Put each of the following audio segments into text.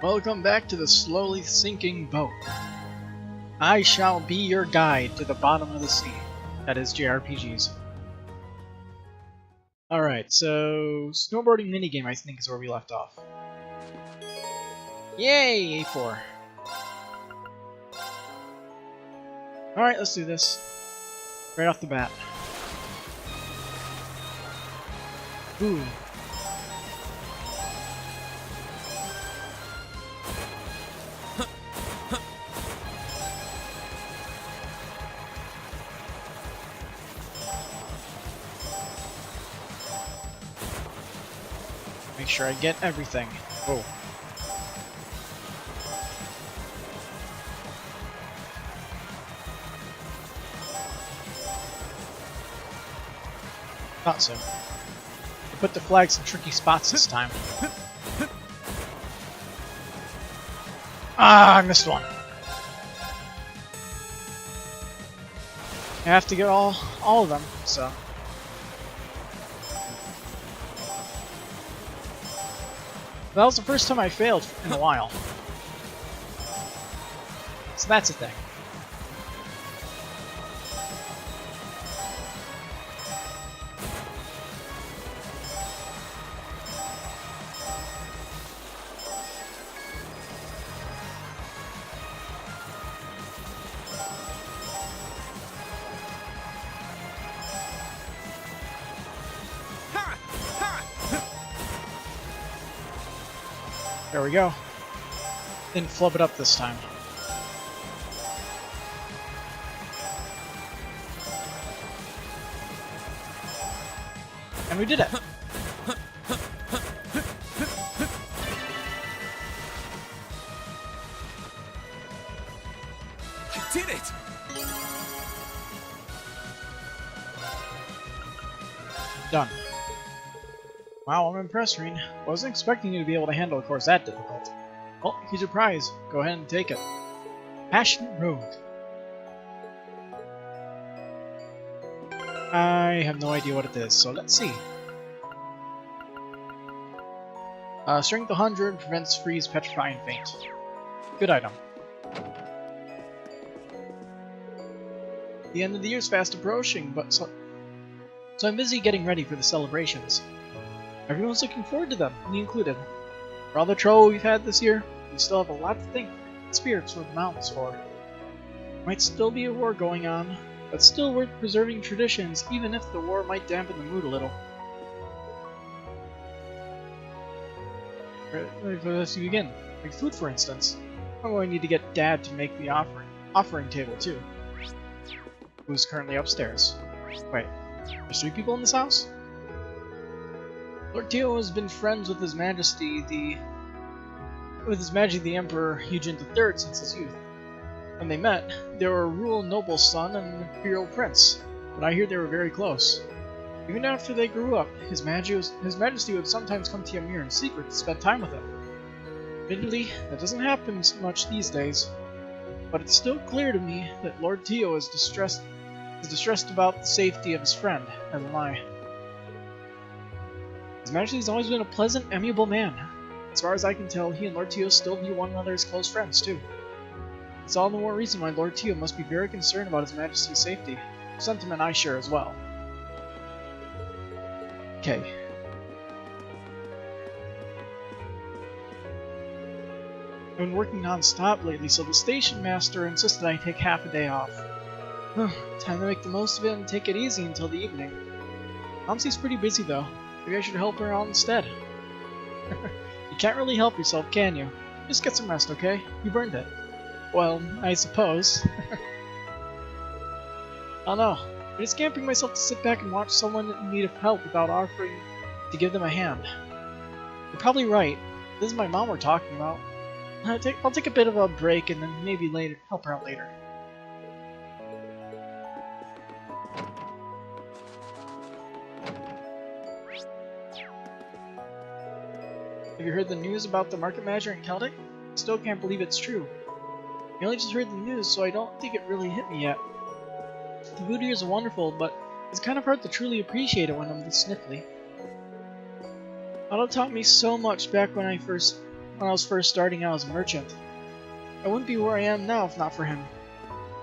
Welcome back to the slowly sinking boat. I shall be your guide to the bottom of the sea. That is JRPGs. Alright, so snowboarding minigame I think is where we left off. Yay, A4. Alright, let's do this. Right off the bat. Ooh. Make sure I get everything. Oh. Thought so. I put the flags in tricky spots this time. Ah, I missed one. I have to get all of them, so. That was the first time I failed in a while. So that's a thing. There we go. Didn't flub it up this time. And we did it! You did it! Done. Wow, I'm impressed, Reen. Wasn't expecting you to be able to handle a course that difficult. Well, here's your prize. Go ahead and take it. Passionate Rogue. I have no idea what it is, so let's see. Strength 100 prevents freeze, petrify, and faint. Good item. The end of the year is fast approaching, but so I'm busy getting ready for the celebrations. Everyone's looking forward to them, me included. For all the trouble we've had this year, we still have a lot to thank the spirits of the mountains for. Might still be a war going on, but still worth preserving traditions even if the war might dampen the mood a little. Ready for this to begin. Like food, for instance. I'm going to need to get Dad to make the offering table too. Who's currently upstairs. Wait, there's 3 people in this house? Lord Tio has been friends with His Majesty the Emperor Eugene III since his youth. When they met, they were a rural noble's son and an imperial prince, but I hear they were very close. Even after they grew up, His Majesty would sometimes come to Ymir in secret to spend time with him. Admittedly, that doesn't happen much these days, but it's still clear to me that Lord Tio is distressed about the safety of his friend, as am I. His Majesty's always been a pleasant, amiable man. As far as I can tell, he and Lord Tio still view one another as close friends, too. It's all the more reason why Lord Tio must be very concerned about His Majesty's safety. A sentiment I share as well. Okay. I've been working non-stop lately, so the station master insisted I take half a day off. Time to make the most of it and take it easy until the evening. Momsie's pretty busy though. Maybe I should help her out instead. You can't really help yourself, can you? Just get some rest, okay? You've earned it. Well, I suppose. Oh no. I just can't bring myself to sit back and watch someone in need of help without offering to give them a hand. You're probably right. This is my mom we're talking about. I'll take a bit of a break and then maybe later help her out later. Have you heard the news about the market manager in Celtic? I still can't believe it's true. I only just heard the news, so I don't think it really hit me yet. The food here is wonderful, but it's kind of hard to truly appreciate it when I'm this sniffly. Otto taught me so much back when when I was first starting out as a merchant. I wouldn't be where I am now if not for him.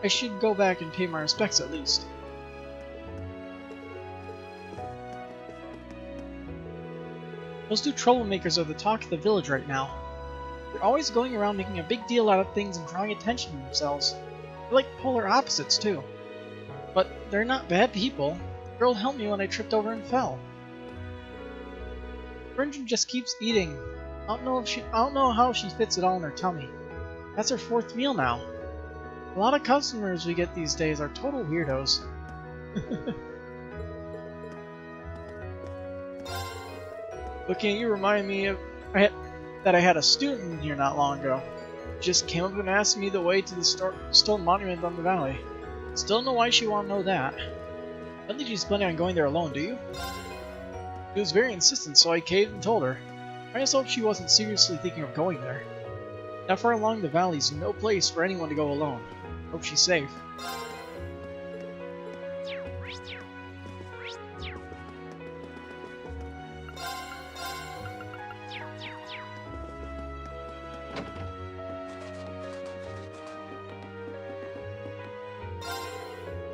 I should go back and pay my respects at least. Those two troublemakers are the talk of the village right now. They're always going around making a big deal out of things and drawing attention to themselves. They're like polar opposites, too. But they're not bad people. The girl helped me when I tripped over and fell. Virgin just keeps eating. I don't know how she fits it all in her tummy. That's her 4th meal now. A lot of customers we get these days are total weirdos. Looking at you remind me of that I had a student in here not long ago. She just came up and asked me the way to the stone monument on the valley. Still don't know why she wanted to know that. I don't think she's planning on going there alone, do you? She was very insistent, so I caved and told her. I just hope she wasn't seriously thinking of going there. That far along the valley's no place for anyone to go alone. Hope she's safe.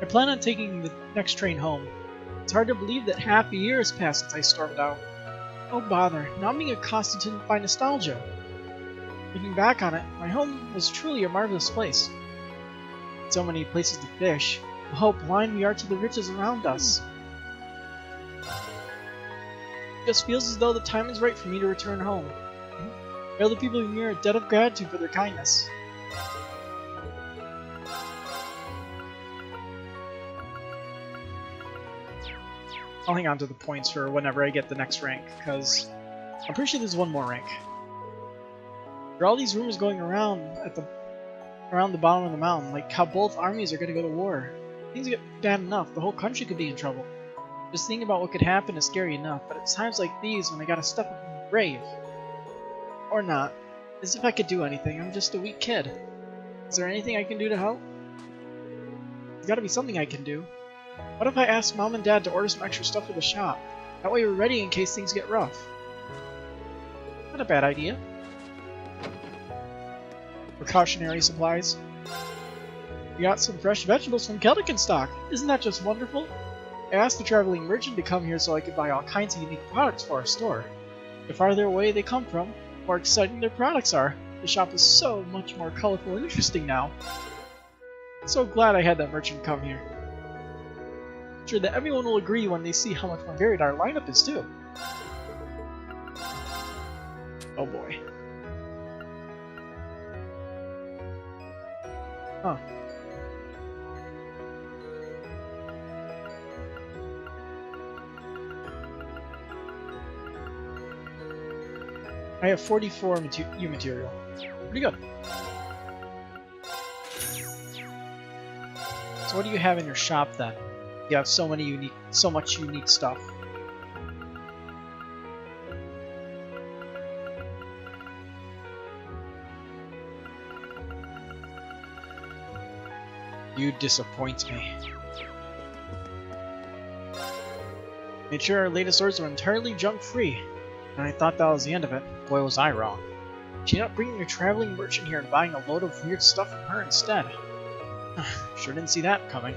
I plan on taking the next train home. It's hard to believe that half a year has passed since I stormed out. Oh bother, now I'm being accosted by nostalgia. Looking back on it, my home was truly a marvelous place. So many places to fish, how blind we are to the riches around us. It just feels as though the time is right for me to return home. I owe the people in here a debt of gratitude for their kindness. I'll hang on to the points for whenever I get the next rank, because I'm pretty sure there's one more rank. There are all these rumors going around around the bottom of the mountain, like how both armies are going to go to war. Things get bad enough, the whole country could be in trouble. Just thinking about what could happen is scary enough, but it's times like these when I gotta step up and be brave. Or not. As if I could do anything, I'm just a weak kid. Is there anything I can do to help? There's gotta be something I can do. What if I ask Mom and Dad to order some extra stuff for the shop? That way we're ready in case things get rough. Not a bad idea. Precautionary supplies. We got some fresh vegetables from Keldican stock. Isn't that just wonderful? I asked the traveling merchant to come here so I could buy all kinds of unique products for our store. The farther away they come from, the more exciting their products are. The shop is so much more colorful and interesting now. So glad I had that merchant come here. I'm sure that everyone will agree when they see how much more varied our lineup is too. Oh boy. Huh. I have 44 U material. Pretty good. So what do you have in your shop then? You have so much unique stuff. You disappoint me. Made sure our latest orders were entirely junk-free, and I thought that was the end of it. Boy, was I wrong. She ended up bringing a traveling merchant here and buying a load of weird stuff from her instead. Sure didn't see that coming.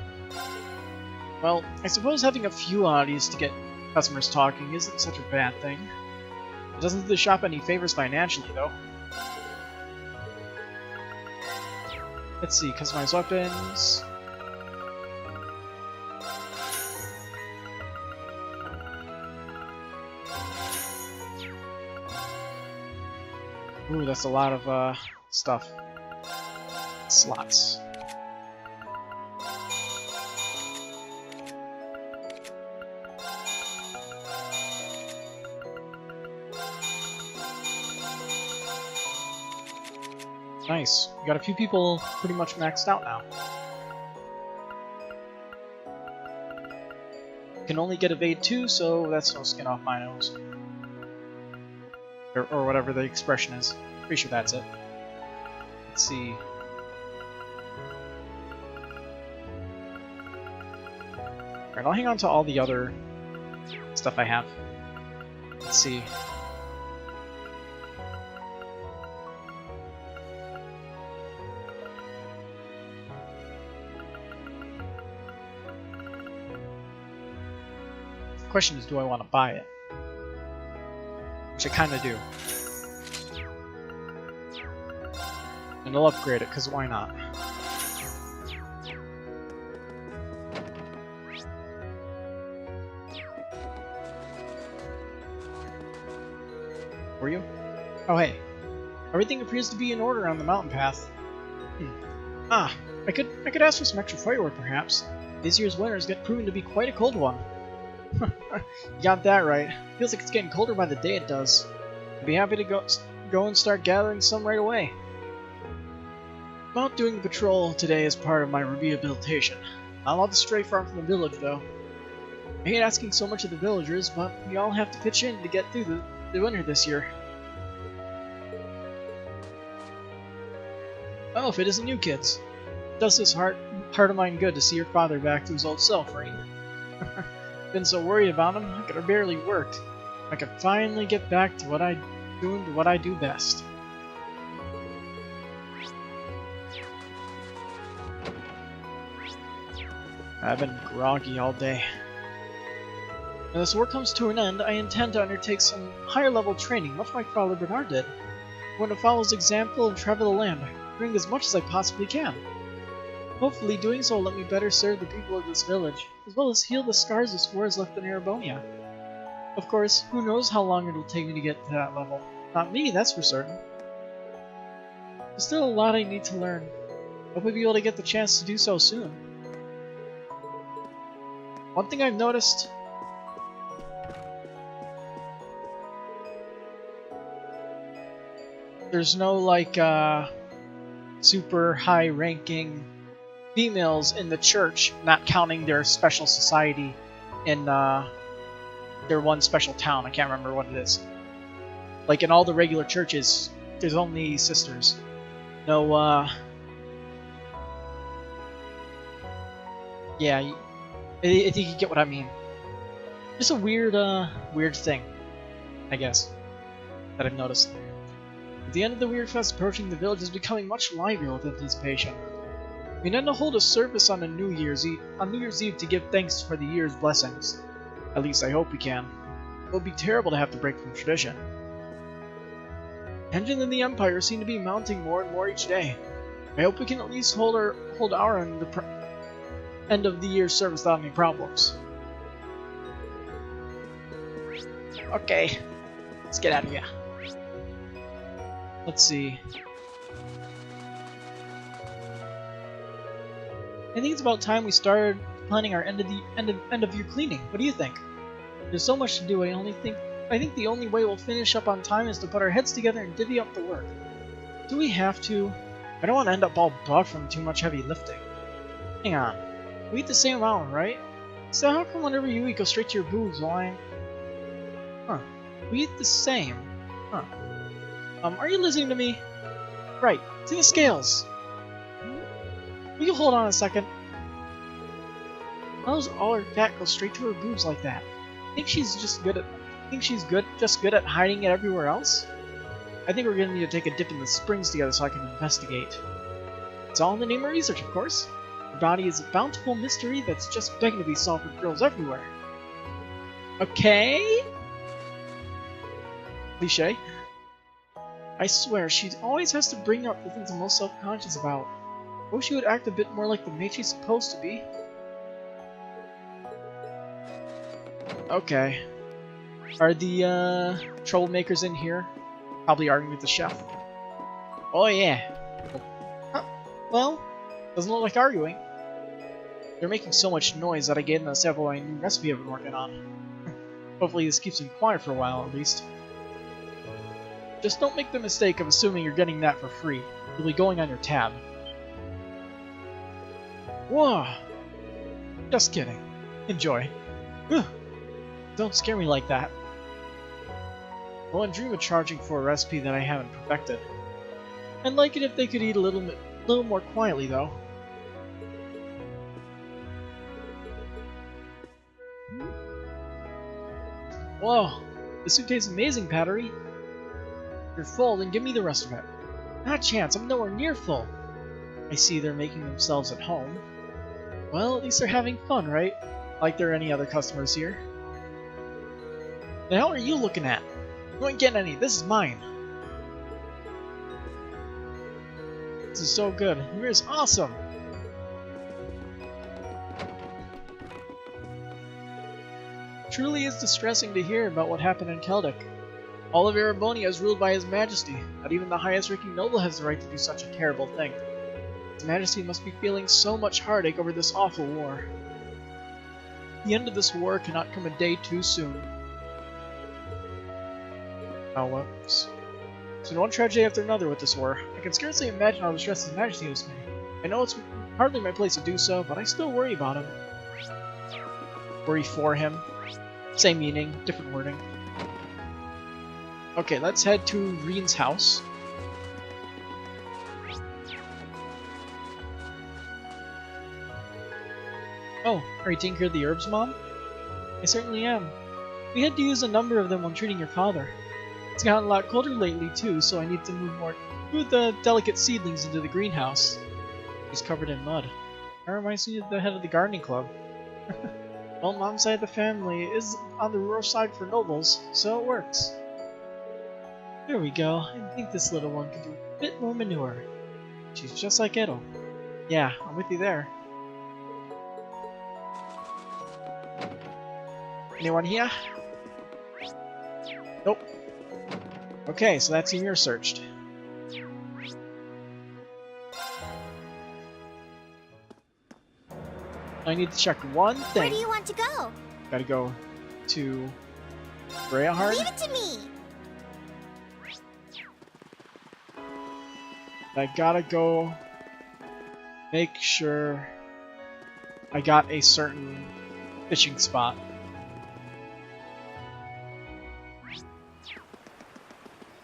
Well, I suppose having a few oddities to get customers talking isn't such a bad thing. It doesn't do the shop any favors financially, though. Let's see, customize weapons. Ooh, that's a lot of stuff. Slots. Nice. We got a few people pretty much maxed out now. Can only get evade 2, so that's no skin off my nose. Or whatever the expression is. Pretty sure that's it. Let's see. Alright, I'll hang on to all the other stuff I have. Let's see. question is, do I want to buy it? Which I kind of do. And I'll upgrade it, because why not? Were you? Oh hey. Everything appears to be in order on the mountain path. Ah, I could ask for some extra firewood perhaps. This year's winter is proving to be quite a cold one. You got that right. Feels like it's getting colder by the day it does. I'd be happy to go and start gathering some right away. I'm out doing the patrol today as part of my rehabilitation. Not allowed to stray far from the village though. I hate asking so much of the villagers, but we all have to pitch in to get through the winter this year. Oh, if it isn't you kids. It does this heart of mine good to see your father back to his old self, Rain. Been so worried about him, I could have barely worked. I could finally get back to what I do best. I've been groggy all day. When this war comes to an end, I intend to undertake some higher-level training, much like Father Bernard did. I want to follow his example and travel the land, doing as much as I possibly can. Hopefully, doing so will let me better serve the people of this village, as well as heal the scars this war has left in Erebonia. Of course, who knows how long it will take me to get to that level. Not me, that's for certain. There's still a lot I need to learn. Hope I'll be able to get the chance to do so soon. One thing I've noticed... There's no, like, super high-ranking females in the church, not counting their special society in, their one special town. I can't remember what it is. Like, in all the regular churches, there's only sisters. No, yeah, I think you get what I mean. Just a weird, weird thing, I guess, that I've noticed. At the end of the Weird Fest approaching, the village is becoming much livelier with anticipation. We intend to hold a service on New Year's Eve to give thanks for the year's blessings. At least I hope we can. It would be terrible to have to break from tradition. Tensions in the Empire seem to be mounting more and more each day. I hope we can at least hold our end of the year's service without any problems. Okay, let's get out of here. Let's see. I think it's about time we started planning our end of year cleaning. What do you think? There's so much to do. I think the only way we'll finish up on time is to put our heads together and divvy up the work. Do we have to? I don't want to end up all buff from too much heavy lifting. Hang on. We eat the same amount, right? So how come whenever you eat, go straight to your boobs while I'm... Huh. We eat the same. Huh. Are you listening to me? Right. To the scales. Will you hold on a second? How does all her fat go straight to her boobs like that? Think she's just good at hiding it everywhere else? I think we're gonna need to take a dip in the springs together so I can investigate. It's all in the name of research, of course. Her body is a bountiful mystery that's just begging to be solved for girls everywhere. Okay? Cliché. I swear, she always has to bring up the things I'm most self-conscious about. I wish she would act a bit more like the mate she's supposed to be. Okay. Are the, troublemakers in here? Probably arguing with the chef. Oh yeah. Huh. Well, doesn't look like arguing. They're making so much noise that I gave them a sample of a new recipe I've been working on. Hopefully this keeps them quiet for a while at least. Just don't make the mistake of assuming you're getting that for free. You'll be going on your tab. Whoa! Just kidding. Enjoy. Ugh. Don't scare me like that. I wouldn't dream of charging for a recipe that I haven't perfected. I'd like it if they could eat a little more quietly, though. Whoa! This soup tastes amazing, Pattery. If you're full, then give me the rest of it. Not a chance, I'm nowhere near full. I see they're making themselves at home. Well, at least they're having fun, right? Like there are any other customers here. The hell are you looking at? You ain't getting any. This is mine. This is so good. Ymir's awesome. Truly is distressing to hear about what happened in Keldic. All of Erebonia is ruled by His Majesty. Not even the highest-ranking noble has the right to do such a terrible thing. His Majesty must be feeling so much heartache over this awful war. The end of this war cannot come a day too soon. Oh, whoops. It's been one tragedy after another with this war. I can scarcely imagine how distressed His Majesty must be. I know it's hardly my place to do so, but I still worry about him. Worry for him. Same meaning, different wording. Okay, let's head to Reen's house. Oh, are you taking care of the herbs, Mom? I certainly am. We had to use a number of them when treating your father. It's gotten a lot colder lately, too, so I need to move the delicate seedlings into the greenhouse. He's covered in mud. That reminds me of the head of the gardening club. Well, Mom's side of the family is on the rural side for nobles, so it works. There we go. I think this little one could do a bit more manure. She's just like Edo. Yeah, I'm with you there. Anyone here? Nope. Okay, so that's Ymir searched. I need to check one thing. Where do you want to go? Gotta go to Greyahard. Leave it to me. I gotta go make sure I got a certain fishing spot.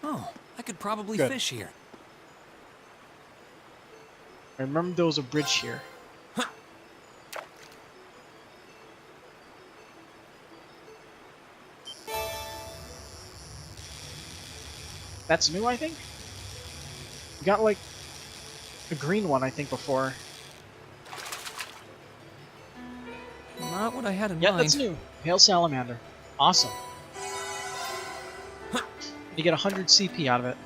Oh, I could probably Good. fish here. I remember there was a bridge here. That's new, I think? We got, like, a green one, I think, before. Not what I had in Yeah, mind. that's new. Pale Salamander. Awesome. You get 100 CP out of it.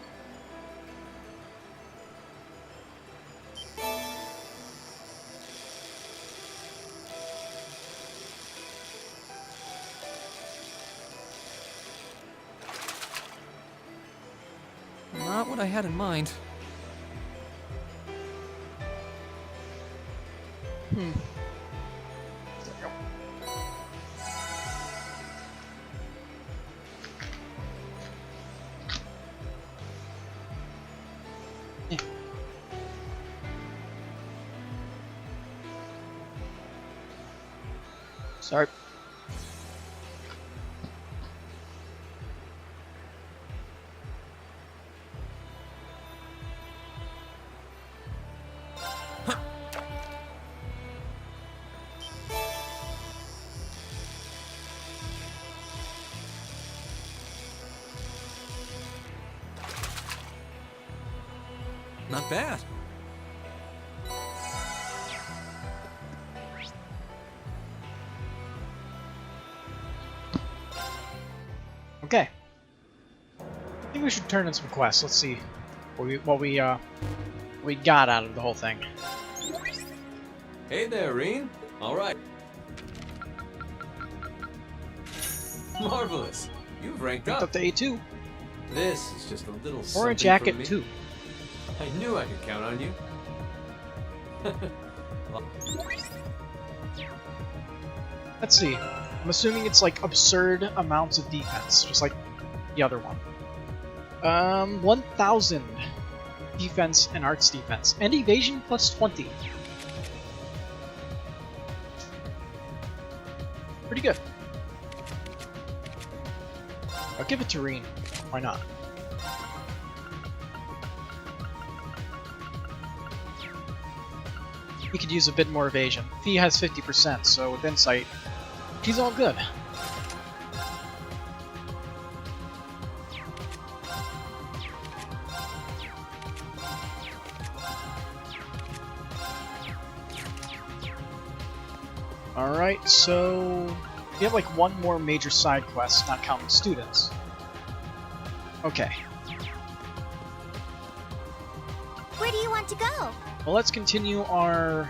Not what I had in mind. Hmm. Yeah. Sorry. Not bad. Okay. I think we should turn in some quests. Let's see what we got out of the whole thing. Hey there, Reen. All right. Marvelous. You've ranked Ranked up. up to A2. This is just a little Or something a jacket from me. too. I knew I could count on you. Let's see. I'm assuming it's like absurd amounts of defense, just like the other one. 1,000 defense and arts defense, and evasion plus 20. Pretty good. I'll give it to Reen. Why not? He could use a bit more evasion. He has 50%, so with insight, he's all good. Alright, so We have like one more major side quest, not counting students. Okay. Where do you want to go? Well, let's continue our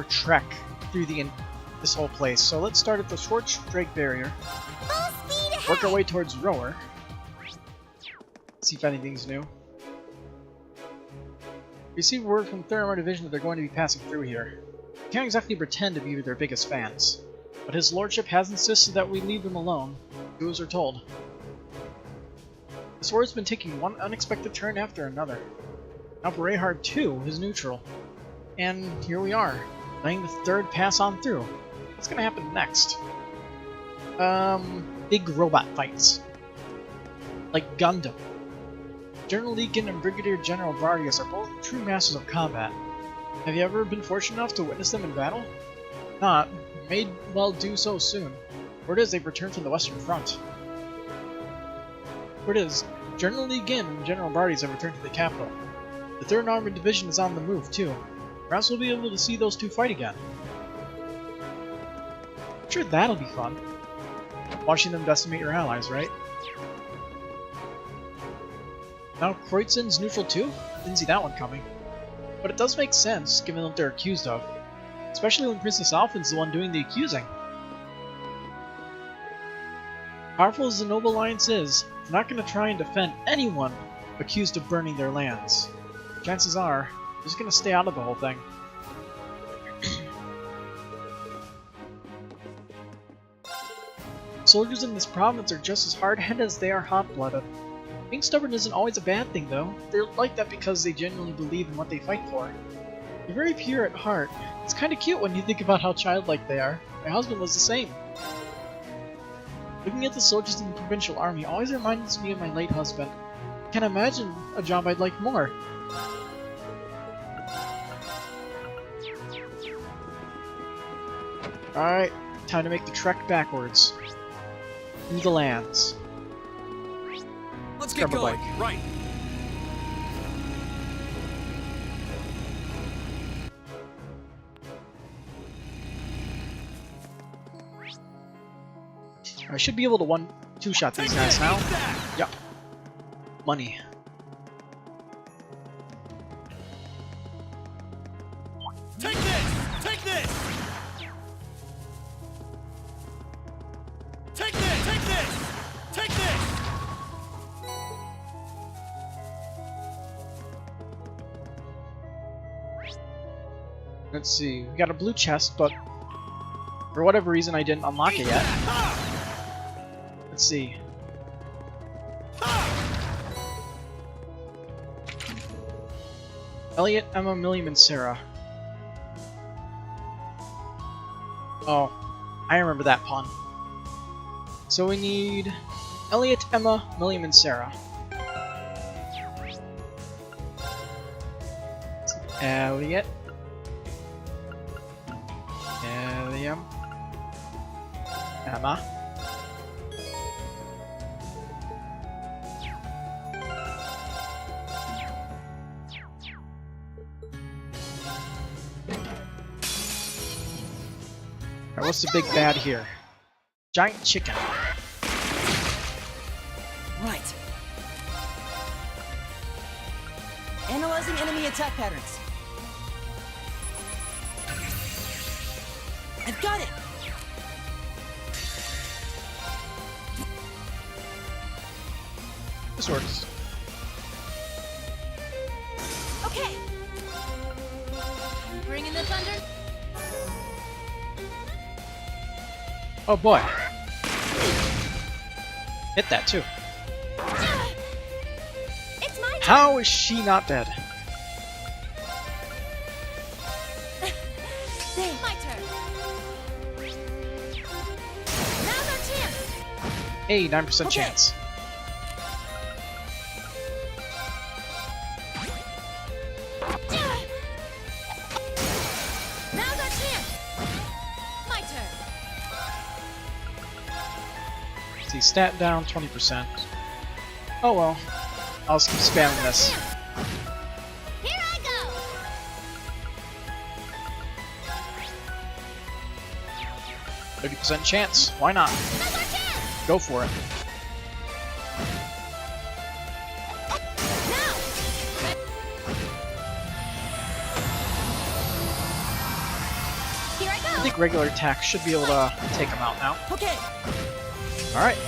trek through this whole place. So let's start at the Schwartz Drake Barrier. Full speed ahead! Work our way towards Rower. See if anything's new. We received word from Theramar Division that they're going to be passing through here. We can't exactly pretend to be their biggest fans, but his lordship has insisted that we leave them alone, do as we're told. This war's been taking one unexpected turn after another. Now Berehard too is neutral. And here we are, letting the third pass on through. What's gonna happen next? Big robot fights. Like Gundam. General Leakin and Brigadier General Bardius are both true masters of combat. Have you ever been fortunate enough to witness them in battle? If not, you may well do so soon. Word is they've returned from the Western Front. Word is, General Leakin and General Bardius have returned to the capital. The 3rd Armored Division is on the move, too. Perhaps we'll be able to see those two fight again. I'm sure that'll be fun. Watching them decimate your allies, right? Now Kreuzen's neutral too? Didn't see that one coming. But it does make sense, given what they're accused of. Especially when Princess Alphen's the one doing the accusing. Powerful as the Noble Alliance is, they're not going to try and defend anyone accused of burning their lands. Chances are, they're just going to stay out of the whole thing. Soldiers in this province are just as hard-headed as they are hot-blooded. Being stubborn isn't always a bad thing, though. They're like that because they genuinely believe in what they fight for. They're very pure at heart. It's kind of cute when you think about how childlike they are. My husband was the same. Looking at the soldiers in the provincial army always reminds me of my late husband. I can't imagine a job I'd like more. Alright, time to make the trek backwards. Through the lands. Let's get going. Right. I should be able to two-shot these guys now. Yep. Money. Take this! Take this! Take this! Take this! Take this! Let's see. We got a blue chest, but for whatever reason I didn't unlock it yet. Let's see. Elliot, Emma, Milliam, and Sarah. Oh, I remember that pun. So we need Elliot, Emma, Milliam, and Sarah. Elliot. Milliam. Emma. Alright, what's the big bad here? Giant chicken. Right. Analyzing enemy attack patterns. I've got it! This works. Okay. Bring in the thunder. Oh boy. Hit that too. It's my turn. How is she not dead? There. My turn. Now's our chance. Hey, 9% Okay. chance. Now's our chance. My turn. See, stat down 20%. Oh well. I'll just keep spamming this. Here I go. 50% chance. Why not? Now's our chance! Go for it. Now! Here I I go! think regular attack should be able to take him out now. Okay. Alright.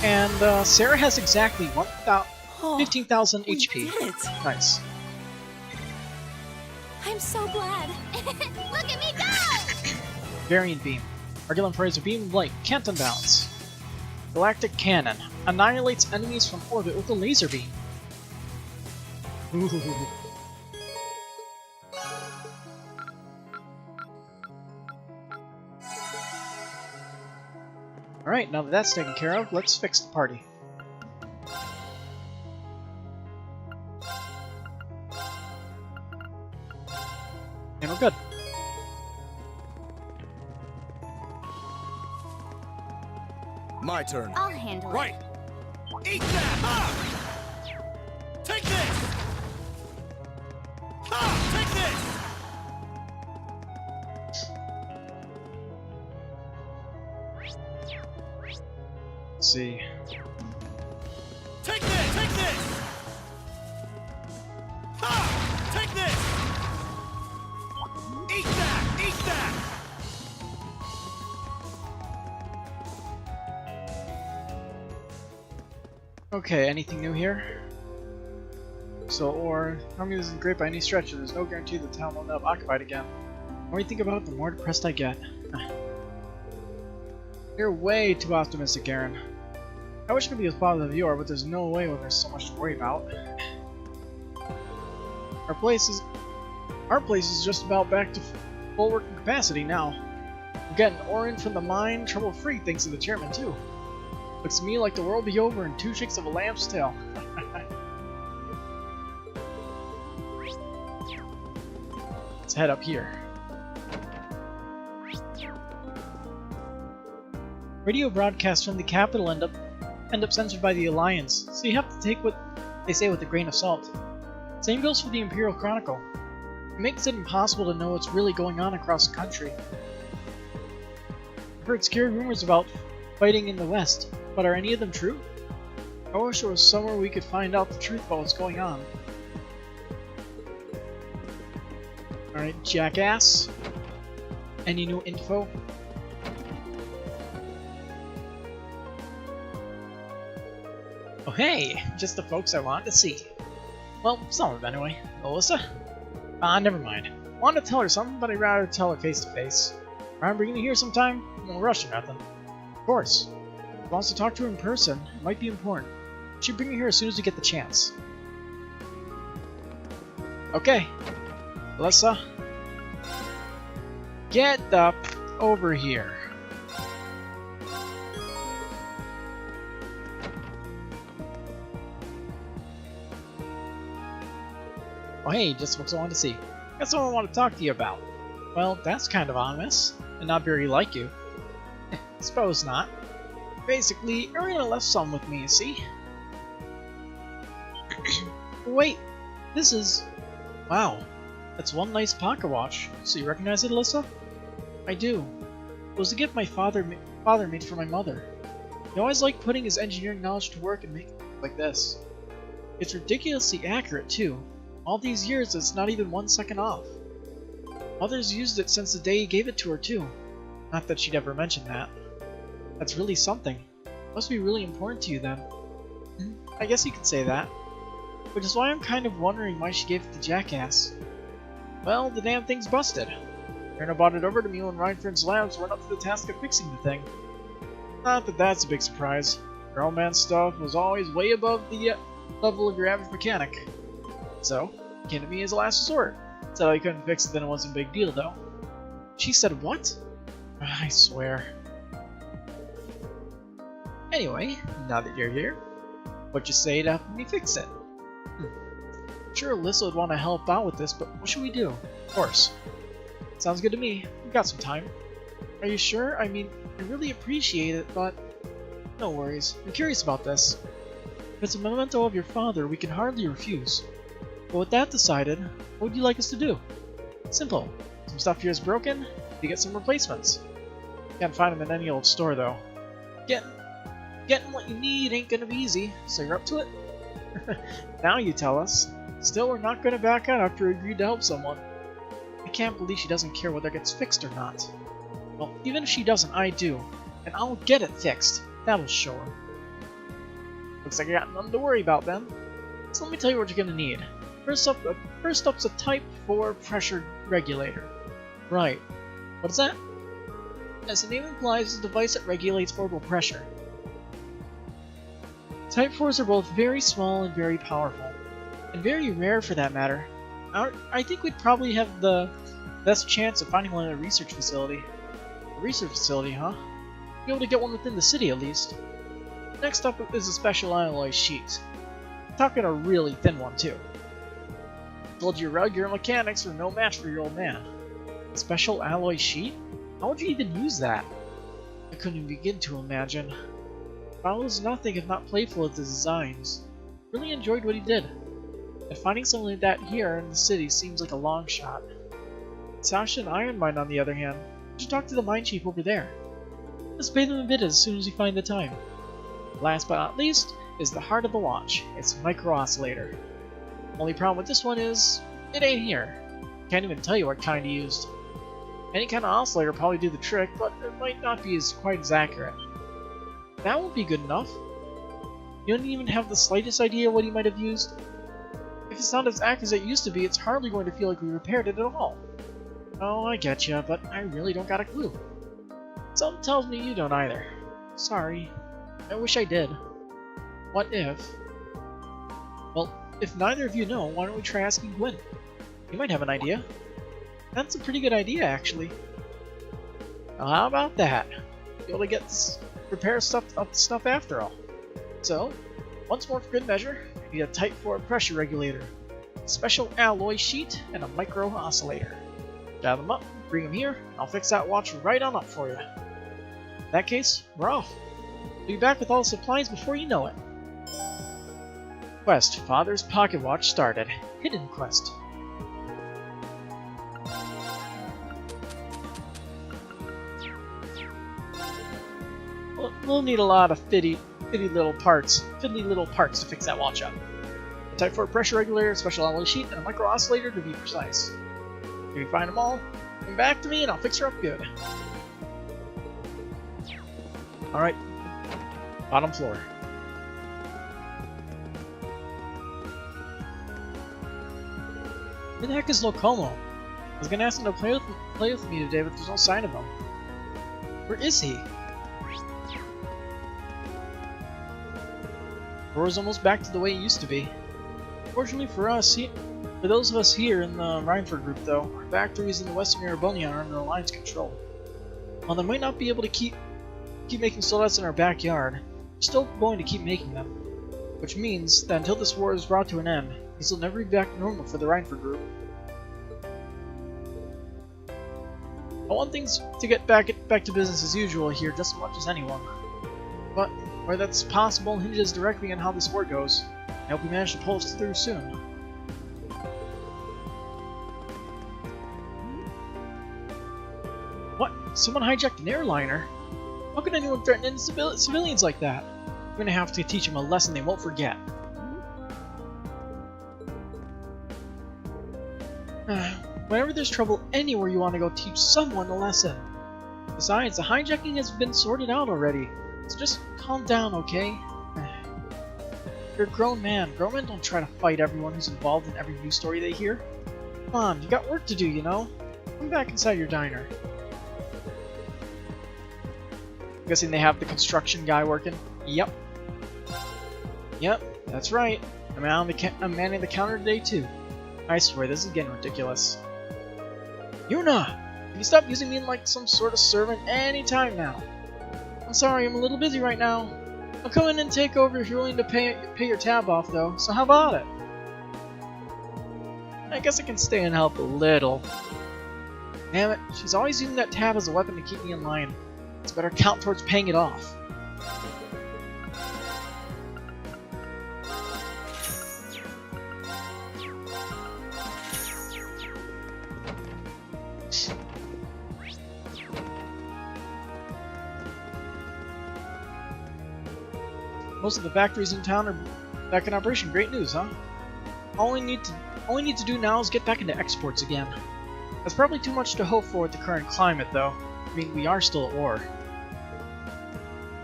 And Sarah has exactly 15,000 we HP. did it. Nice. I'm so glad. Look at me go! Variant Beam. Argument praise a beam of light. Can't unbalance. Galactic Cannon. Annihilates enemies from orbit with a laser beam. Ooh. Alright, now that that's taken care of, let's fix the party. And we're good. My turn. I'll handle Right. Eat that! Ha! Take this! Ha! Take this! Let's see. Take this! Take this! Ha! Take this! Eat that! Eat that! Okay, anything new here? So, or, harmony isn't great by any stretch, and there's no guarantee the town will end up occupied again. The more you think about it, the more depressed I get. You're way too optimistic, Aaron. I wish I could be as positive as you are, but there's no way when there's so much to worry about. Our place is just about back to full working capacity now. We're getting ore in from the mine, trouble-free thanks to the chairman too. Looks to me like the world will be over in 2 shakes of a lamb's tail. Let's head up here. Radio broadcasts from the capital end up censored by the Alliance, so you have to take what they say with a grain of salt. Same goes for the Imperial Chronicle. It makes it impossible to know what's really going on across the country. I've heard scary rumors about fighting in the West, but are any of them true? I wish there was somewhere we could find out the truth about what's going on. Alright, jackass. Any new info? Oh hey, just the folks I wanted to see. Well, some of them anyway. Alyssa? Never mind. Wanted to tell her something, but I'd rather tell her face to face. I'm bringing you here sometime? No rush or nothing. Of course. If she wants to talk to her in person, it might be important. Should bring her here as soon as we get the chance. Okay. Alyssa. Get up over here. Oh hey, just what I wanted to see. Got something I want to talk to you about. Well, that's kind of ominous, and not very like you. Suppose not. Basically, Arena left some with me, you see? Wait, this is... Wow, that's one nice pocket watch. So you recognize it, Alyssa? I do. It was a gift my father made for my mother. He always liked putting his engineering knowledge to work and making things like this. It's ridiculously accurate, too. All these years, it's not even 1 second off. Mother's used it since the day he gave it to her, too. Not that she'd ever mentioned that. That's really something. Must be really important to you, then. I guess you could say that. Which is why I'm kind of wondering why she gave it to Jackass. Well, the damn thing's busted. Erna brought it over to me when Reinford's labs went up to the task of fixing the thing. Not that that's a big surprise. Her old man's stuff was always way above the level of your average mechanic. So, he came to me as a last resort. Said I couldn't fix it, then it wasn't a big deal, though. She said what? I swear. Anyway, now that you're here, what'd you say to help me fix it? Sure, Alyssa would want to help out with this, but what should we do? Of course. Sounds good to me. We've got some time. Are you sure? I mean, I really appreciate it, but... No worries. I'm curious about this. If it's a memento of your father, we can hardly refuse. But with that decided, what would you like us to do? Simple. Some stuff here is broken. You get some replacements. Can't find them in any old store though. Getting what you need ain't gonna be easy, so you're up to it? Now you tell us. Still, we're not gonna back out after we agreed to help someone. I can't believe she doesn't care whether it gets fixed or not. Well, even if she doesn't, I do. And I'll get it fixed. That'll show her. Looks like I got nothing to worry about then. So let me tell you what you're gonna need. First up's a Type 4 pressure regulator. Right. What is that? As the name implies, it's a device that regulates orbital pressure. Type 4s are both very small and very powerful. And very rare for that matter. I think we'd probably have the best chance of finding one in a research facility. A research facility, huh? Be able to get one within the city at least. Next up is a special alloy sheet. I'm talking a really thin one too. Told you regular mechanics are no match for your old man. A special alloy sheet? How would you even use that? I couldn't even begin to imagine. Paolo was nothing if not playful with his designs. Really enjoyed what he did. And finding something like that here in the city seems like a long shot. Sasha and Iron Mine, on the other hand, you should talk to the mine chief over there. Just pay them a bit as soon as you find the time. Last but not least is the heart of the watch. It's a micro oscillator. Only problem with this one is, it ain't here. Can't even tell you what kind he used. Any kind of oscillator probably do the trick, but it might not be quite as accurate. That won't be good enough. You don't even have the slightest idea what he might have used. If it's not as accurate as it used to be, it's hardly going to feel like we repaired it at all. Oh, I getcha, but I really don't got a clue. Something tells me you don't either. Sorry. I wish I did. What if? Well, if neither of you know, why don't we try asking Gwen? You might have an idea. That's a pretty good idea, actually. Well, how about that? Be able to get this repair stuff after all. So, once more for good measure, we need a Type 4 pressure regulator, a special alloy sheet, and a micro oscillator. Dial them up, bring them here, and I'll fix that watch right on up for you. In that case, we're off. We'll be back with all the supplies before you know it. Quest: Father's pocket watch started. Hidden quest. We'll need a lot of fiddly little parts to fix that watch up. A Type 4 pressure regulator, a special alloy sheet, and a micro oscillator to be precise. If you find them all, come back to me and I'll fix her up good. Alright, bottom floor. Where the heck is Locomo? I was gonna ask him to play with me today, but there's no sign of him. Where is he? Roar's almost back to the way it used to be. Fortunately for us, for those of us here in the Rhineford group though, our factories in the Western Erebonian are under Alliance control. While they might not be able to keep making soldats in our backyard, we're still going to keep making them. Which means that until this war is brought to an end, these will never be back to normal for the Rhineford group. I want things to get back to business as usual here just as much as anyone. But whether that's possible hinges directly on how this war goes. I hope we manage to pull us through soon. What? Someone hijacked an airliner? How could anyone threaten innocent civilians like that? We're gonna have to teach them a lesson they won't forget. Whenever there's trouble anywhere, you want to go teach someone a lesson. Besides, the hijacking has been sorted out already, so just calm down, okay? You're a grown man. Grown men don't try to fight everyone who's involved in every news story they hear. Come on, you got work to do, you know? Come back inside your diner. I'm guessing they have the construction guy working? Yep. Yep, that's right. I'm manning the counter today too. I swear, this is getting ridiculous. Yuna! Can you stop using me like some sort of servant any time now? I'm sorry, I'm a little busy right now. I'll come in and take over if you're willing to pay your tab off though, so how about it? I guess I can stay and help a little. Damn it, she's always using that tab as a weapon to keep me in line. It's better count towards paying it off. Most of the factories in town are back in operation. Great news, huh? All we need to do now is get back into exports again. That's probably too much to hope for with the current climate, though. I mean, we are still at war.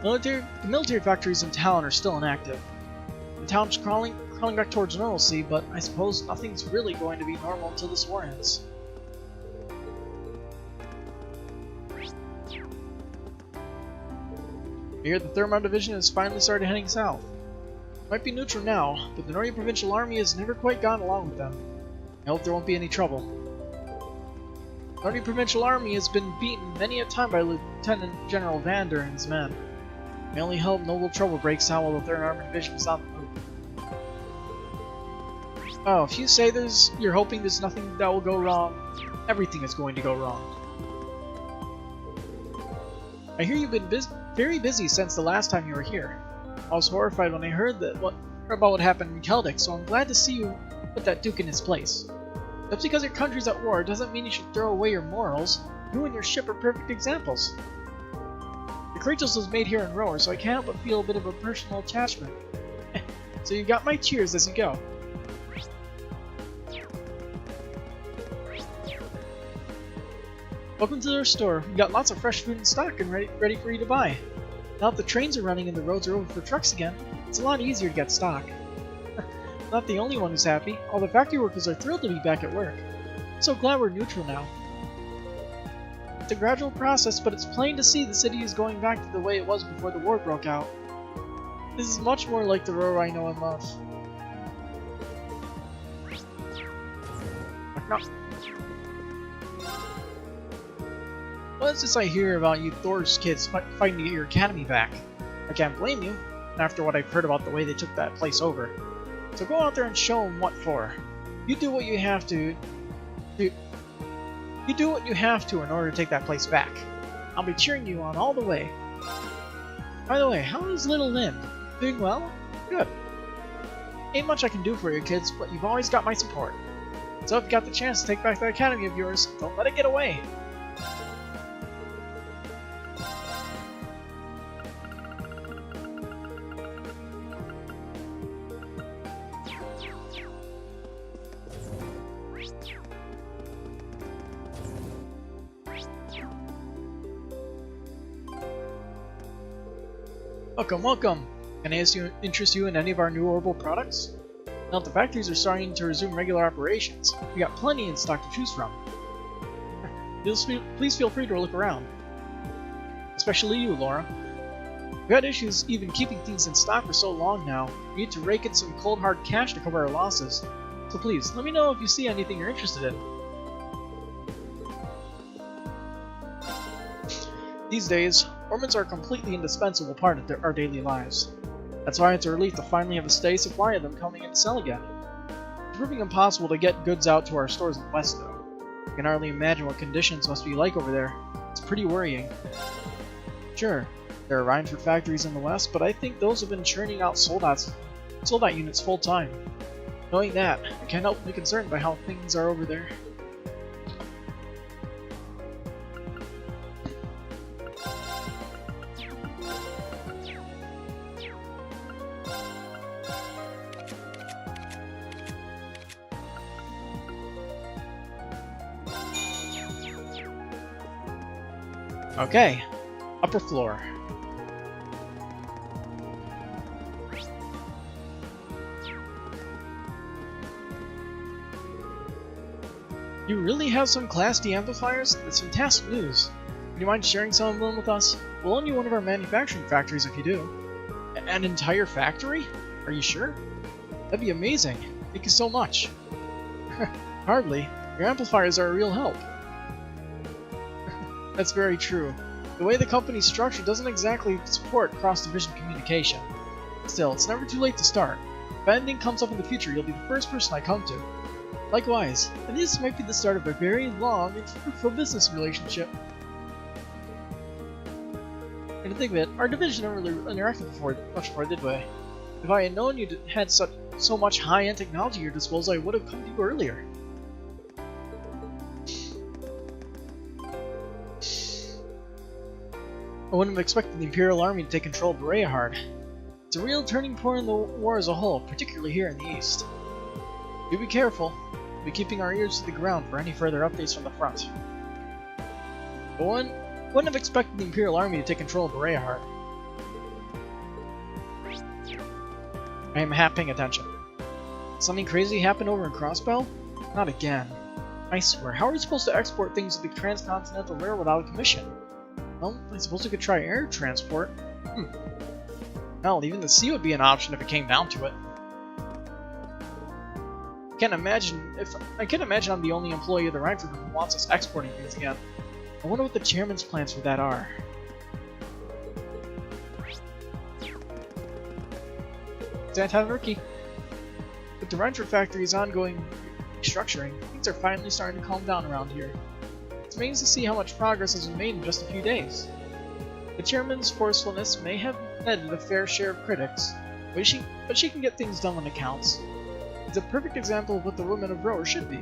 The military factories in town are still inactive. The town's crawling back towards normalcy, but I suppose nothing's really going to be normal until this war ends. I hear the Thermon Division has finally started heading south. It might be neutral now, but the Nordic Provincial Army has never quite gone along with them. I hope there won't be any trouble. The Nordic Provincial Army has been beaten many a time by Lieutenant General Vander and his men. I only hope no little trouble breaks out while the 3rd Armored Division is on the move. Oh, if you say you're hoping there's nothing that will go wrong, everything is going to go wrong. I hear you've been very busy since the last time you were here. I was horrified when I heard about what happened in Celtic, so I'm glad to see you put that Duke in his place. Just because your country's at war doesn't mean you should throw away your morals. You and your ship are perfect examples. The Kratos was made here in Rower, so I can't help but feel a bit of a personal attachment. So you got my cheers as you go. Welcome to our store. We got lots of fresh food in stock and ready for you to buy. Now that the trains are running and the roads are open for trucks again, it's a lot easier to get stock. Not the only one who's happy. All the factory workers are thrilled to be back at work. I'm so glad we're neutral now. It's a gradual process, but it's plain to see the city is going back to the way it was before the war broke out. This is much more like the Roar I know and love. No. What is this I hear about you Thor's kids fighting to get your academy back? I can't blame you, after what I've heard about the way they took that place over. So go out there and show them what for. You do what you have to. You do what you have to in order to take that place back. I'll be cheering you on all the way. By the way, how is little Lynn? Doing well? Good. Ain't much I can do for you kids, but you've always got my support. So if you got the chance to take back that academy of yours, don't let it get away. Welcome, welcome! Can I interest you in any of our new orbital products? Now that the factories are starting to resume regular operations, we got plenty in stock to choose from. Please feel free to look around. Especially you, Laura. We've had issues even keeping things in stock for so long now. We need to rake in some cold hard cash to cover our losses. So please, let me know if you see anything you're interested in. These days, ornaments are a completely indispensable part of our daily lives. That's why it's a relief to finally have a steady supply of them coming in to sell again. It's proving impossible to get goods out to our stores in the West, though. I can hardly imagine what conditions must be like over there. It's pretty worrying. Sure, there are Rhineford factories in the West, but I think those have been churning out sold-out units full-time. Knowing that, I can't help but be concerned by how things are over there. Okay, upper floor. You really have some Class D amplifiers? That's fantastic news. Would you mind sharing some of them with us? We'll loan you one of our manufacturing factories if you do. An entire factory? Are you sure? That'd be amazing. Thank you so much. Hardly. Your amplifiers are a real help. That's very true. The way the company's structured doesn't exactly support cross-division communication. Still, it's never too late to start. If anything comes up in the future, you'll be the first person I come to. Likewise, and this might be the start of a very long and fruitful business relationship. And to think of it, our division never really interacted much before, did we? If I had known you had so much high-end technology at your disposal, I would have come to you earlier. I wouldn't have expected the Imperial Army to take control of Rayhard. It's a real turning point in the war as a whole, particularly here in the east. Do be careful. We'll be keeping our ears to the ground for any further updates from the front. But one wouldn't have expected the Imperial Army to take control of Rayhard. I am half paying attention. Something crazy happened over in Crossbell? Not again. I swear, how are we supposed to export things to the Transcontinental Railroad without a commission? Well, I suppose we could try air transport. Hell, even the sea would be an option if it came down to it. I can't imagine I'm the only employee of the Rhineford who wants us exporting things again. I wonder what the chairman's plans for that are. Ricky. With the Rhineford factory's ongoing restructuring, things are finally starting to calm down around here. It's amazing to see how much progress has been made in just a few days. The chairman's forcefulness may have netted a fair share of critics, but she can get things done when it counts. It's a perfect example of what the women of Rower should be.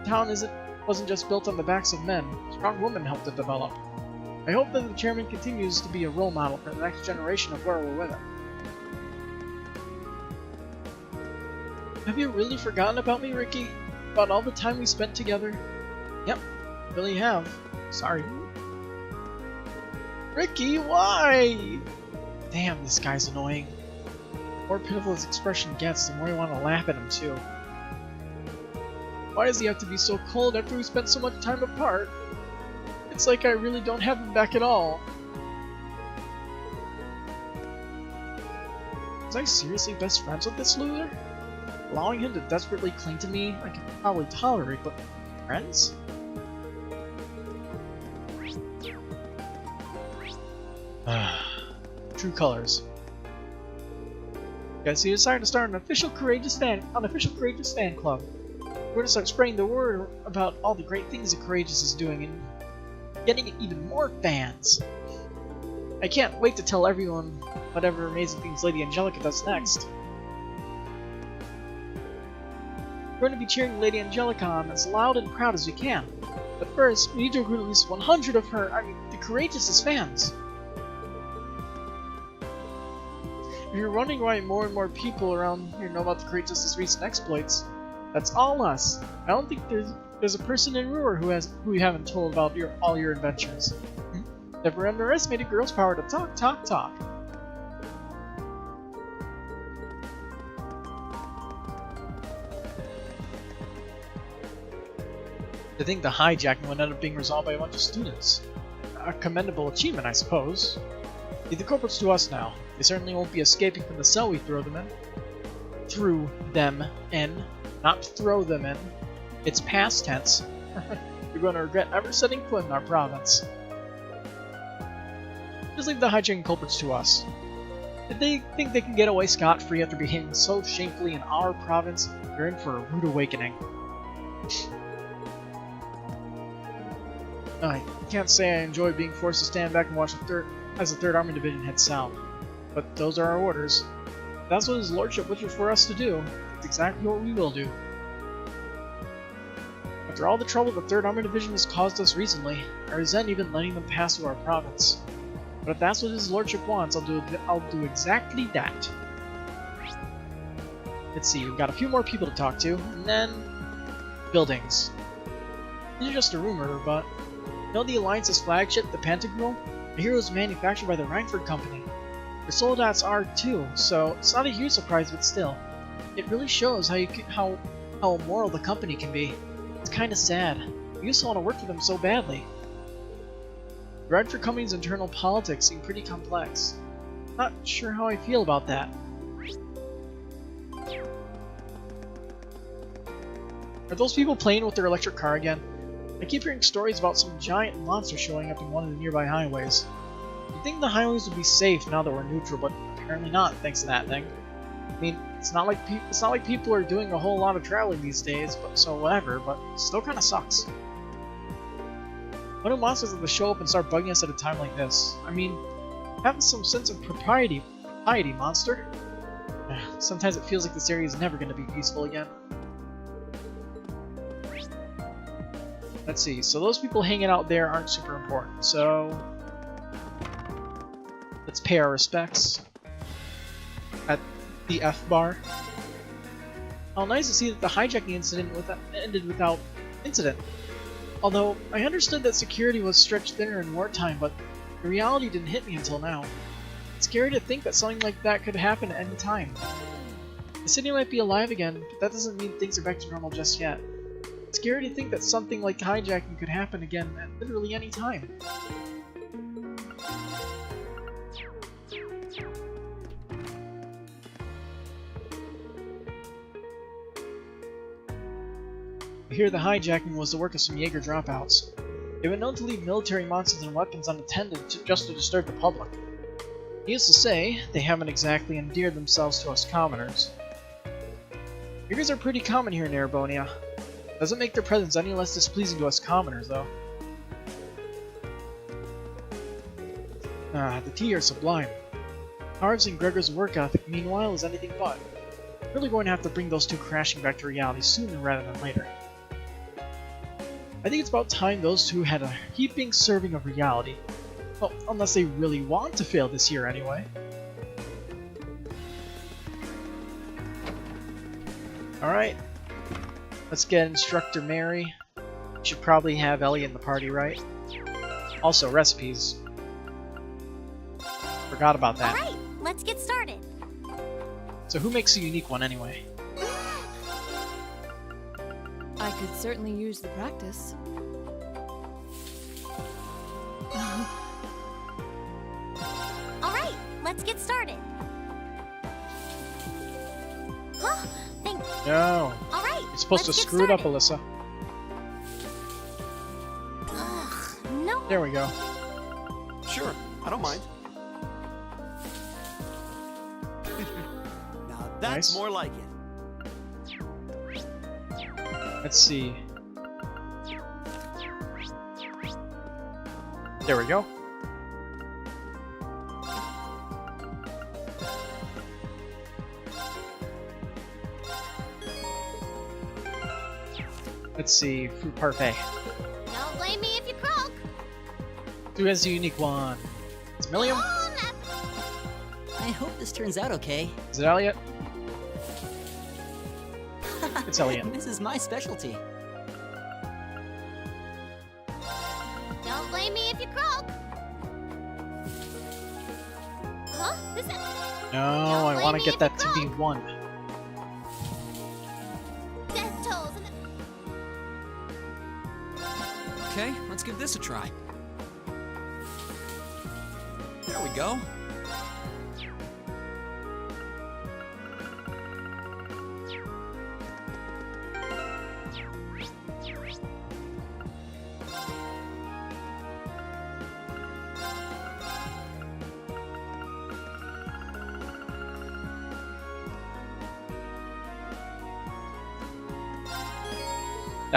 The town wasn't just built on the backs of men, strong women helped it develop. I hope that the chairman continues to be a role model for the next generation of Rower women. Have you really forgotten about me, Ricky? About all the time we spent together? Yep, really have. Sorry. Ricky, why? Damn, this guy's annoying. The more pitiful his expression gets, the more I want to laugh at him too. Why does he have to be so cold after we spent so much time apart? It's like I really don't have him back at all. Was I seriously best friends with this loser? Allowing him to desperately cling to me, I can probably tolerate, but friends? True colors. Guys, he decided to start an official courageous fan club. We're gonna start spreading the word about all the great things that Courageous is doing and getting even more fans. I can't wait to tell everyone whatever amazing things Lady Angelica does next. We're going to be cheering Lady Angelica on as loud and proud as we can. But first, we need to recruit at least 100 of the Courageous' fans. If you're wondering why more and more people around here know about the Courageous' recent exploits, that's all us. I don't think there's a person in Ruhr who we haven't told about all your adventures. Never underestimate a girl's power to talk. I think the hijacking would end up being resolved by a bunch of students. A commendable achievement, I suppose. Leave the culprits to us now. They certainly won't be escaping from the cell we threw them in. Threw them in. Not throw them in. It's past tense. You're going to regret ever setting foot in our province. Just leave the hijacking culprits to us. If they think they can get away scot-free after behaving so shamefully in our province, they're in for a rude awakening. I can't say I enjoy being forced to stand back and watch as the 3rd Army Division heads south. But those are our orders. If that's what his lordship wishes for us to do, it's exactly what we will do. After all the trouble the 3rd Army Division has caused us recently, I resent even letting them pass through our province. But if that's what his lordship wants, I'll do exactly that. Let's see, we've got a few more people to talk to, and then buildings. These are just a rumor, but you know the Alliance's flagship, the Pantagruel? I hear it was manufactured by the Rhineford Company. Their soldats are too, so it's not a huge surprise, but still. It really shows how immoral the company can be. It's kinda sad. I used to want to work for them so badly. The Rhineford Company's internal politics seem pretty complex. Not sure how I feel about that. Are those people playing with their electric car again? I keep hearing stories about some giant monster showing up in one of the nearby highways. You'd think the highways would be safe now that we're neutral, but apparently not, thanks to that thing. I mean, it's not like people are doing a whole lot of traveling these days, but so whatever, but it still kinda sucks. Why do monsters have to show up and start bugging us at a time like this? I mean, have some sense of propriety, monster. Sometimes it feels like this area is never gonna be peaceful again. Let's see, so those people hanging out there aren't super important, so let's pay our respects at the F bar. How nice to see that the hijacking incident ended without incident. Although, I understood that security was stretched thinner in wartime, but the reality didn't hit me until now. It's scary to think that something like that could happen at any time. The city might be alive again, but that doesn't mean things are back to normal just yet. It's scary to think that something like hijacking could happen again at literally any time. I hear the hijacking was the work of some Jaeger dropouts. They've been known to leave military monsters and weapons unattended just to disturb the public. Needless to say, they haven't exactly endeared themselves to us commoners. Jaegers are pretty common here in Erebonia. Doesn't make their presence any less displeasing to us commoners, though. The tea are sublime. Harv's and Gregor's work ethic, meanwhile, is anything but. We're really going to have to bring those two crashing back to reality sooner rather than later. I think it's about time those two had a heaping serving of reality. Well, unless they really want to fail this year anyway. Alright. Let's get Instructor Mary. Should probably have Ellie in the party, right? Also, recipes. Forgot about that. Alright, let's get started. So who makes a unique one anyway? I could certainly use the practice. Alright, let's get started. Huh? Thank No. Alright. You're supposed to let's get screw it up, started. Alyssa. Ugh, no. There we go. Sure, I don't mind. Now that's Nice. more like it. Let's see. There we go. Let's see, fruit parfait. Don't blame me if you croak. Who has the unique one? It's Milliam? Oh, I hope this turns out okay. Is it Elliot? It's Elliot. This is my specialty. don't blame me if you croak. Huh? This is... No, I blame want me to get if that you to be croak. one. Death tolls and Okay, let's give this a try. There we go.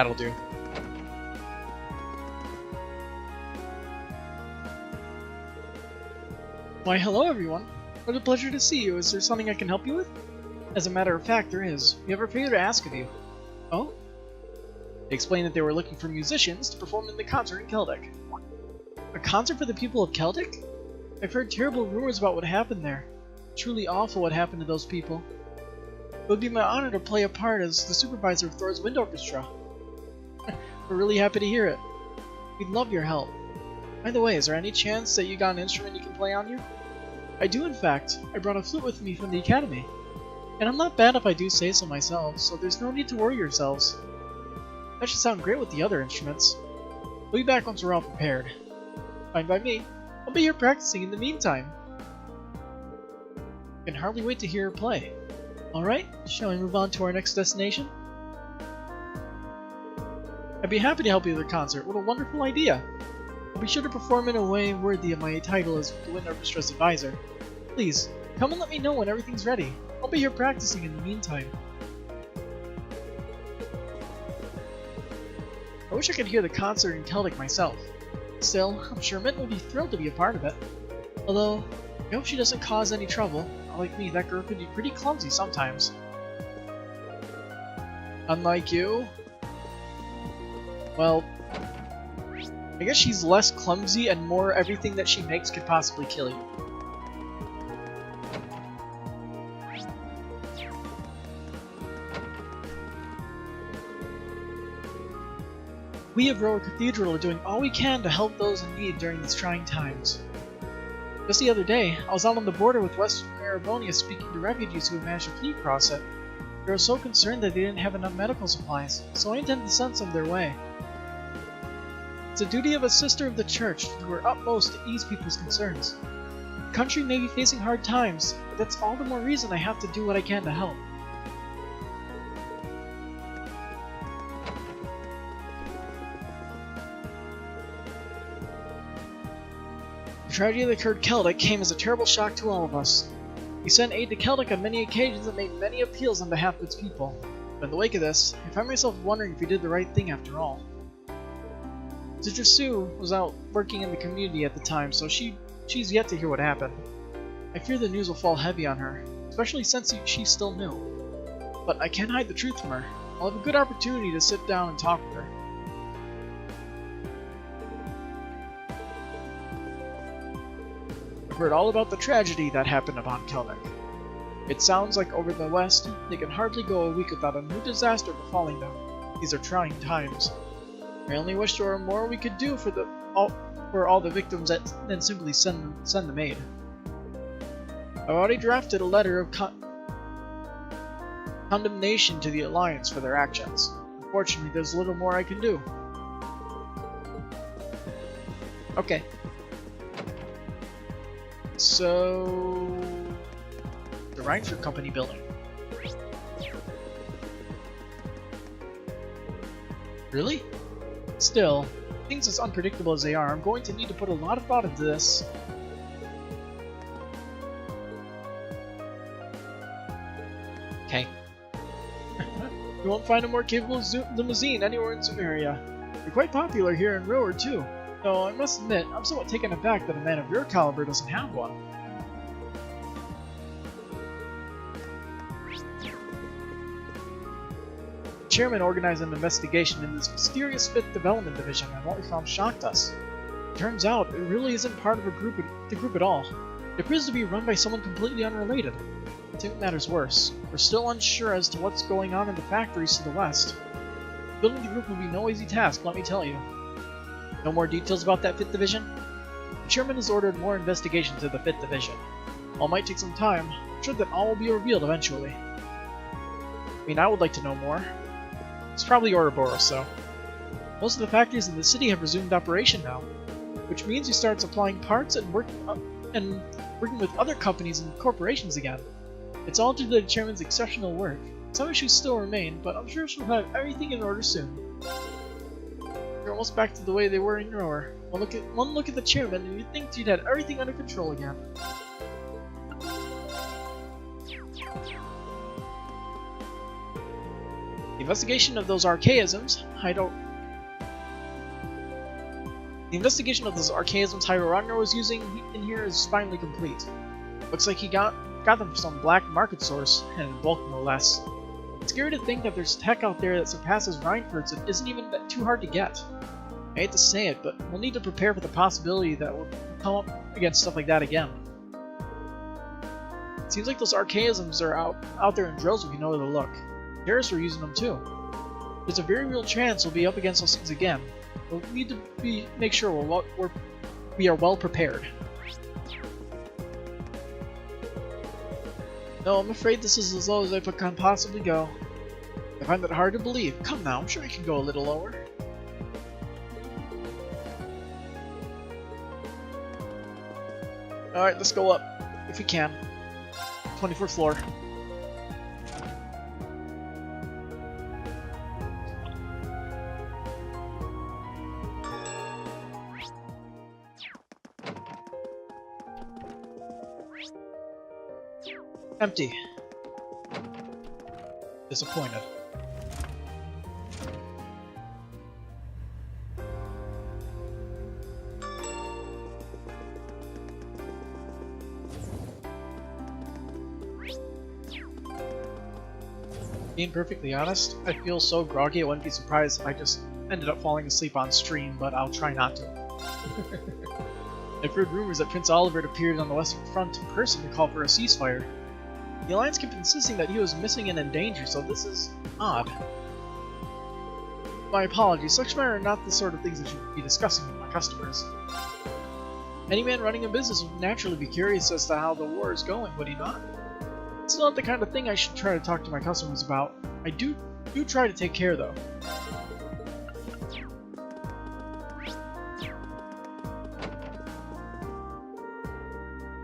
That'll do. Why, hello everyone. What a pleasure to see you. Is there something I can help you with? As a matter of fact, there is. We have a favor to ask of you. Oh? They explained that they were looking for musicians to perform in the concert in Keldic. A concert for the people of Keldic? I've heard terrible rumors about what happened there. Truly awful what happened to those people. It would be my honor to play a part as the supervisor of Thor's Wind Orchestra. We're really happy to hear it. We'd love your help. By the way, is there any chance that you got an instrument you can play on you? I do, in fact. I brought a flute with me from the academy. And I'm not bad if I do say so myself, so there's no need to worry yourselves. That should sound great with the other instruments. We'll be back once we're all prepared. Fine by me. I'll be here practicing in the meantime. I can hardly wait to hear her play. Alright, shall we move on to our next destination? I'd be happy to help you with the concert. What a wonderful idea! I'll be sure to perform in a way worthy of my title as the Wind Orchestra's advisor. Please, come and let me know when everything's ready. I'll be here practicing in the meantime. I wish I could hear the concert in Keldic myself. Still, I'm sure Mint will be thrilled to be a part of it. Although, I hope she doesn't cause any trouble. Like me, that girl could be pretty clumsy sometimes. Unlike you? Well, I guess she's less clumsy and more everything that she makes could possibly kill you. We of Rower Cathedral are doing all we can to help those in need during these trying times. Just the other day, I was out on the border with Western Erebonia speaking to refugees who had managed to flee across it. They were so concerned that they didn't have enough medical supplies, so I intend to send some their way. It's the duty of a sister of the church to do her utmost to ease people's concerns. The country may be facing hard times, but that's all the more reason I have to do what I can to help. The tragedy that occurred Celtic came as a terrible shock to all of us. We sent aid to Celtic on many occasions and made many appeals on behalf of its people. But in the wake of this, I find myself wondering if we did the right thing after all. Sister Sue was out working in the community at the time, so she's yet to hear what happened. I fear the news will fall heavy on her, especially since she's still new. But I can't hide the truth from her. I'll have a good opportunity to sit down and talk with her. I've heard all about the tragedy that happened upon Celtic. It sounds like over the West, they can hardly go a week without a new disaster befalling them. These are trying times. I only wish there were more we could do for all the victims than simply send them aid. I've already drafted a letter of condemnation to the Alliance for their actions. Unfortunately, there's little more I can do. Okay. So... the Rhineford Company building. Really? Still, things as unpredictable as they are, I'm going to need to put a lot of thought into this. Okay. You won't find a more capable limousine anywhere in Sumeria. You're quite popular here in Rower too, though I must admit, I'm somewhat taken aback that a man of your caliber doesn't have one. The chairman organized an investigation in this mysterious 5th Development Division, and what we found shocked us. It turns out, it really isn't part of the group at all. It appears to be run by someone completely unrelated. To make matters worse, we're still unsure as to what's going on in the factories to the west. Building the group will be no easy task, let me tell you. No more details about that 5th Division? The chairman has ordered more investigation to the 5th Division. While it might take some time, I'm sure that all will be revealed eventually. I mean, I would like to know more. It's probably Ouroboros, so. Most of the factories in the city have resumed operation now, which means you start supplying parts and working with other companies and corporations again. It's all due to the chairman's exceptional work. Some issues still remain, but I'm sure she'll have everything in order soon. They're almost back to the way they were in Rower. One look at the chairman and you'd think she'd had everything under control again. The investigation of those archaisms, The investigation of those archaisms Hieronymus was using in here is finally complete. Looks like he got them from some black market source, and in bulk no less. It's scary to think that there's tech out there that surpasses Rhineford's and isn't even too hard to get. I hate to say it, but we'll need to prepare for the possibility that we'll come up against stuff like that again. It seems like those archaisms are out there in drills if you know where to look. Terrorists are using them too. There's a very real chance we'll be up against those things again. We'll need to make sure we are well prepared. No, I'm afraid this is as low as I can possibly go. I find that hard to believe. Come now, I'm sure we can go a little lower. Alright, let's go up, if we can. 24th floor. Empty. Disappointed. Being perfectly honest, I feel so groggy I wouldn't be surprised if I just ended up falling asleep on stream, but I'll try not to. I've heard rumors that Prince Oliver had appeared on the Western Front in person to call for a ceasefire. The Alliance kept insisting that he was missing and in danger, so this is odd. My apologies, such matters are not the sort of things I should be discussing with my customers. Any man running a business would naturally be curious as to how the war is going, would he not? It's not the kind of thing I should try to talk to my customers about. I do try to take care, though.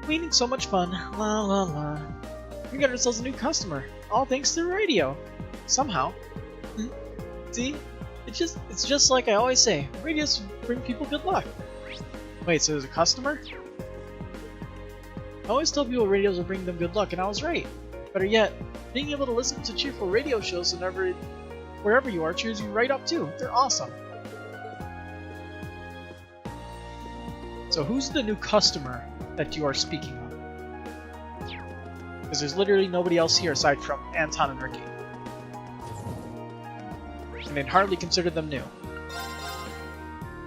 Meaning so much fun. La la la. We got ourselves a new customer. All thanks to the radio. Somehow. See? It's just like I always say. Radios bring people good luck. Wait, so there's a customer? I always tell people radios will bring them good luck, and I was right. Better yet, being able to listen to cheerful radio shows wherever you are cheers you right up too. They're awesome. So who's the new customer that you are speaking of? Because there's literally nobody else here aside from Anton and Ricky. And they'd hardly consider them new,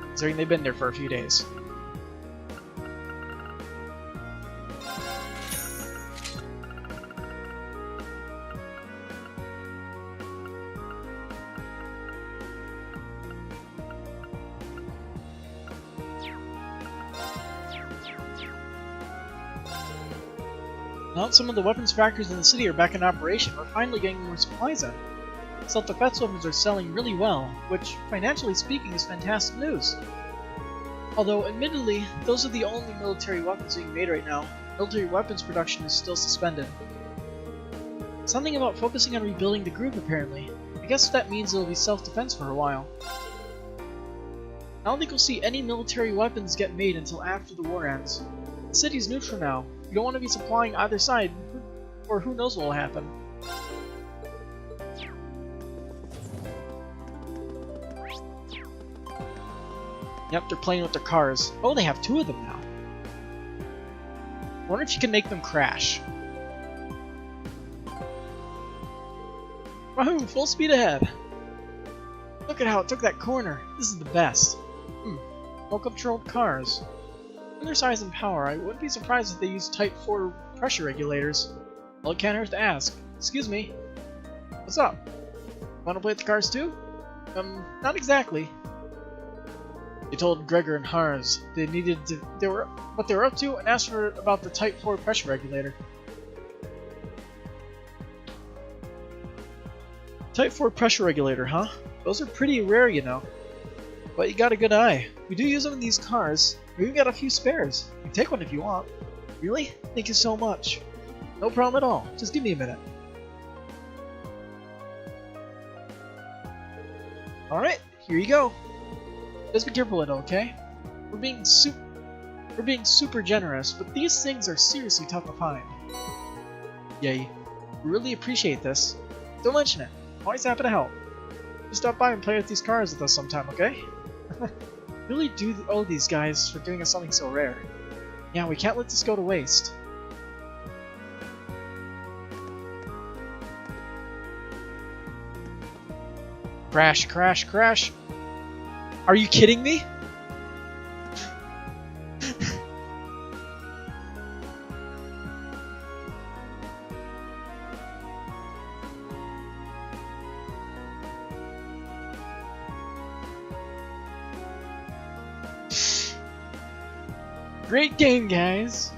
considering they've been there for a few days. Now that some of the weapons factories in the city are back in operation, we're finally getting more supplies in. Self-defense weapons are selling really well, which, financially speaking, is fantastic news. Although, admittedly, those are the only military weapons being made right now. Military weapons production is still suspended. Something about focusing on rebuilding the group, apparently. I guess that means it'll be self-defense for a while. I don't think we'll see any military weapons get made until after the war ends. The city's neutral now. You don't want to be supplying either side, or who knows what will happen. Yep, they're playing with their cars. Oh, they have two of them now. I wonder if you can make them crash. Wahoo! Full speed ahead! Look at how it took that corner. This is the best. Well-controlled cars. In their size and power, I wouldn't be surprised if they used Type 4 pressure regulators. Well, it can't hurt to ask. Excuse me. What's up? Want to play with the cars too? Not exactly. They told Gregor and Harz what they were up to and asked for about the Type 4 pressure regulator. Type 4 pressure regulator, huh? Those are pretty rare, you know. But you got a good eye. We do use them in these cars. We even got a few spares. You can take one if you want. Really? Thank you so much. No problem at all. Just give me a minute. Alright, here you go. Just be careful with it, okay? We're being super generous, but these things are seriously tough to find. Yay. We really appreciate this. Don't mention it. Always happy to help. Just stop by and play with these cars with us sometime, okay? Really do owe these guys for giving us something so rare. Yeah, we can't let this go to waste. Crash, crash, crash! Are you kidding me? Great game, guys!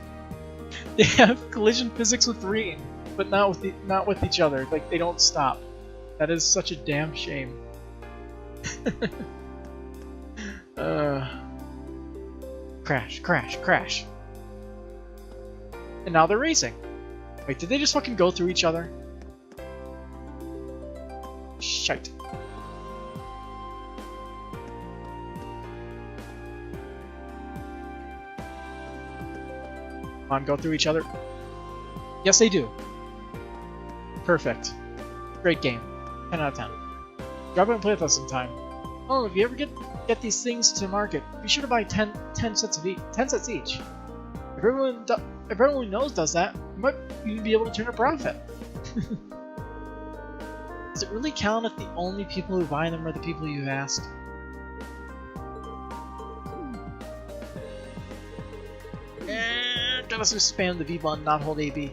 They have collision physics with Reen, but not with each other. Like, they don't stop. That is such a damn shame. Crash, crash, crash. And now they're racing. Wait, did they just fucking go through each other? Shite. Come on, go through each other. Yes, they do. Perfect. Great game. 10 out of 10. Drop in and play with us sometime. Oh, if you ever get these things to market, be sure to buy 10 sets of 10 sets each. If everyone who knows does that, you might even be able to turn a profit. Does it really count if the only people who buy them are the people you've asked? honestly spam the V button, not hold AB.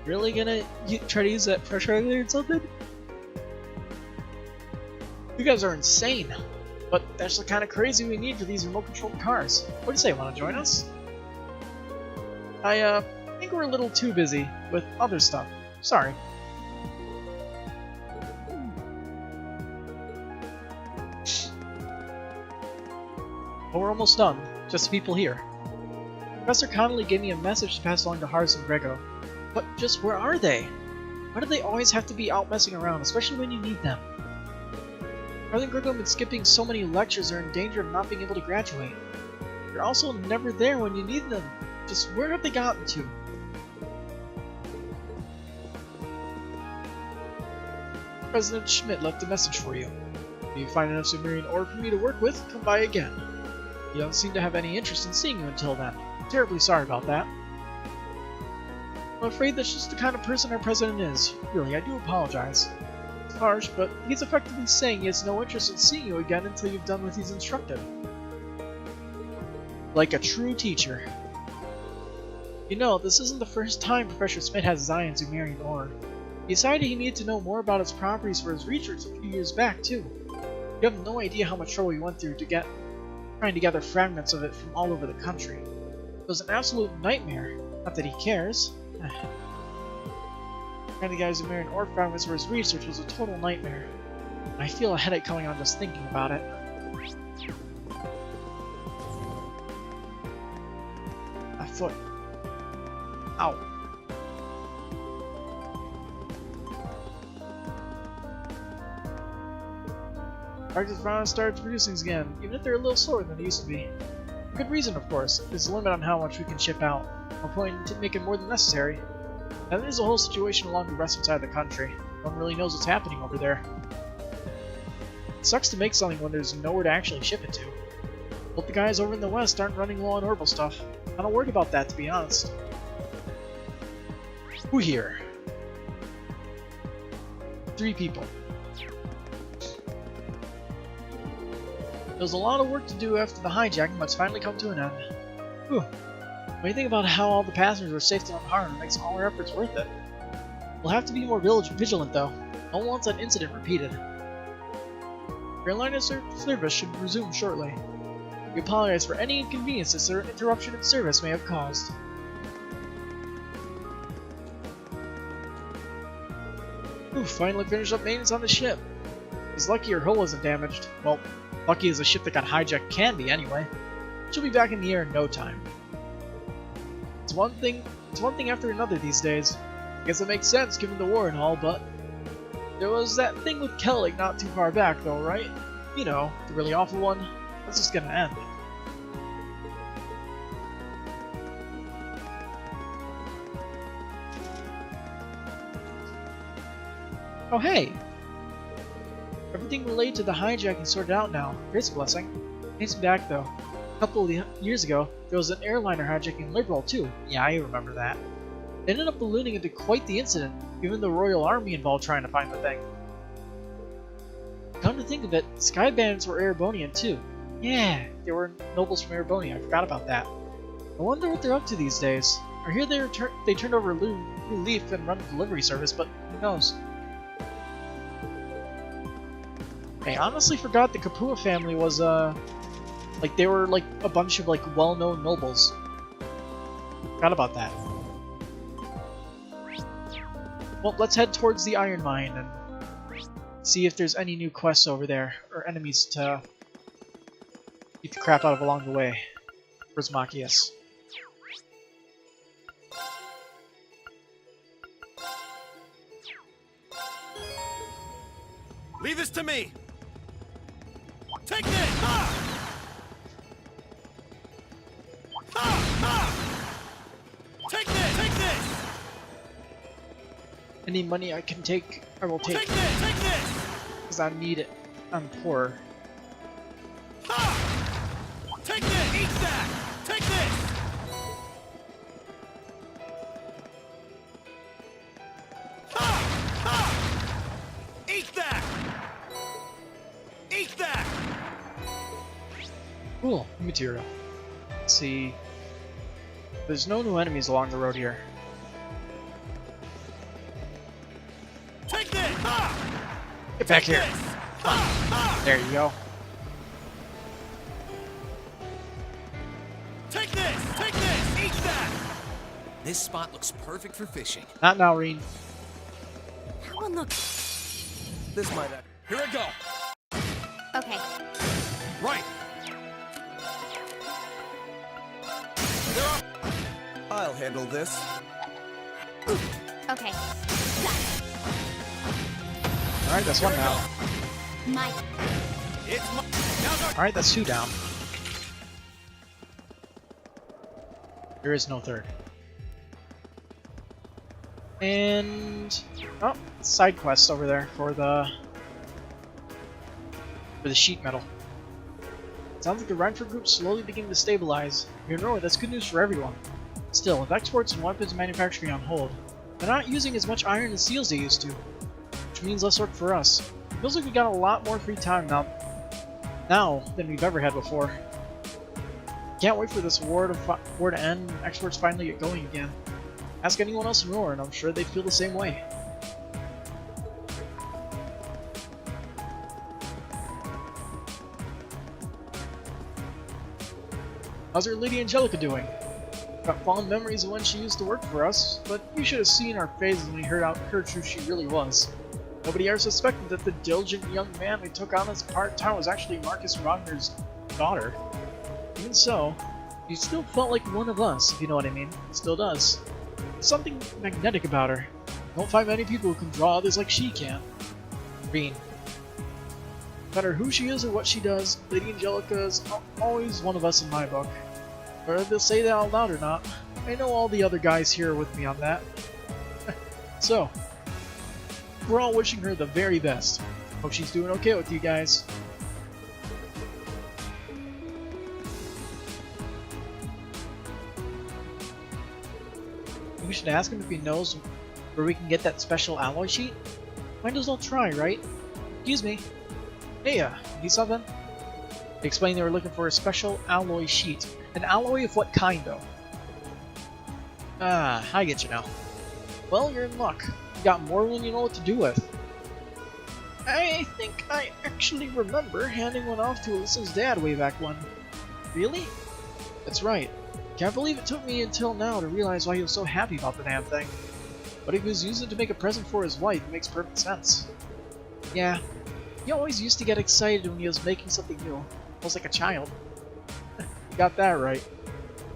Really gonna try to use that pressure regulator or something? You guys are insane. But that's the kind of crazy we need for these remote-controlled cars. What do you say, want to join us? I think we're a little too busy with other stuff. Sorry. But we're almost done. Just the people here. Professor Connolly gave me a message to pass along to Horace and Grego. But just where are they? Why do they always have to be out messing around, especially when you need them? Harley and Grego have been skipping so many lectures they're in danger of not being able to graduate. They're also never there when you need them. Just where have they gotten to? President Schmidt left a message for you. If you find enough Sumerian ore for me to work with, come by again. He doesn't seem to have any interest in seeing you until then. Terribly sorry about that. I'm afraid that's just the kind of person our president is. Really, I do apologize. It's harsh, but he's effectively saying he has no interest in seeing you again until you've done what he's instructed. Like a true teacher. You know, this isn't the first time Professor Schmidt has his eye on Sumerian ore. He decided he needed to know more about its properties for his research a few years back, too. You have no idea how much trouble he went through trying to gather fragments of it from all over the country. It was an absolute nightmare. Not that he cares. Trying to gather Sumerian ore fragments for his research was a total nightmare. I feel a headache coming on just thinking about it. My foot. Ow. Arctic Fauna started producing again, even if they're a little slower than they used to be. Good reason, of course. There's a limit on how much we can ship out. No point in making more than necessary. Now there's a whole situation along the western side of the country. No one really knows what's happening over there. It sucks to make something when there's nowhere to actually ship it to. Hope the guys over in the west aren't running low on orbital stuff. I'm not worried about that, to be honest. Who here? 3 people. There was a lot of work to do after the hijacking, but it's finally come to an end. Whew. When you think about how all the passengers were safe and unharmed, it makes all our efforts worth it. We'll have to be more vigilant, though. No one wants that incident repeated. Airliner service should resume shortly. We apologize for any inconvenience this interruption in service may have caused. Ooh, finally finished up maintenance on the ship. He's lucky her hull wasn't damaged. Well, lucky as a ship that got hijacked can be, anyway. She'll be back in the air in no time. It's one thing after another these days. I guess it makes sense given the war and all, but there was that thing with Kellig not too far back, though, right? You know, the really awful one. That's just gonna end. Oh hey! Everything related to the hijacking sorted out now. Great blessing. It's back though. A couple of years ago, there was an airliner hijacking in Liberal too. Yeah, I remember that. It ended up ballooning into quite the incident, even the Royal Army involved trying to find the thing. Come to think of it, Sky Bandits were Erebonian too. Yeah, they were nobles from Erebonia, I forgot about that. I wonder what they're up to these days. I hear they turned over New Leaf and run a delivery service, but who knows? I honestly forgot the Kapua family was, like, they were, like, a bunch of, like, well-known nobles. Forgot about that. Well, let's head towards the Iron Mine and see if there's any new quests over there, or enemies to beat the crap out of along the way. Where's Machias? Leave this to me! Take this! Ha! Ha! Ha! Take this! Take this! Any money I can take, I will take. Take this! Take this! Because I need it. I'm poor. Ha! Take this! Eat that! Take this! Ha! Ha! Eat that! Eat that! Cool, new material. Let's see. There's no new enemies along the road here. Take this! Ha! Get back here. There you go. Take this! Take this! Eat that! This spot looks perfect for fishing. Not now, Reen. That one looks... This might Here I go! Okay. Right! There are... I'll handle this. Okay. Got it. Alright, that's one down. My... It's my... Now Alright, that's 2 down. There is no third. And... oh, side quest over there for the sheet metal. Sounds like the Rhineford group slowly beginning to stabilize. You know, that's good news for everyone. Still, with exports and weapons manufacturing on hold, they're not using as much iron and steel as they used to, which means less work for us. Feels like we got a lot more free time now than we've ever had before. Can't wait for this war to end and exports finally get going again. Ask anyone else in Roar and I'm sure they'd feel the same way. How's our Lady Angelica doing? Got fond memories of when she used to work for us, but you should have seen our faces when we heard who she really was. Nobody ever suspected that the diligent young man we took on as part-time was actually Marcus Wagner's daughter. Even so, she still felt like one of us, if you know what I mean. Still does. There's something magnetic about her. Don't find many people who can draw others like she can. Reen. No matter who she is or what she does, Lady Angelica is always one of us in my book. Whether they'll say that out loud or not, I know all the other guys here are with me on that. So, we're all wishing her the very best. Hope she's doing okay with you guys. We should ask him if he knows where we can get that special alloy sheet. Might as well try, right? Excuse me. Hey, need something? They explained they were looking for a special alloy sheet. An alloy of what kind, though? Ah, I get you now. Well, you're in luck. You got more than you know what to do with. I think I actually remember handing one off to Alyssa's dad way back when. Really? That's right. Can't believe it took me until now to realize why he was so happy about the damn thing. But if he was using it to make a present for his wife, it makes perfect sense. Yeah, he always used to get excited when he was making something new, almost like a child. You got that right.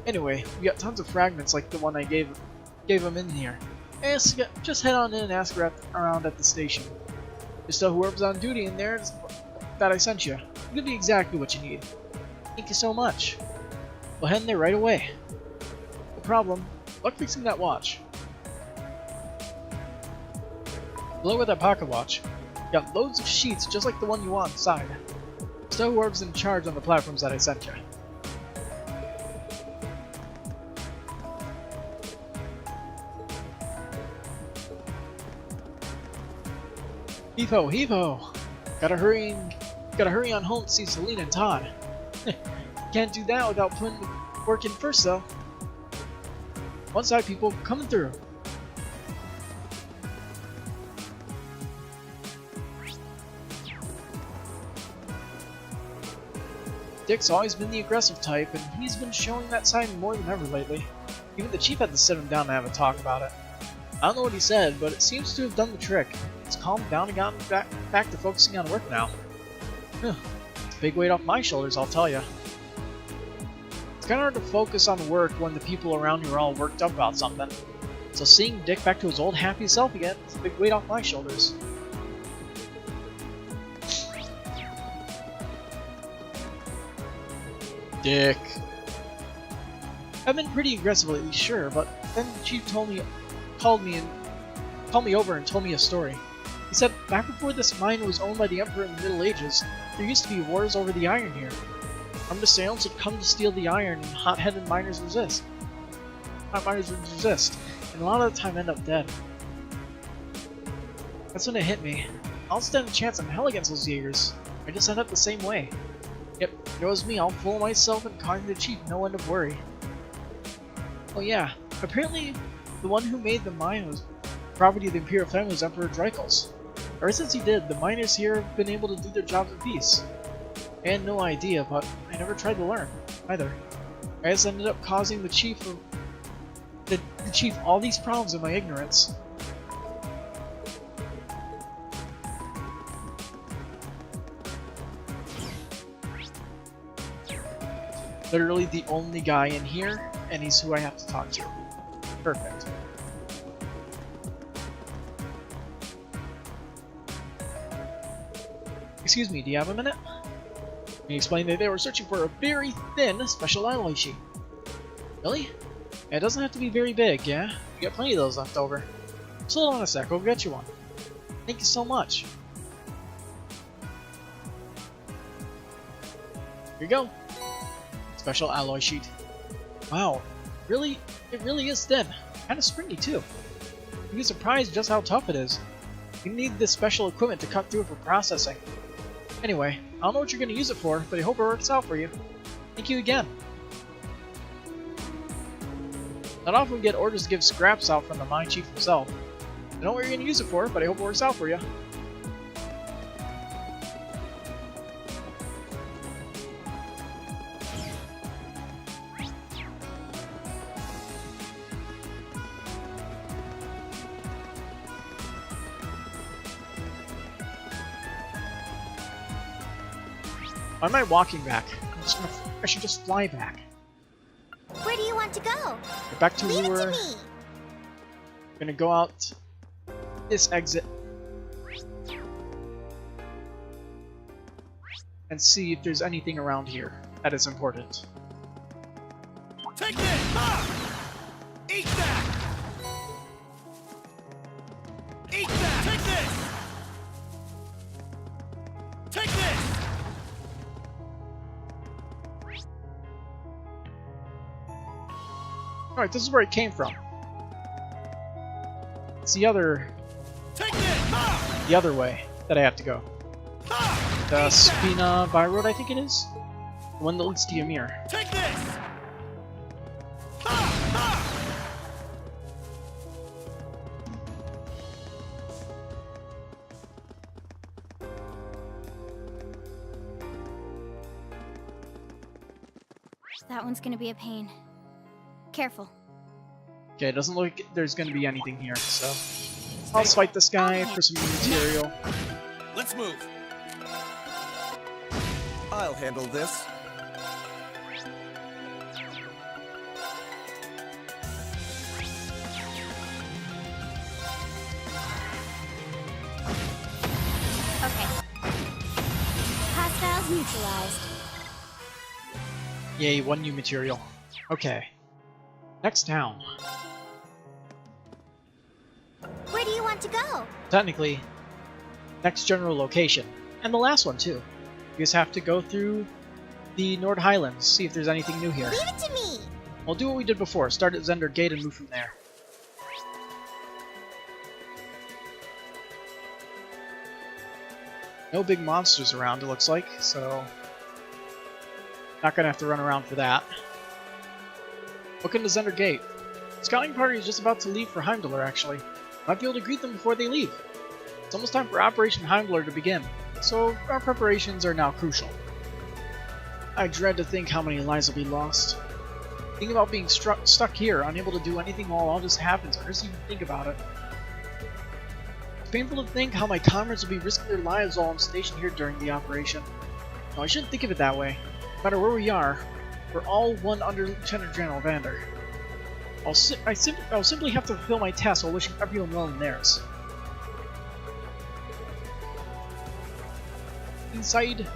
Anyway, we got tons of fragments like the one I gave him in here. Just head on in and ask around at the station. Just tell whoever's on duty in there that I sent you. I'll give you exactly what you need. Thank you so much. We'll head in there right away. No problem. Luck fixing that watch. Look at that pocket watch. Got loads of sheets just like the one you want inside. Just tell whoever's in charge on the platforms that I sent you. Heave-ho, heave-ho! Gotta hurry on home to see Selena and Todd. Can't do that without putting the work in first, though. One side, people, coming through. Dick's always been the aggressive type, and he's been showing that side more than ever lately. Even the chief had to sit him down and have a talk about it. I don't know what he said, but it seems to have done the trick. He's calmed down and gotten back to focusing on work now. It's a big weight off my shoulders, I'll tell you. It's kinda hard to focus on work when the people around you are all worked up about something. So seeing Dick back to his old happy self again is a big weight off my shoulders. Dick. I've been pretty aggressive lately, sure, but then the chief called me over and told me a story. He said back before this mine was owned by the Emperor in the Middle Ages, there used to be wars over the iron here. Armed assailants would come to steal the iron, and hot-headed miners would resist, and a lot of the time end up dead. That's when it hit me. I don't stand a chance in hell against those Jaegers. I just end up the same way. Yep, If it was me, I'll fool myself and causing the chief no end of worry. Oh yeah, apparently the one who made the mine was property of the Imperial family was Emperor Dreikel's. Ever since he did, the miners here have been able to do their jobs in peace. I had no idea, but I never tried to learn, either. I just ended up causing the chief all these problems in my ignorance. Literally the only guy in here, and he's who I have to talk to. Perfect. Excuse me, do you have a minute? He explained that they were searching for a very thin special alloy sheet. Really? It doesn't have to be very big, yeah? We got plenty of those left over. So hold on a sec, I'll get you one. Thank you so much. Here you go. Special alloy sheet. Wow, it really is thin. Kind of springy too. You'd be surprised just how tough it is. You need this special equipment to cut through it for processing. Anyway, I don't know what you're going to use it for, but I hope it works out for you. Thank you again. Not often we get orders to give scraps out from the mine chief himself. I don't know what you're going to use it for, but I hope it works out for you. Why am I walking back? I should just fly back. Where do you want to go? Get back to Leave it where to me. we're gonna go out this exit and see if there's anything around here that is important. Take this! Ha! Eat that! Eat that! Take this! Take this! Alright, this is where it came from. It's the other Take this! Ha! the other way that I have to go. Ha! The Eat that! Spina Byroad, I think it is? The one that leads to Ymir. Take this! Ha! Ha! That one's gonna be a pain. Careful. Okay, it doesn't look like there's gonna be anything here, so I'll fight this guy for some new material. Let's move. I'll handle this. Okay. Hostiles neutralized. Yay, one new material. Okay. Next town. Where do you want to go? Technically, next general location. And the last one, too. You just have to go through the Nord Highlands, see if there's anything new here. Leave it to me. We'll do what we did before, start at Zender Gate and move from there. No big monsters around, it looks like, so not gonna have to run around for that. Welcome to Zender Gate. The scouting party is just about to leave for Heimdallr, actually. Might be able to greet them before they leave. It's almost time for Operation Heimdallr to begin, so our preparations are now crucial. I dread to think how many lives will be lost. Think about being stuck here, unable to do anything while all this happens, or just even think about it. It's painful to think how my comrades will be risking their lives while I'm stationed here during the operation. No, I shouldn't think of it that way. No matter where we are, we're all one under Lieutenant General Vander. I'll simply have to fulfill my task while wishing everyone well in theirs. Inside.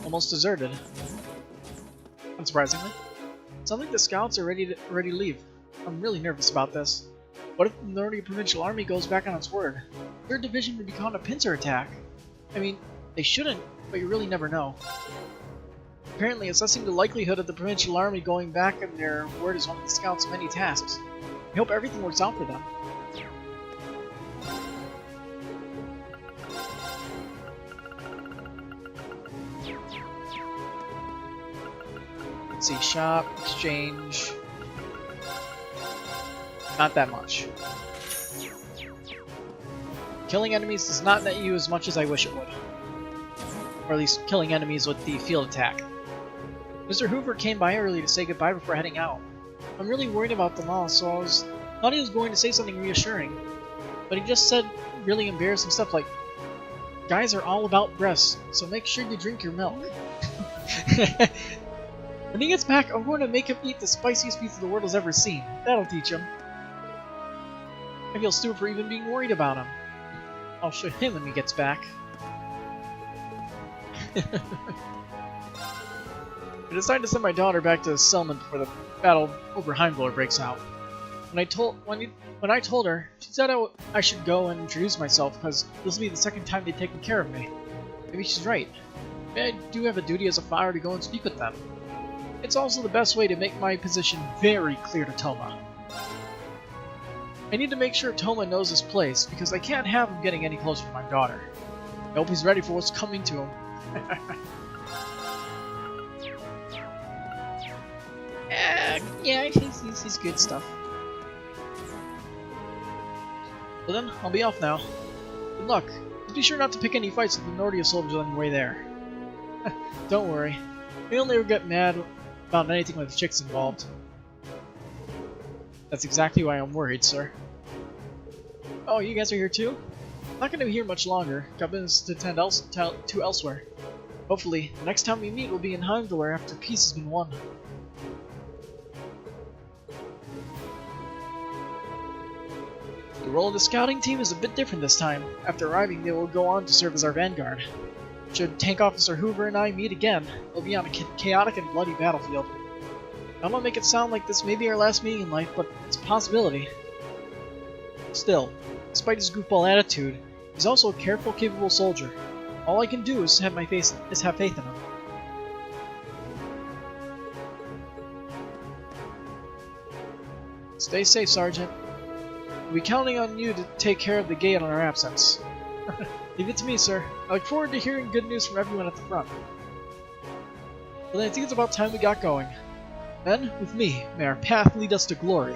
Almost deserted. Unsurprisingly. Sounds like the scouts are ready to leave. I'm really nervous about this. What if the Nordic Provincial Army goes back on its word? Their division would be caught in a pincer attack. I mean, they shouldn't, but you really never know. Apparently, assessing the likelihood of the Provincial Army going back on their word is one of the scouts' many tasks. I hope everything works out for them. Let's see, shop, exchange. Not that much. Killing enemies does not net you as much as I wish it would. Or at least killing enemies with the field attack. Mr. Hoover came by early to say goodbye before heading out. I'm really worried about them all, so thought he was going to say something reassuring. But he just said really embarrassing stuff like, "Guys are all about breasts, so make sure you drink your milk." When he gets back, I'm going to make him eat the spiciest pizza the world has ever seen. That'll teach him. I feel stupid for even being worried about him. I'll show him when he gets back. I decided to send my daughter back to the settlement before the battle over Heimblower breaks out. When I told her, she said I should go and introduce myself because this will be the second time they've taken care of me. Maybe she's right. Maybe I do have a duty as a father to go and speak with them. It's also the best way to make my position very clear to Toma. I need to make sure Toma knows this place because I can't have him getting any closer to my daughter. I hope he's ready for what's coming to him. Yeah, he's good stuff. Well then, I'll be off now. Good luck. Just be sure not to pick any fights with the Nordia soldiers on your way there. Don't worry. You'll never get mad about anything with chicks involved. That's exactly why I'm worried, sir. Oh, you guys are here too? I'm not going to be here much longer. Got business to attend to elsewhere. Hopefully, the next time we meet will be in Heimdallr after peace has been won. The role of the scouting team is a bit different this time. After arriving, they will go on to serve as our vanguard. Should Tank Officer Hoover and I meet again, it'll be on a chaotic and bloody battlefield. I don't make it sound like this may be our last meeting in life, but it's a possibility. Still, despite his goofball attitude, he's also a careful, capable soldier. All I can do is have faith in him. Stay safe, Sergeant. We'll be counting on you to take care of the gate in our absence. Leave it to me, sir. I look forward to hearing good news from everyone at the front. Well, then I think it's about time we got going. Then, with me, may our path lead us to glory.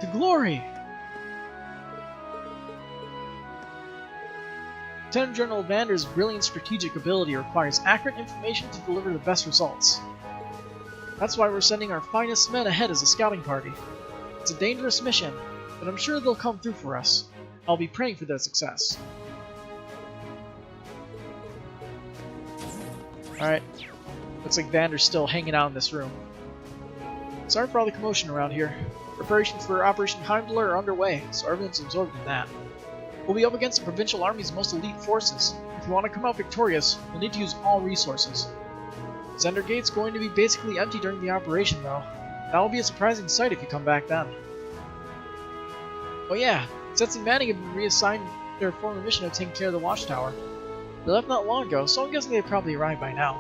To glory! Lieutenant General Vander's brilliant strategic ability requires accurate information to deliver the best results. That's why we're sending our finest men ahead as a scouting party. It's a dangerous mission, but I'm sure they'll come through for us. I'll be praying for their success. Alright, looks like Vander's still hanging out in this room. Sorry for all the commotion around here. Preparations for Operation Heimdallr are underway, so everyone's absorbed in that. We'll be up against the provincial army's most elite forces. If you want to come out victorious, you'll need to use all resources. Zender Gate's going to be basically empty during the operation, though. That'll be a surprising sight if you come back then. Oh yeah, Setz and Manning have been reassigned their former mission of taking care of the watchtower. They left not long ago, so I'm guessing they've probably arrived by now.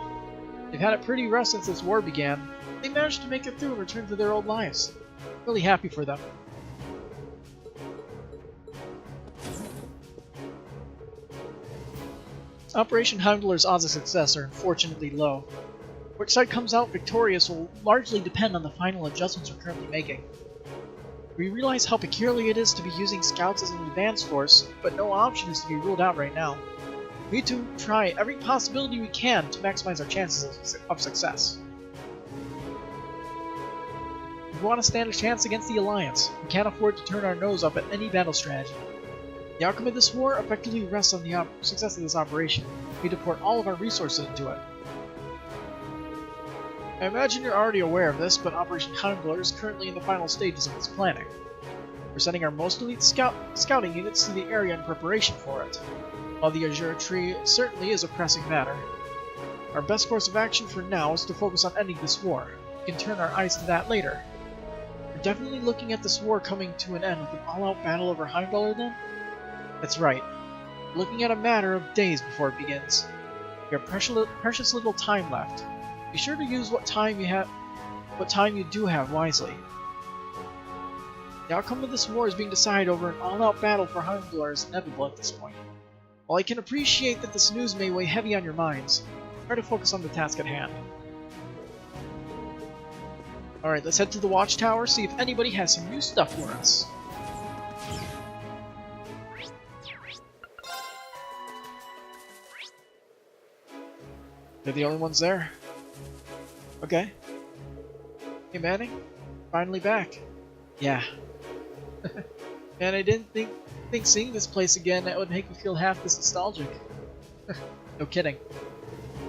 They've had it pretty rough since this war began. They managed to make it through and return to their old lives. Really happy for them. Operation Heimdallr's odds of success are unfortunately low. Which side comes out victorious will largely depend on the final adjustments we're currently making. We realize how peculiar it is to be using scouts as an advance force, but no option is to be ruled out right now. We need to try every possibility we can to maximize our chances of success. If we want to stand a chance against the Alliance, we can't afford to turn our nose up at any battle strategy. The outcome of this war effectively rests on the success of this operation. We need to pour all of our resources into it. I imagine you're already aware of this, but Operation Heimdallr is currently in the final stages of its planning. We're sending our most elite scouting units to the area in preparation for it. While the Azure Tree certainly is a pressing matter, our best course of action for now is to focus on ending this war. We can turn our eyes to that later. We're definitely looking at this war coming to an end with an all-out battle over Heimdallr then? That's right. We're looking at a matter of days before it begins. We have precious little time left. Be sure to use what time you do have wisely. The outcome of this war is being decided over an all-out battle for Heimdallr is inevitable at this point. While I can appreciate that this news may weigh heavy on your minds, try to focus on the task at hand. Alright, let's head to the watchtower, see if anybody has some new stuff for us. They're the only ones there. Okay. Hey Manning, finally back. Yeah. Man, I didn't think seeing this place again that would make me feel half this nostalgic. No kidding.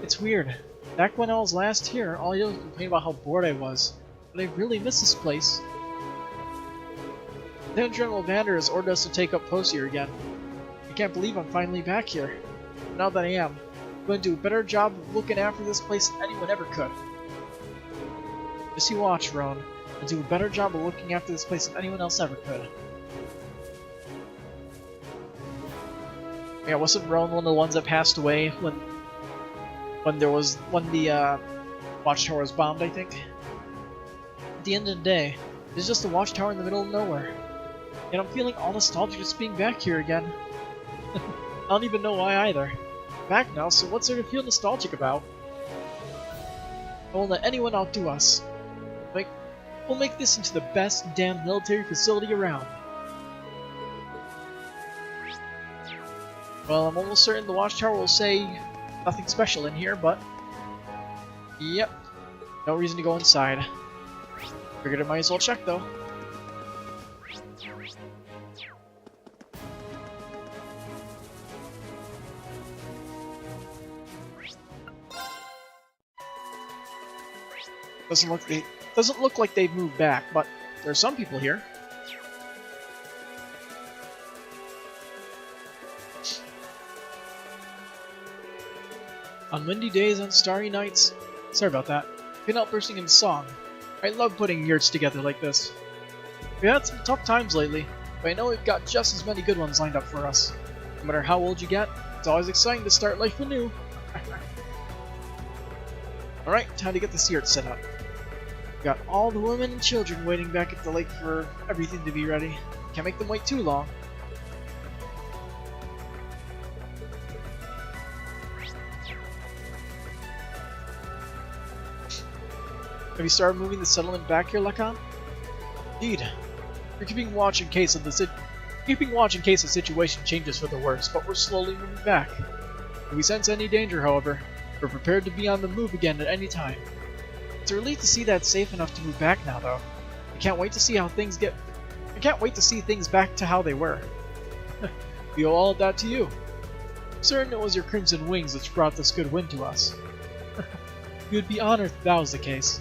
It's weird. Back when I was last here, all I did was complain about how bored I was. But I really miss this place. Then General Vander has ordered us to take up post here again. I can't believe I'm finally back here. But now that I am, I'm going to do a better job of looking after this place than anyone ever could. Just you watch, Roan. I'll do a better job of looking after this place than anyone else ever could. Yeah, wasn't Roan one of the ones that passed away when the watchtower was bombed, I think? At the end of the day, there's just a watchtower in the middle of nowhere. And I'm feeling all nostalgic just being back here again. I don't even know why either. Back now, so what's there to feel nostalgic about? I won't let anyone outdo us. We'll make this into the best damn military facility around. Well, I'm almost certain the watchtower will say nothing special in here, but... Yep. No reason to go inside. Figured I might as well check, though. Doesn't look like they've moved back, but there are some people here. On windy days, on starry nights. Sorry about that. Been out bursting into song. I love putting yurts together like this. We've had some tough times lately, but I know we've got just as many good ones lined up for us. No matter how old you get, it's always exciting to start life anew. Alright, time to get this yurt set up. We've got all the women and children waiting back at the lake for everything to be ready. Can't make them wait too long. Have you started moving the settlement back here, Lacan? Indeed. We're keeping watch in case the situation changes for the worse, but we're slowly moving back. If we sense any danger, however, we're prepared to be on the move again at any time. It's a relief to see that it's safe enough to move back now, though. I can't wait to see things back to how they were. We owe all of that to you. I'm certain it was your crimson wings which brought this good wind to us. You would be honored if that was the case.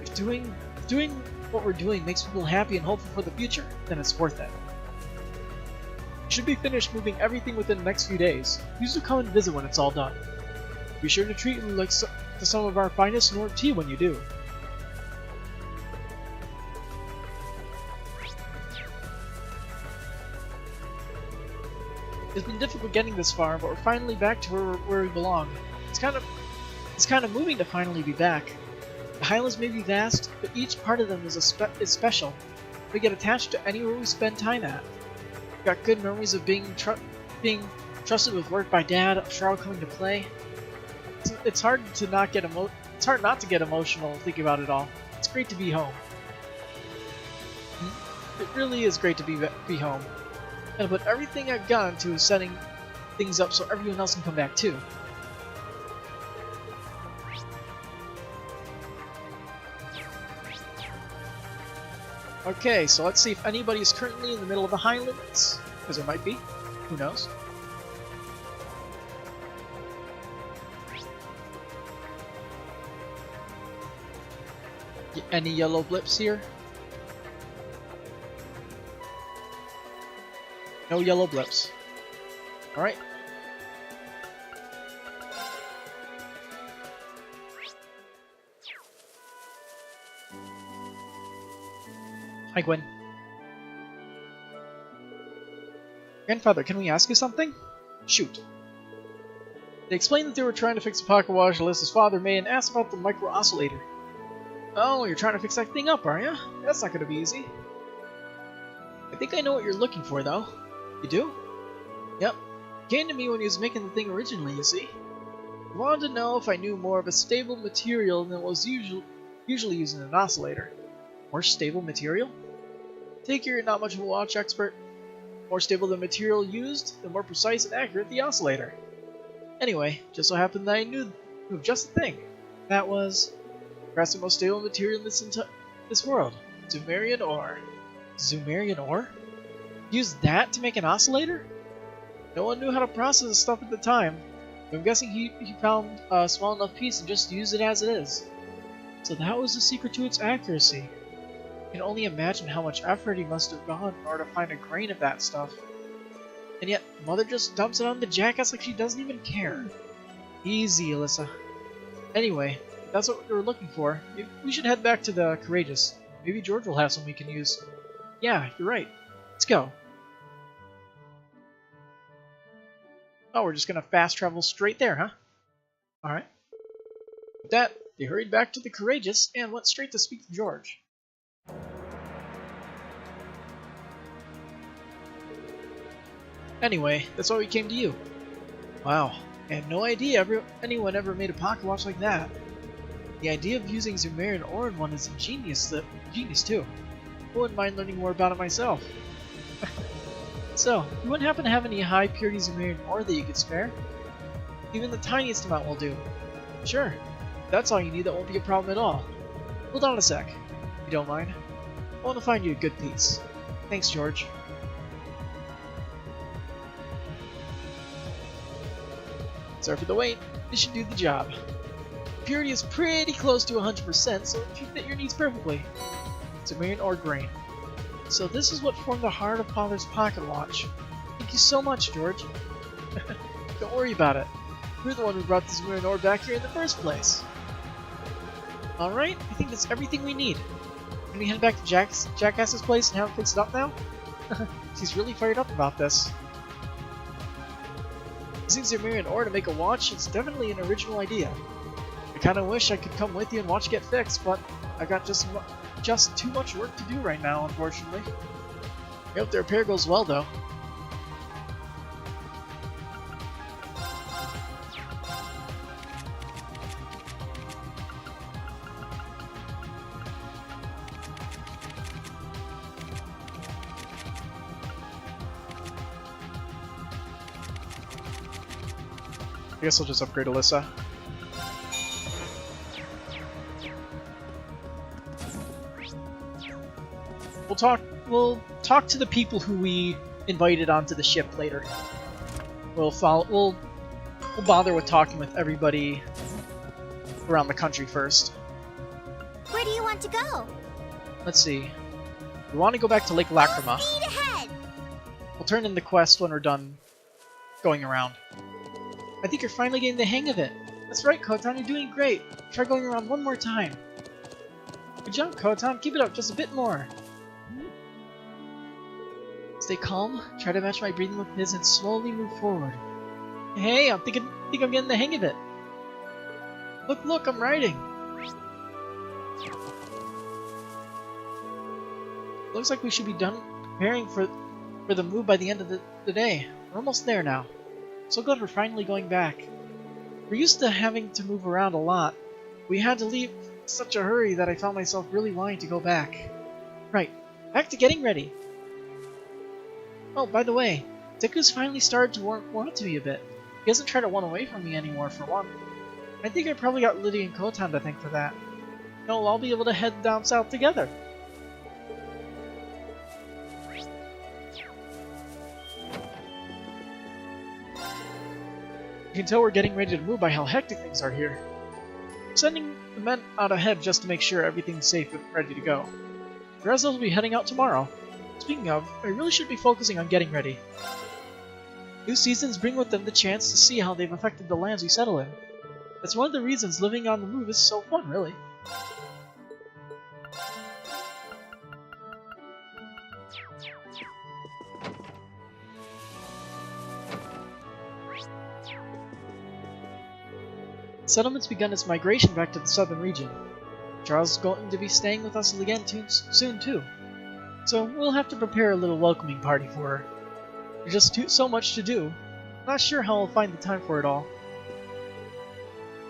If doing what we're doing makes people happy and hopeful for the future, then it's worth it. We should be finished moving everything within the next few days. Please do come and visit when it's all done. Be sure to treat you like to some of our finest Nord tea when you do. It's been difficult getting this far, but we're finally back to where we belong. It's kind of moving to finally be back. The Highlands may be vast, but each part of them is special. We get attached to anywhere we spend time at. We've got good memories of being trusted with work by Dad, Charles coming to play. It's hard not to get emotional thinking about it all. It's great to be home. It really is great to be home. And put everything I've got into setting things up so everyone else can come back too. Okay, so let's see if anybody's currently in the middle of the Highlands, because there might be. Who knows? Any yellow blips here? No yellow blips. Alright. Hi, Gwen. Grandfather, can we ask you something? Shoot. They explained that they were trying to fix the pocket watch Alyssa's father made and asked about the micro-oscillator. Oh, you're trying to fix that thing up, are you? That's not going to be easy. I think I know what you're looking for, though. You do? Yep. It came to me when he was making the thing originally, you see. He wanted to know if I knew more of a stable material than was usually using an oscillator. More stable material? Take you're not much of a watch expert. More stable the material used, the more precise and accurate the oscillator. Anyway, just so happened that I knew of just the thing. That was perhaps the most stable material in this world. Zumerian ore. Zumerian ore? Use that to make an oscillator? No one knew how to process this stuff at the time. I'm guessing he found a small enough piece and just used it as it is. So that was the secret to its accuracy. I can only imagine how much effort he must have gone in order to find a grain of that stuff. And yet, Mother just dumps it on the jackass like she doesn't even care. Easy, Alyssa. Anyway, if that's what we were looking for, we should head back to the Courageous. Maybe George will have some we can use. Yeah, you're right. Let's go. Oh, we're just gonna fast travel straight there, huh? Alright. With that, they hurried back to the Courageous and went straight to speak to George. Anyway, that's why we came to you. Wow, I had no idea anyone ever made a pocket watch like that. The idea of using Zumerian ore in one is ingenious too. I wouldn't mind learning more about it myself. So, you wouldn't happen to have any high purity Zumerian ore that you could spare? Even the tiniest amount will do. Sure, if that's all you need, that won't be a problem at all. Hold on a sec, if you don't mind. I want to find you a good piece. Thanks, George. Sorry for the wait, this should do the job. Purity is pretty close to 100%, so it should fit your needs perfectly. Zumerian ore grain. So this is what formed the heart of Father's pocket watch. Thank you so much, George. Don't worry about it. You're the one who brought the Zumerian ore back here in the first place. Alright, I think that's everything we need. Can we head back to Jackass's place and have him fix it up now? She's really fired up about this. Using Zumerian ore to make a watch is definitely an original idea. I kinda wish I could come with you and watch it get fixed, but I got just too much work to do right now, unfortunately. I hope the repair goes well, though. I guess I'll just upgrade Alyssa. We'll talk to the people who we invited onto the ship later. We'll bother with talking with everybody around the country first. Where do you want to go? Let's see. We want to go back to Lake Lacrima. Full speed ahead! We'll turn in the quest when we're done going around. I think you're finally getting the hang of it. That's right, Kotan, you're doing great. Try going around one more time. Good job, Kotan. Keep it up just a bit more. Stay calm, try to match my breathing with his, and slowly move forward. Hey, I think I'm getting the hang of it. Look, I'm riding. Looks like we should be done preparing for the move by the end of the day. We're almost there now. So glad we're finally going back. We're used to having to move around a lot. We had to leave in such a hurry that I found myself really wanting to go back. Right, back to getting ready. Oh, by the way, Deku's finally started to warm up to me a bit. He doesn't try to run away from me anymore, for one. I think I probably got Lydia and Kotan to thank for that. No, we'll all be able to head down south together. You can tell we're getting ready to move by how hectic things are here. I'm sending the men out ahead just to make sure everything's safe and ready to go. The rest will be heading out tomorrow. Speaking of, I really should be focusing on getting ready. New seasons bring with them the chance to see how they've affected the lands we settle in. That's one of the reasons living on the move is so fun, really. The settlement's begun its migration back to the southern region. Charles is going to be staying with us again soon too. So we'll have to prepare a little welcoming party for her. There's just so much to do. I'm not sure how I'll find the time for it all.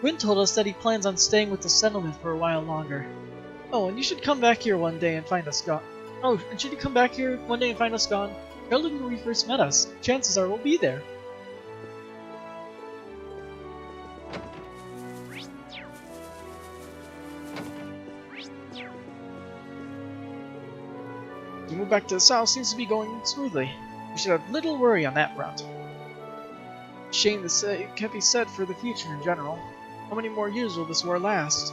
Wynn told us that he plans on staying with the settlement for a while longer. Oh, and you should come back here one day and find us gone. Oh, and should you come back here one day and find us gone? Go look where we first met us. Chances are we'll be there. The move back to the south seems to be going smoothly. We should have little worry on that front. Shame to say it can't be said for the future in general. How many more years will this war last?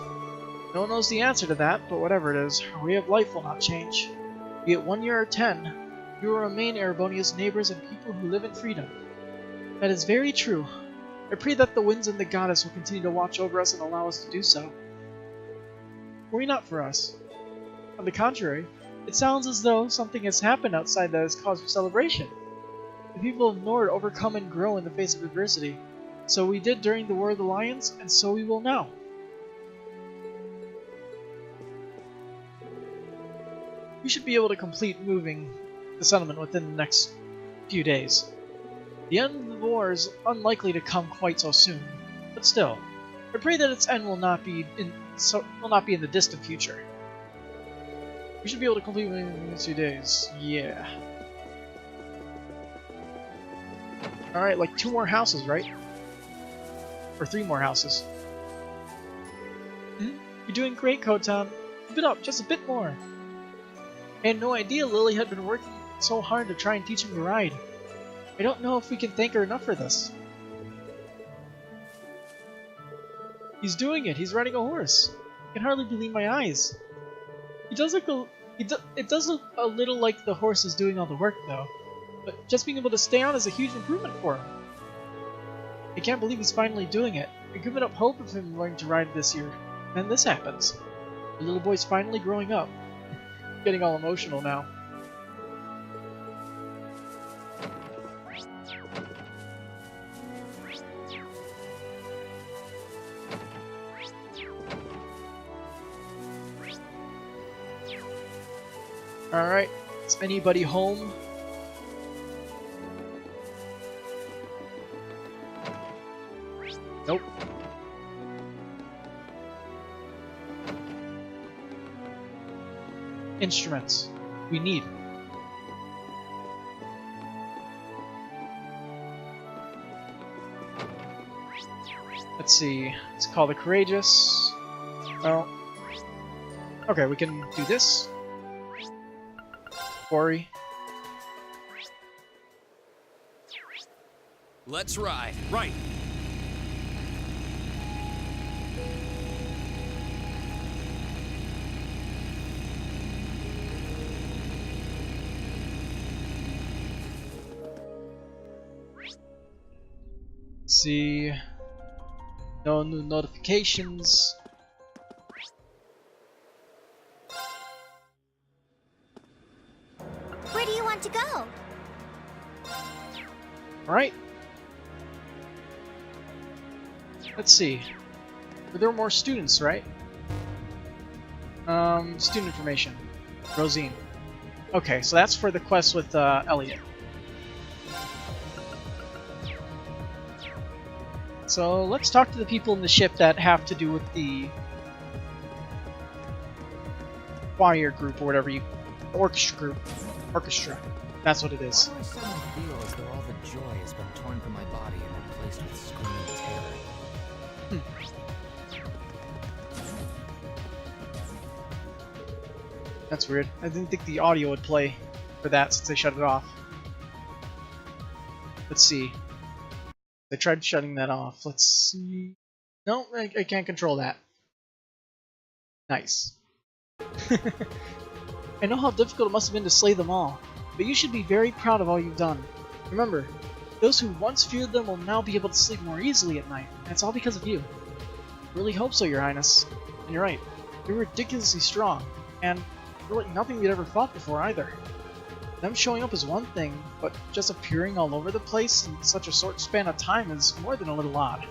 No one knows the answer to that, but whatever it is, our way of life will not change. Be it 1 year or 10, we will remain Erebonia's neighbors and people who live in freedom. That is very true. I pray that the winds and the goddess will continue to watch over us and allow us to do so. Worry not for us. On the contrary, it sounds as though something has happened outside that is cause for celebration. The people of Nord overcome and grow in the face of adversity. So we did during the War of the Lions, and so we will now. We should be able to complete moving the settlement within the next few days. The end of the war is unlikely to come quite so soon, but still, I pray that its end will not be in the distant future. We should be able to complete within the next few days. Yeah. Alright, like 2 more houses, right? Or 3 more houses. You're doing great, Kotan. Keep it up, just a bit more. I had no idea Lily had been working so hard to try and teach him to ride. I don't know if we can thank her enough for this. He's doing it. He's riding a horse. I can hardly believe my eyes. It does look a little like the horse is doing all the work, though. But just being able to stay on is a huge improvement for him. I can't believe he's finally doing it. I've given up hope of him learning to ride this year. And this happens. The little boy's finally growing up. Getting all emotional now. Alright, is anybody home? Nope. Instruments. We need. Let's see. Let's call the Courageous. Well. Okay, we can do this. Quarry. Let's ride. Right. See, no new notifications. Where do you want to go? Alright. Let's see. There were more students, right? Student information. Rosine. Okay, so that's for the quest with Elliot. So let's talk to the people in the ship that have to do with the choir group or whatever orchestra group. Orchestra. That's what it is. Why do I suddenly feel as though all the joy has been torn from my body and replaced with screaming terror? That's weird. I didn't think the audio would play for that since they shut it off. Let's see. They tried shutting that off. Let's see. No, I can't control that. Nice. I know how difficult it must have been to slay them all, but you should be very proud of all you've done. Remember, those who once feared them will now be able to sleep more easily at night, and it's all because of you. I really hope so, Your Highness. And you're right, they're ridiculously strong, and they're like nothing we'd ever fought before either. Them showing up is one thing, but just appearing all over the place in such a short span of time is more than a little odd.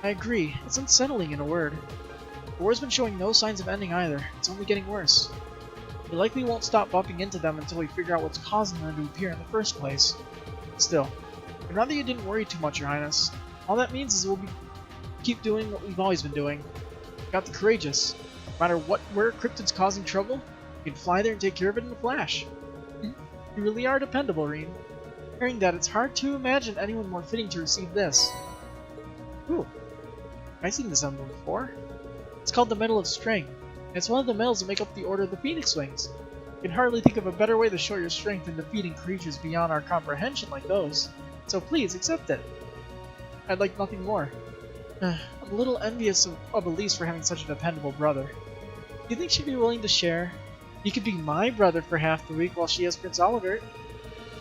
I agree, it's unsettling in a word. The war's been showing no signs of ending either, it's only getting worse. We likely won't stop bumping into them until we figure out what's causing them to appear in the first place. Still, I'd rather you didn't worry too much, Your Highness. All that means is we'll keep doing what we've always been doing. Got the Courageous. No matter where Cryptid's causing trouble, you can fly there and take care of it in a flash. You really are dependable, Reen. Hearing that, it's hard to imagine anyone more fitting to receive this. Ooh, I've seen this emblem before. It's called the Medal of Strength. It's one of the medals that make up the Order of the Phoenix Wings. You can hardly think of a better way to show your strength in defeating creatures beyond our comprehension like those. So please, accept it. I'd like nothing more. I'm a little envious of Elise for having such a dependable brother. Do you think she'd be willing to share? You could be my brother for half the week while she has Prince Oliver.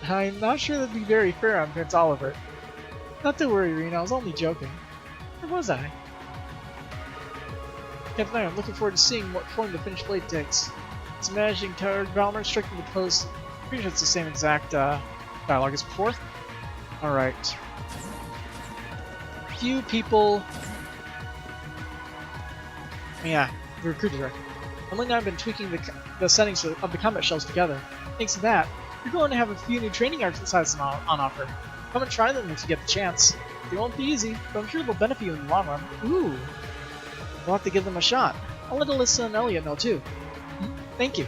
I'm not sure that'd be very fair on Prince Oliver. Not to worry, Reen, I was only joking. Or was I? Captain I'm looking forward to seeing what form the finished blade takes. It's imagining tired Valmer striking the pose. Pretty sure it's the same exact dialogue as before. Alright. Few people... Yeah, the recruiters are. Emily and I have been tweaking the settings of the combat shells together. Thanks to that, you're going to have a few new training exercises on offer. Come and try them if you get the chance. They won't be easy, but I'm sure they'll benefit you in the long run. Ooh. We'll have to give them a shot. I'll let Alyssa and Elliot know too. Thank you.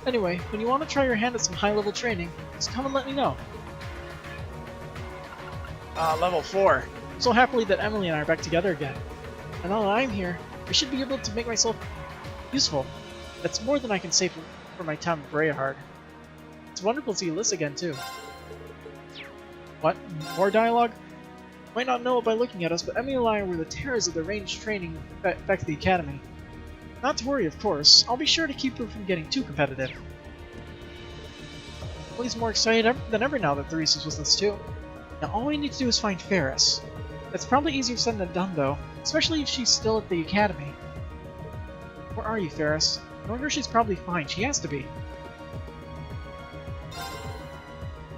Anyway, when you want to try your hand at some high-level training, just come and let me know. Level 4. So happily that Emily and I are back together again. And now that I'm here, I should be able to make myself useful. That's more than I can say for my time at Brayahard. It's wonderful to see Alyssa again too. What? More dialogue? Might not know it by looking at us, but Emily and I were the terrors of the ranged training back at the academy. Not to worry, of course. I'll be sure to keep her from getting too competitive. Emily's more excited than ever now that Theresa's with us too. Now all we need to do is find Ferris. That's probably easier said than done though, especially if she's still at the academy. Where are you, Ferris? Knowing her, she's probably fine. She has to be.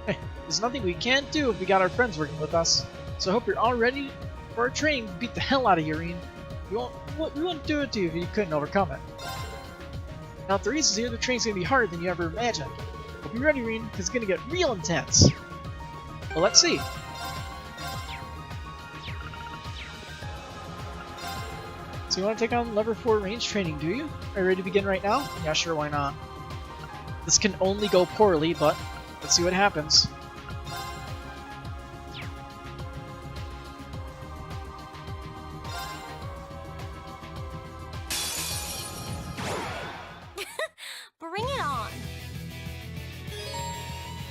Hey, there's nothing we can't do if we got our friends working with us. So I hope you're all ready for our training to beat the hell out of you, Reen. We won't do it to you if you couldn't overcome it. Now if Theresa's here, the training's gonna be harder than you ever imagined. Hope you're ready, Reen, because it's gonna get real intense. Well, let's see. So you want to take on level 4 range training, do you? Are you ready to begin right now? Yeah, sure, why not? This can only go poorly, but let's see what happens. Bring it on.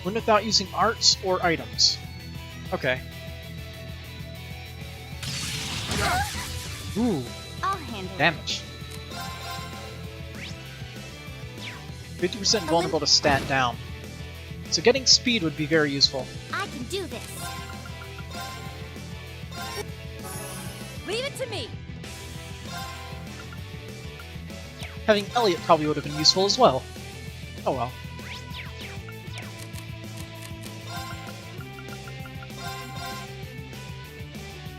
Win without using arts or items. Okay. Ooh. I'll handle Damage. 50% vulnerable to stat down. So getting speed would be very useful. I can do this. Leave it to me. Having Elliot probably would have been useful as well. Oh well.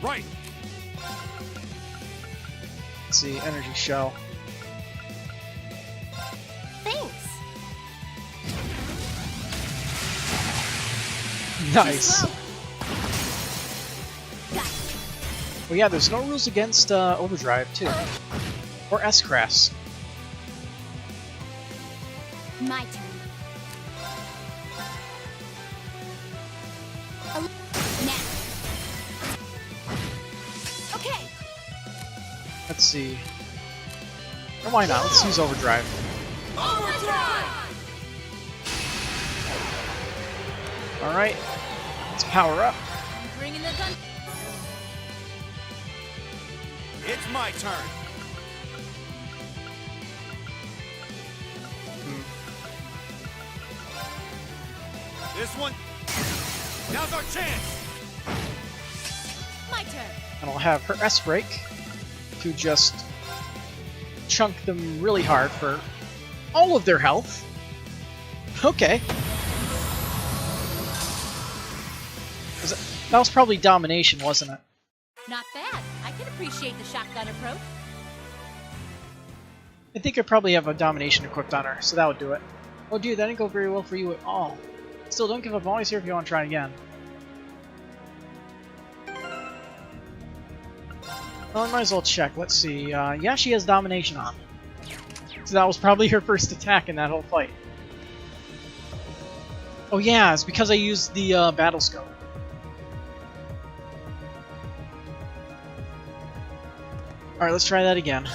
Right. Let's see, energy shell. Thanks. Nice. Got it. Well, yeah, there's no rules against overdrive too, or S-Crass. My turn. Now. Okay. Let's see. Or why not? Let's use overdrive. All right, let's power up. I'm bringing the gun. It's my turn. This one. Now's our chance. My turn. And I'll have her S-Break to just chunk them really hard for all of their health. Okay. That was probably domination, wasn't it? Not bad. I can appreciate the shotgun approach. I think I probably have a domination equipped on her, so that would do it. Oh dude, that didn't go very well for you at all. Still, don't give up. I'm always here if you want to try again. Well, I might as well check. Let's see. Yeah, she has domination on. So that was probably her first attack in that whole fight. Oh yeah, it's because I used the battle scope. Alright, let's try that again.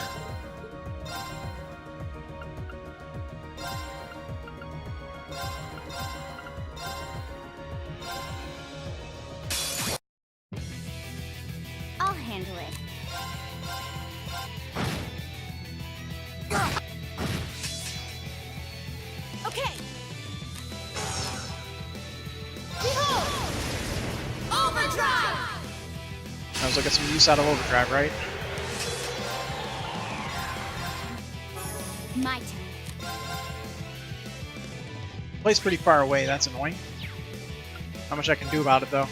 I'll handle it. Okay. Behold! Overdrive! I was looking some use out of overdrive, right? My turn. Plays pretty far away, that's annoying. Not much I can do about it though.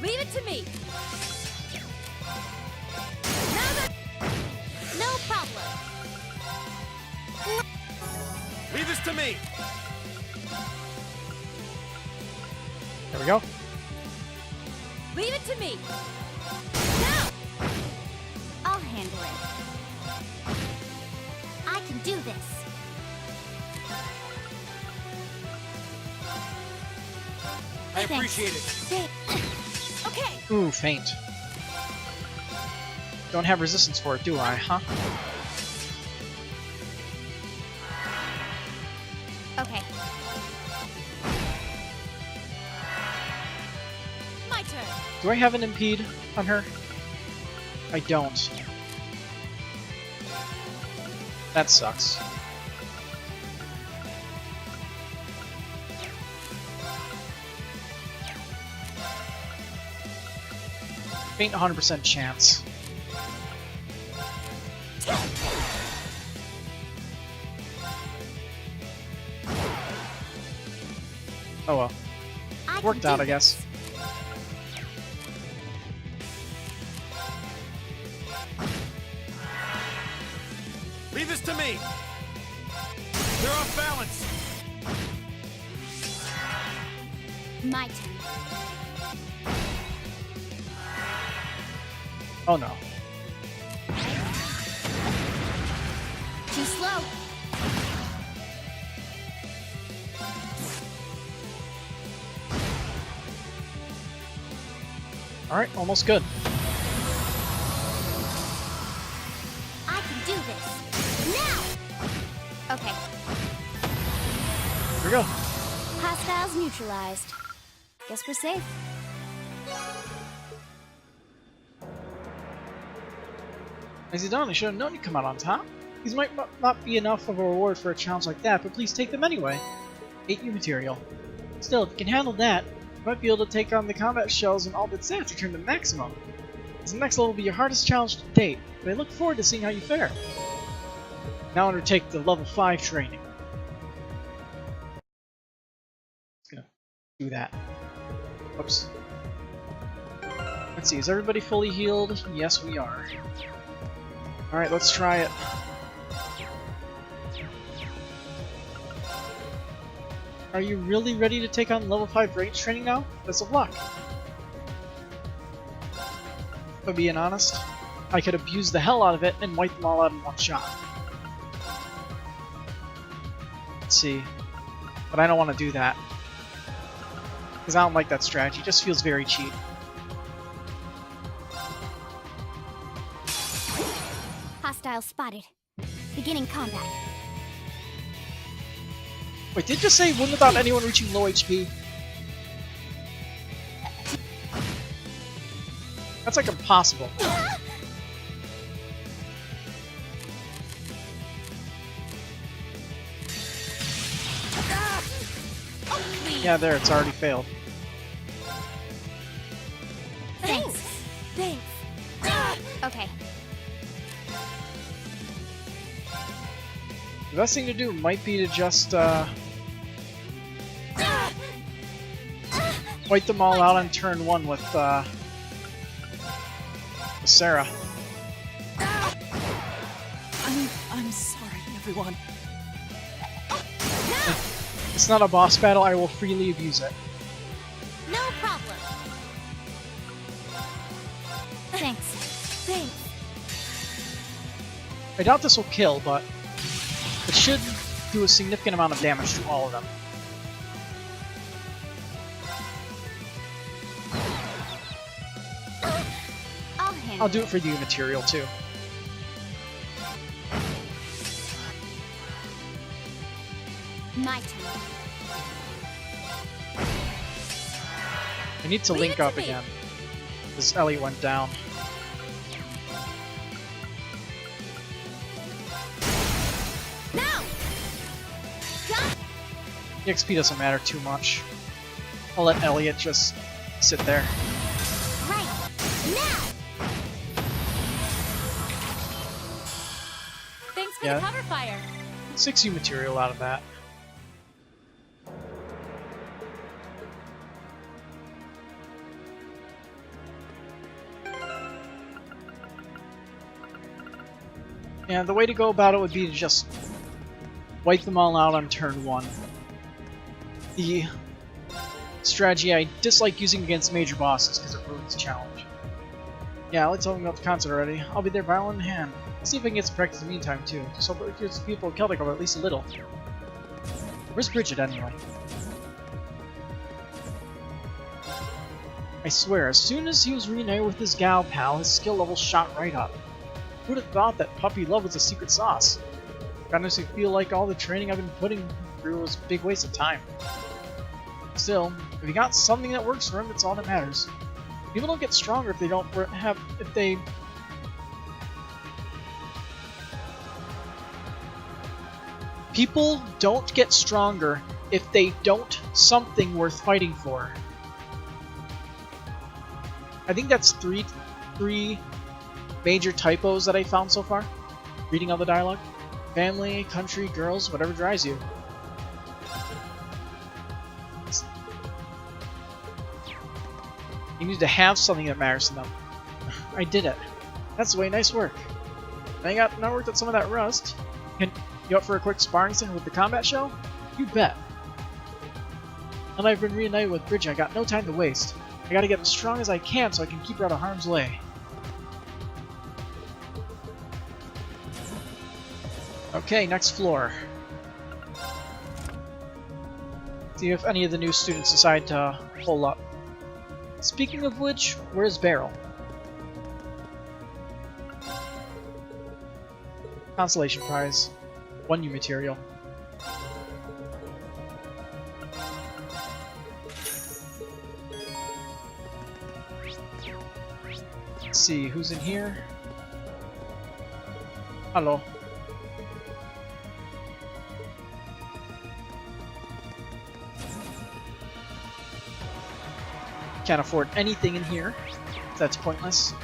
Leave it to me. No problem. Leave this to me. There we go. Leave it to me. I'll handle it. I can do this. I appreciate it. Okay. Ooh, faint. Don't have resistance for it, do I, huh? Okay. My turn. Do I have an impede on her? I don't. That sucks. Faint 100% chance. Oh well. I can Worked do out, I this. guess. Leave this to me. They're off balance. My turn. Oh no. Too slow. Alright, almost good. I can do this. Now! Okay. Here we go. Hostiles neutralized. Guess we're safe. Nicely done, I should have known you'd come out on top. These might not be enough of a reward for a challenge like that, but please take them anyway. 8U material. Still, if you can handle that, you might be able to take on the combat shells and all the stats return to maximum. This next level will be your hardest challenge to date, but I look forward to seeing how you fare. Now undertake the level 5 training. Just gonna do that. Oops. Let's see, is everybody fully healed? Yes, we are. Alright, let's try it. Are you really ready to take on level 5 range training now? Best of luck. If I'm being honest, I could abuse the hell out of it and wipe them all out in one shot. Let's see. But I don't want to do that. Because I don't like that strategy. It just feels very cheap. Hostile spotted. Beginning combat. Wait, did you just say win without anyone reaching low HP? That's like impossible. Yeah, there, it's already failed. Thanks. Thanks. Okay. The best thing to do might be to just, wipe them all out on turn 1 with Sarah. I'm sorry, everyone. It's not a boss battle, I will freely abuse it. Thanks. Thanks. I doubt this will kill, but it should do a significant amount of damage to all of them. I'll do it for the material too. My turn. I need to Leave link it to up me. again. This Ellie went down. Now! The XP doesn't matter too much. I'll let Elliot just sit there. Right. Now! Thanks for Yeah. the cover fire. 6U material out of that. And the way to go about it would be to just wipe them all out on turn 1. The strategy I dislike using against major bosses because it ruins the challenge. Yeah, let's tell me about the concert already. I'll be there violin in hand. See if I can get some practice in the meantime too. Just hope it gives people in Celtic at least a little. Where's Bridget anyway? I swear, as soon as he was reunited with his gal pal, his skill level shot right up. Who'd have thought that puppy love was a secret sauce? Honestly, feel like all the training I've been putting through was a big waste of time. Still, if he got something that works for him, it's all that matters. People don't get stronger if they don't have People don't get stronger if they don't something worth fighting for. I think that's three major typos that I found so far, reading all the dialogue. Family, country, girls, whatever drives you. You need to have something that matters to them. I did it. That's the way, nice work. Now worked at some of that rust. Can you up for a quick sparring session with the combat show? You bet. And I've been reunited with Bridget, I got no time to waste. I gotta get as strong as I can so I can keep her out of harm's way. Okay, next floor. See if any of the new students decide to pull up. Speaking of which, where's Beryl? Consolation prize. 1U material. Let's see, who's in here? Hello. Can't afford anything in here. That's pointless.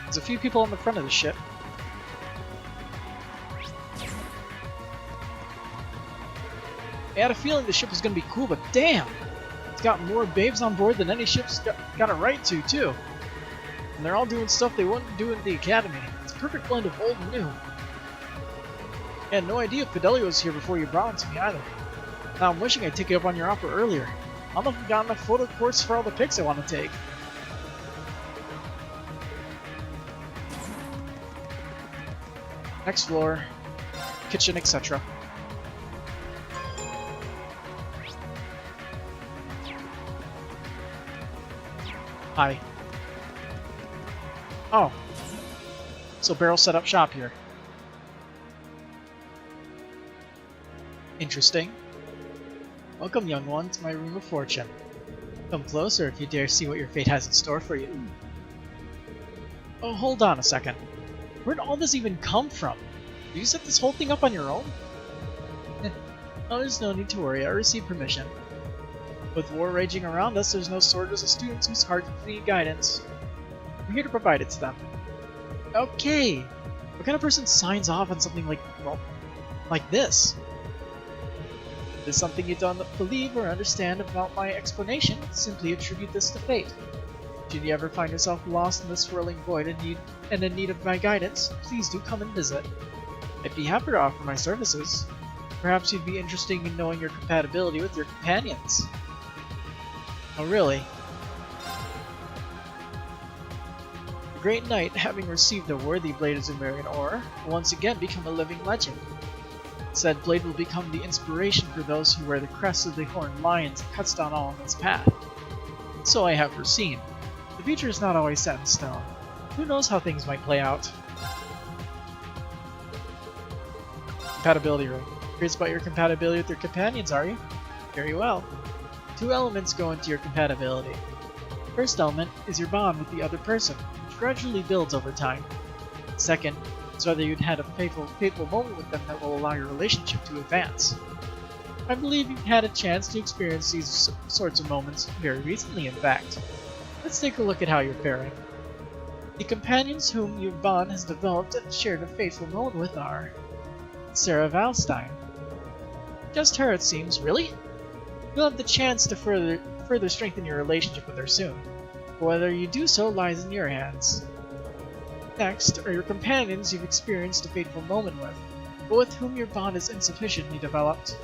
There's a few people on the front of the ship. I had a feeling the ship was going to be cool, but damn! It's got more babes on board than any ship's got a right to, too. And they're all doing stuff they wouldn't do in the academy. It's a perfect blend of old and new. I had no idea Fidelio was here before you brought him to me either. Now I'm wishing I'd take you up on your offer earlier. I don't know if I've got enough photo course for all the pics I want to take. Next floor, kitchen, etc. Hi. Oh. So Beryl set up shop here. Interesting. Welcome, young one, to my room of fortune. Come closer if you dare see what your fate has in store for you. Oh, hold on a second. Where'd all this even come from? Did you set this whole thing up on your own? Oh, there's no need to worry, I received permission. With war raging around us, there's no shortage of students whose hearts need guidance. I'm here to provide it to them. Okay! What kind of person signs off on something like, well, like this? If there's something you don't believe or understand about my explanation, simply attribute this to fate. Should you ever find yourself lost in this swirling void and in need of my guidance, please do come and visit. I'd be happy to offer my services. Perhaps you'd be interested in knowing your compatibility with your companions. Oh, really? The Great Knight, having received a worthy blade of Zumerian ore, will once again become a living legend. Said blade will become the inspiration for those who wear the crests of the horned lions and cuts down all on its path. So I have foreseen. The future is not always set in stone. Who knows how things might play out? Compatibility ring. Curious about your compatibility with your companions, are you? Very well. 2 elements go into your compatibility. First element is your bond with the other person, which gradually builds over time. Second is whether you'd had a fateful moment with them that will allow your relationship to advance. I believe you've had a chance to experience these sorts of moments very recently, in fact. Let's take a look at how you're faring. The companions whom your bond has developed and shared a fateful moment with are Sarah Valstein. Just her, it seems. Really? You'll have the chance to further strengthen your relationship with her soon. But whether you do so lies in your hands. Next are your companions you've experienced a fateful moment with, but with whom your bond is insufficiently developed.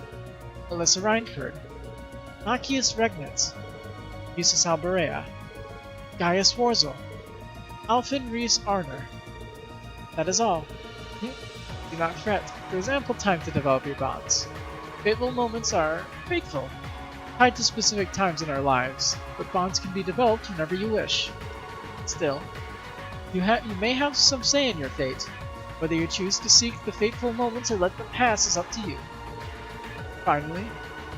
Alyssa Reinkerd, Machias Regnitz, Yusuf Alberea, Gaius Warzel, Alfin Rees Arner. That is all. Do not fret, there is ample time to develop your bonds. Fateful moments are fateful, tied to specific times in our lives, but bonds can be developed whenever you wish. Still, you may have some say in your fate. Whether you choose to seek the fateful moments or let them pass is up to you. Finally,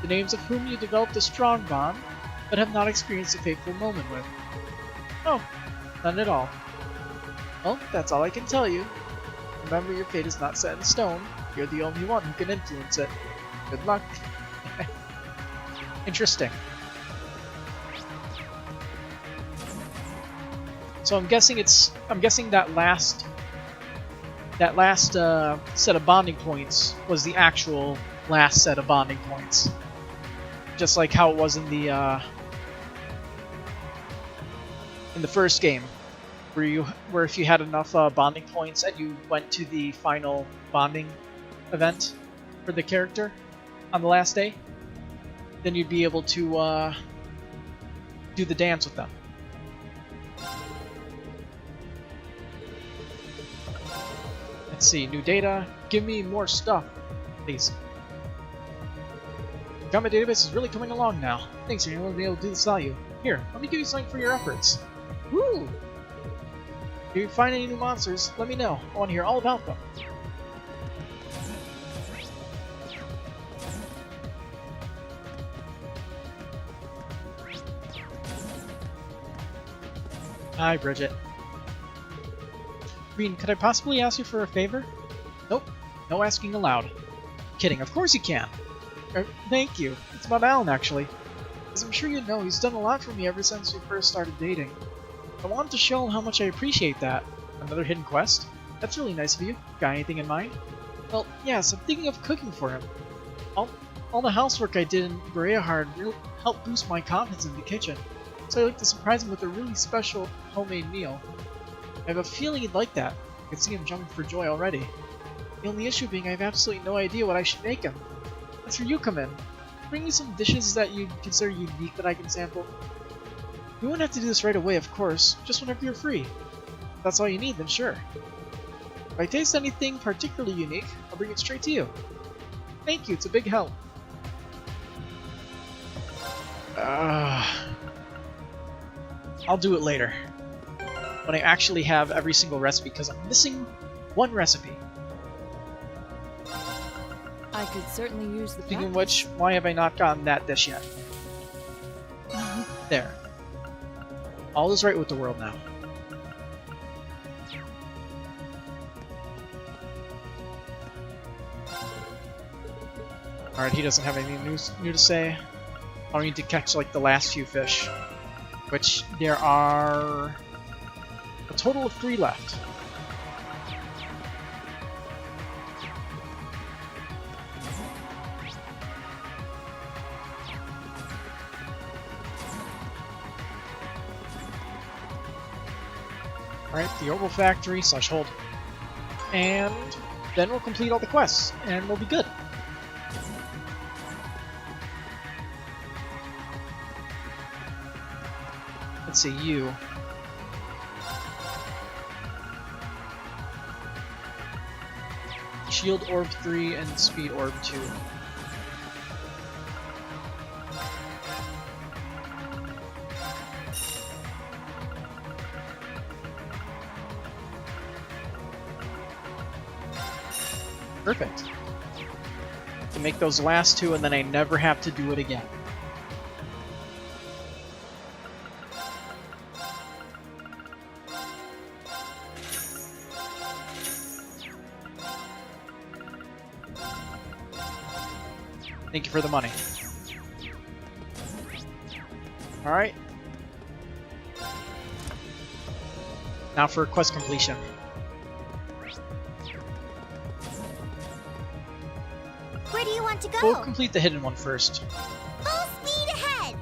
the names of whom you developed a strong bond, but have not experienced a fateful moment with. Oh, none at all. Well, that's all I can tell you. Remember, your fate is not set in stone. You're the only one who can influence it. Good luck. Interesting. So I'm guessing that last set of bonding points was the actual last set of bonding points. Just like how it was in the first game, where if you had enough bonding points and you went to the final bonding event for the character on the last day, then you'd be able to do the dance with them. Let's see, new data. Give me more stuff, please. The combat database is really coming along now. Thanks, you're going to be able to do this without you. Here, let me give you something for your efforts. Woo! If you find any new monsters, let me know. I want to hear all about them. Hi, Bridget. Green, could I possibly ask you for a favor? Nope, no asking allowed. Kidding, of course you can. Thank you. It's about Alan, actually. As I'm sure you know, he's done a lot for me ever since we first started dating. I wanted to show him how much I appreciate that. Another hidden quest? That's really nice of you. Got anything in mind? Well, yes, I'm thinking of cooking for him. All the housework I did in Bereahard really helped boost my confidence in the kitchen, so I'd like to surprise him with a really special homemade meal. I have a feeling he'd like that. I can see him jumping for joy already. The only issue being I have absolutely no idea what I should make him. That's where you come in. Bring me some dishes that you consider unique that I can sample. You won't have to do this right away, of course, just whenever you're free. If that's all you need, then sure. If I taste anything particularly unique, I'll bring it straight to you. Thank you, it's a big help. I'll do it later. When I actually have every single recipe, because I'm missing one recipe. I could certainly use the Speaking of which, why have I not gotten that dish yet? There. All is right with the world now. Alright, he doesn't have anything new to say. I'll need to catch like the last few fish. Which there are a total of 3 left. Alright, the Orbital Factory / hold. And then we'll complete all the quests, and we'll be good. let's say you. Shield Orb 3 and Speed Orb 2. Perfect. To make those last two, and then I never have to do it again. Thank you for the money. Alright. Now for quest completion. Where do you want to go? We'll complete the hidden one first. Full speed ahead!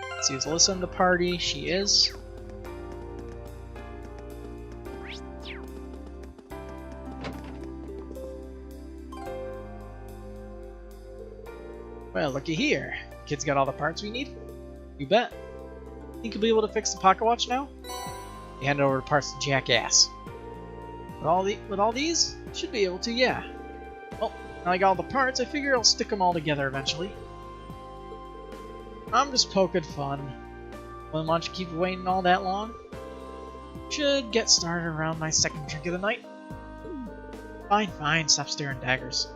Let's see, is Alyssa in the party? She is. Well, looky here. Kid's got all the parts we need? You bet. Think you'll be able to fix the pocket watch now? You hand over the parts to Jackass. With all these? Should be able to, yeah. Well, now I got all the parts, I figure I'll stick them all together eventually. I'm just poking fun. Wouldn't want you to keep waiting all that long. Should get started around my second drink of the night. Fine, fine, stop staring daggers.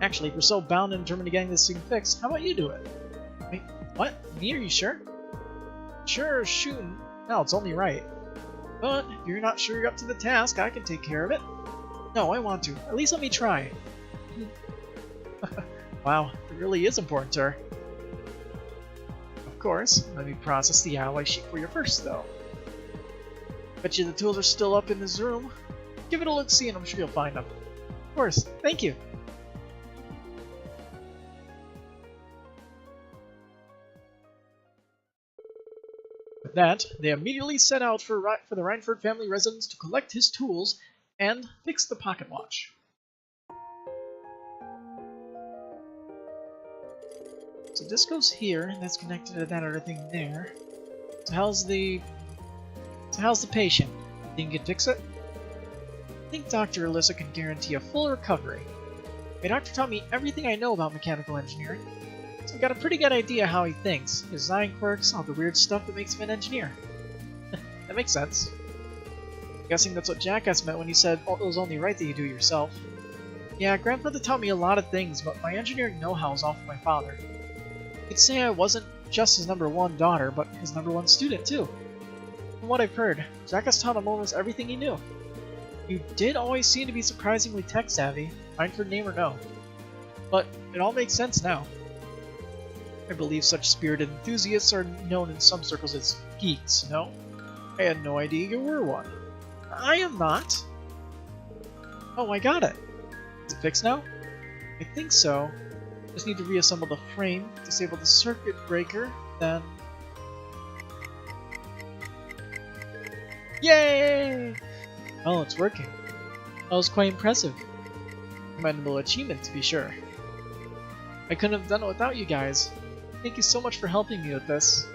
Actually, if we're so bound and determined to getting this thing fixed, how about you do it? Wait, what? Me? Are you sure? Sure, shooting. No, it's only right. But if you're not sure you're up to the task, I can take care of it. No, I want to. At least let me try. Wow, it really is important to her. Of course, let me process the alloy sheet for you first, though. Bet you the tools are still up in this room. Give it a look-see and I'm sure you'll find them. Of course, thank you. With that, they immediately set out for the Reinford family residence to collect his tools and fix the pocket watch. So this goes here, and that's connected to that other thing there. So how's the patient? Think you can fix it? I think Dr. Alyssa can guarantee a full recovery. My doctor taught me everything I know about mechanical engineering, so I've got a pretty good idea how he thinks, his design quirks, all the weird stuff that makes him an engineer. That makes sense. I'm guessing that's what Jackass meant when he said it was only right that you do it yourself. Yeah, Grandfather taught me a lot of things, but my engineering know-how is all from my father. You'd say I wasn't just his #1 daughter, but his #1 student, too. From what I've heard, Jackass taught him almost everything he knew. You did always seem to be surprisingly tech-savvy, Reinford name or no. But it all makes sense now. I believe such spirited enthusiasts are known in some circles as geeks, no? I had no idea you were one. I am not. Oh, I got it. Is it fixed now? I think so. Just need to reassemble the frame, disable the circuit breaker, then... Yay! Well, it's working. That was quite impressive. Commendable achievement, to be sure. I couldn't have done it without you guys. Thank you so much for helping me with this.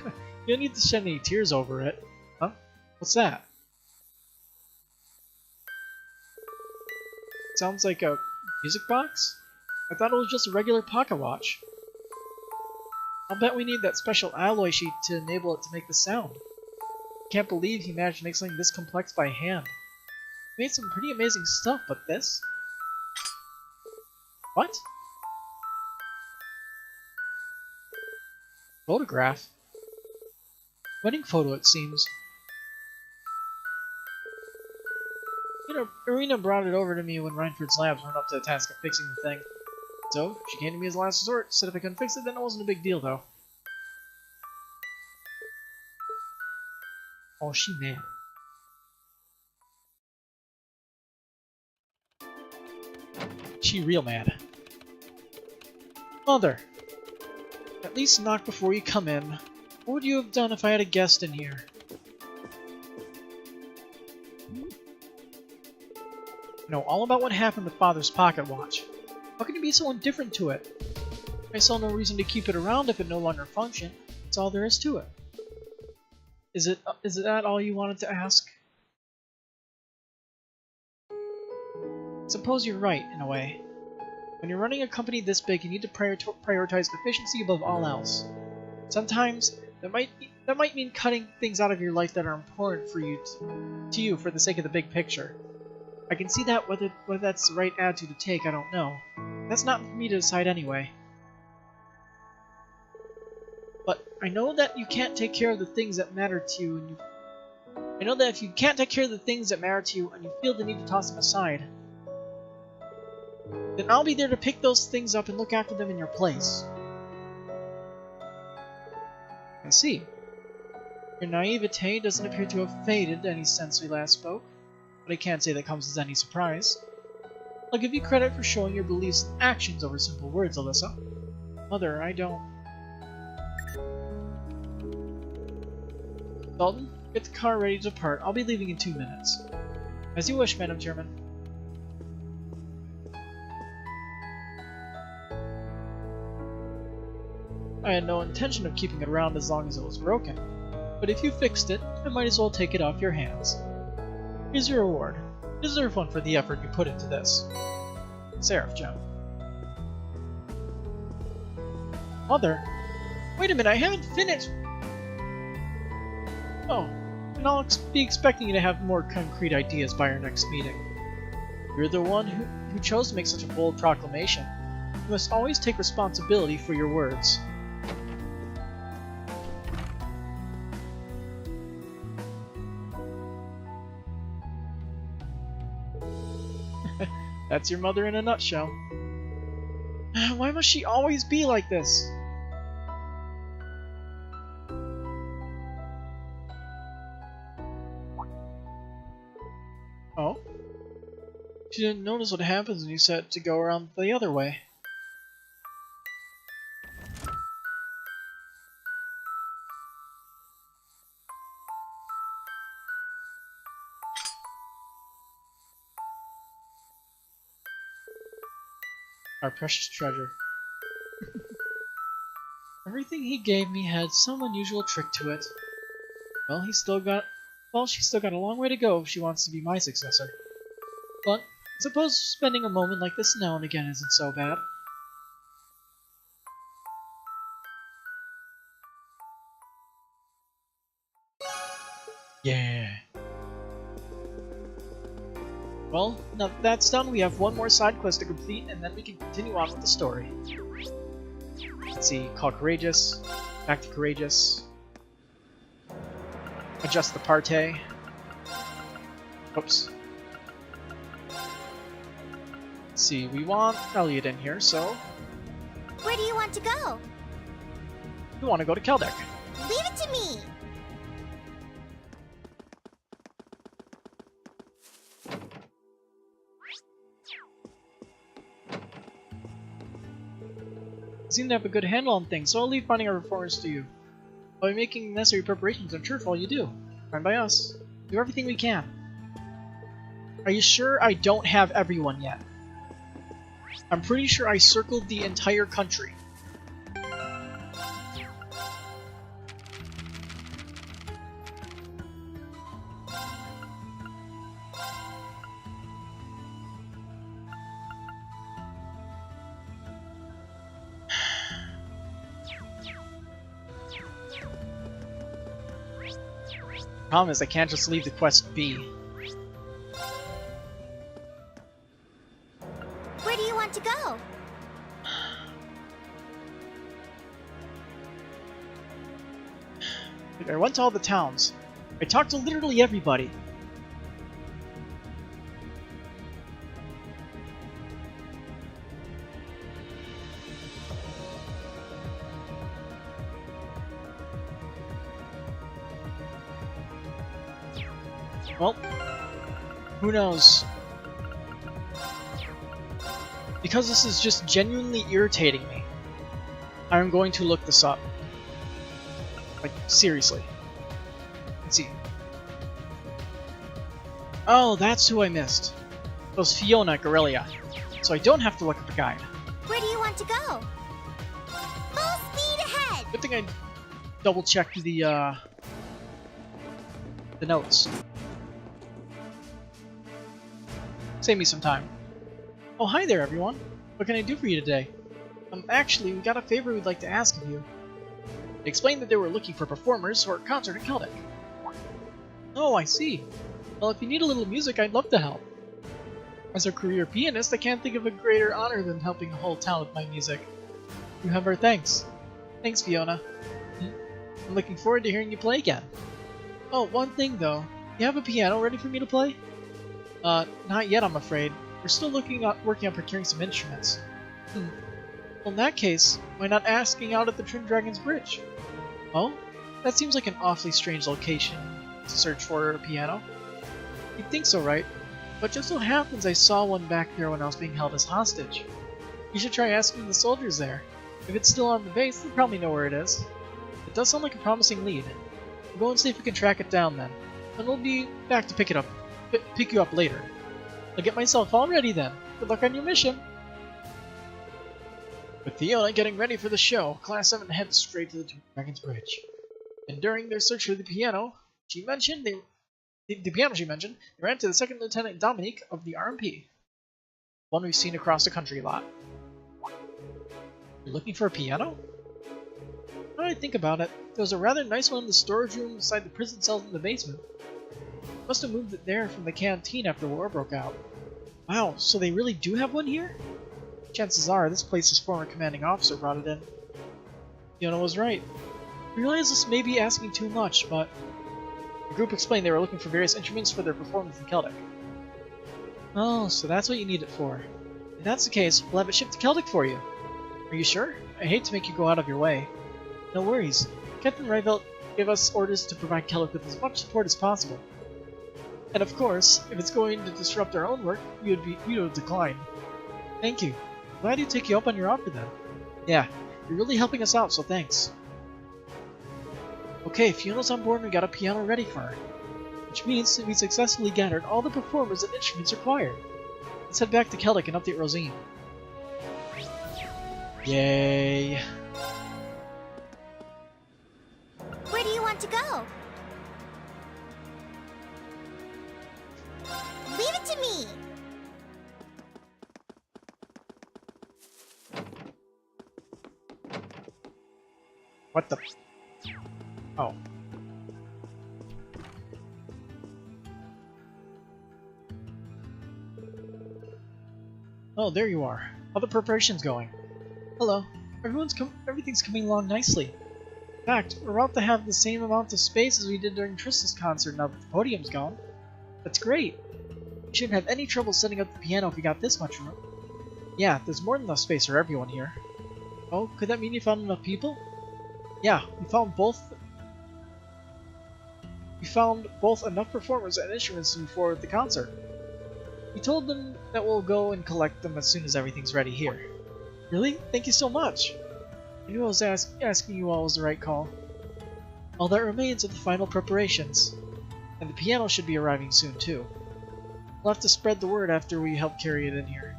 You don't need to shed any tears over it. Huh? What's that? Sounds like a music box? I thought it was just a regular pocket watch. I'll bet we need that special alloy sheet to enable it to make the sound. Can't believe he managed to make something this complex by hand. He made some pretty amazing stuff, but this? What? Photograph? Wedding photo, it seems. Irina brought it over to me when Reinford's labs weren't up to the task of fixing the thing. So, she came to me as a last resort, said if I couldn't fix it, then it wasn't a big deal, though. Oh, she mad. She real mad. Mother! At least knock before you come in. What would you have done if I had a guest in here? I know all about what happened with Father's pocket watch. How can you be so indifferent to it? I saw no reason to keep it around if it no longer functioned. That's all there is to it. Is that all you wanted to ask? Suppose you're right, in a way. When you're running a company this big, you need to prioritize efficiency above all else. Sometimes, that might mean cutting things out of your life that are important for you for the sake of the big picture. I can see that. Whether that's the right attitude to take, I don't know. That's not for me to decide anyway. But I know that you can't take care of the things that matter to you, and I know that if you can't take care of the things that matter to you, and you feel the need to toss them aside, then I'll be there to pick those things up and look after them in your place. I see. Your naivete doesn't appear to have faded any since we last spoke, but I can't say that comes as any surprise. I'll give you credit for showing your beliefs in actions over simple words, Alyssa. Mother, I don't... Dalton, get the car ready to depart. I'll be leaving in 2 minutes. As you wish, Madam Chairman. I had no intention of keeping it around as long as it was broken, but if you fixed it, I might as well take it off your hands. Here's your reward. You deserve one for the effort you put into this. Seraph Gem. Mother? Wait a minute, I haven't finished! Oh, and I'll be expecting you to have more concrete ideas by our next meeting. You're the one who chose to make such a bold proclamation. You must always take responsibility for your words. That's your mother in a nutshell. Why must she always be like this? Oh? She didn't notice what happens when you said to go around the other way. Our precious treasure. Everything he gave me had some unusual trick to it. Well, she's still got a long way to go if she wants to be my successor. But I suppose spending a moment like this now and again isn't so bad. Yeah. Well, now that that's done, we have one more side quest to complete, and then we can continue on with the story. Let's see, call Courageous, back to Courageous, adjust the party. Oops. Let's see, we want Elliot in here, so... Where do you want to go? We want to go to Keldek. Leave it to me! You seem to have a good handle on things, so I'll leave finding our reformers to you. I'll be making necessary preparations, I'm sure, for all you do. Fine by us. Do everything we can. Are you sure I don't have everyone yet? I'm pretty sure I circled the entire country. Problem is, I can't just leave the quest be. Where do you want to go? I went to all the towns. I talked to literally everybody. Well, who knows? Because this is just genuinely irritating me, I'm going to look this up. Like, seriously. Let's see. Oh, that's who I missed. It was Fiona at Gorelia. So I don't have to look up a guide. Where do you want to go? Full speed ahead! Good thing I double-checked the, The notes. Save me some time. Oh, hi there, everyone. What can I do for you today? Actually, we got a favor we'd like to ask of you. They explained that they were looking for performers for a concert in Celtic. Oh, I see. Well, if you need a little music, I'd love to help. As a career pianist, I can't think of a greater honor than helping a whole town with my music. You have our thanks. Thanks, Fiona. I'm looking forward to hearing you play again. Oh, one thing though. You have a piano ready for me to play? Not yet, I'm afraid. We're still working on procuring some instruments. Well, in that case, why not asking out at the Twin Dragons Bridge? Oh? That seems like an awfully strange location to search for a piano. You'd think so, right? But just so happens I saw one back there when I was being held as hostage. You should try asking the soldiers there. If it's still on the base, they'll probably know where it is. It does sound like a promising lead. We'll go and see if we can track it down then. And we'll be back to pick you up later. I'll get myself all ready then. Good luck on your mission! With Fiona getting ready for the show, Class 7 heads straight to the Twin Dragons Bridge. And during their search for the piano she mentioned, they ran to the 2nd Lieutenant Dominique of the RMP. One we've seen across the country a lot. You're looking for a piano? Now that I think about it, there was a rather nice one in the storage room beside the prison cells in the basement. Must have moved it there from the canteen after war broke out. Wow, so they really do have one here? Chances are this place's former commanding officer brought it in. Fiona was right. I realize this may be asking too much, but the group explained they were looking for various instruments for their performance in Celtic. Oh, so that's what you need it for. If that's the case, we'll have it shipped to Celtic for you. Are you sure? I hate to make you go out of your way. No worries. Captain Ryvelt gave us orders to provide Celtic with as much support as possible. And of course, if it's going to disrupt our own work, we would decline. Thank you. Glad to take you up on your offer then. Yeah, you're really helping us out, so thanks. Okay, Fiona's on board and we got a piano ready for her. Which means that we successfully gathered all the performers and instruments required. Let's head back to Celtic and update Rosine. Yay! Where do you want to go? Leave it to me! What the... Oh. Oh, there you are. How the preparations going? Hello. Everything's coming along nicely. In fact, we're about to have the same amount of space as we did during Trista's concert now that the podium's gone. That's great. We shouldn't have any trouble setting up the piano if we got this much room. Yeah, there's more than enough space for everyone here. Oh, could that mean you found enough people? Yeah, we found both enough performers and instruments to move forward with the concert. We told them that we'll go and collect them as soon as everything's ready here. Really? Thank you so much! I knew I was asking you all was the right call. All that remains are the final preparations. And the piano should be arriving soon too. We'll have to spread the word after we help carry it in here.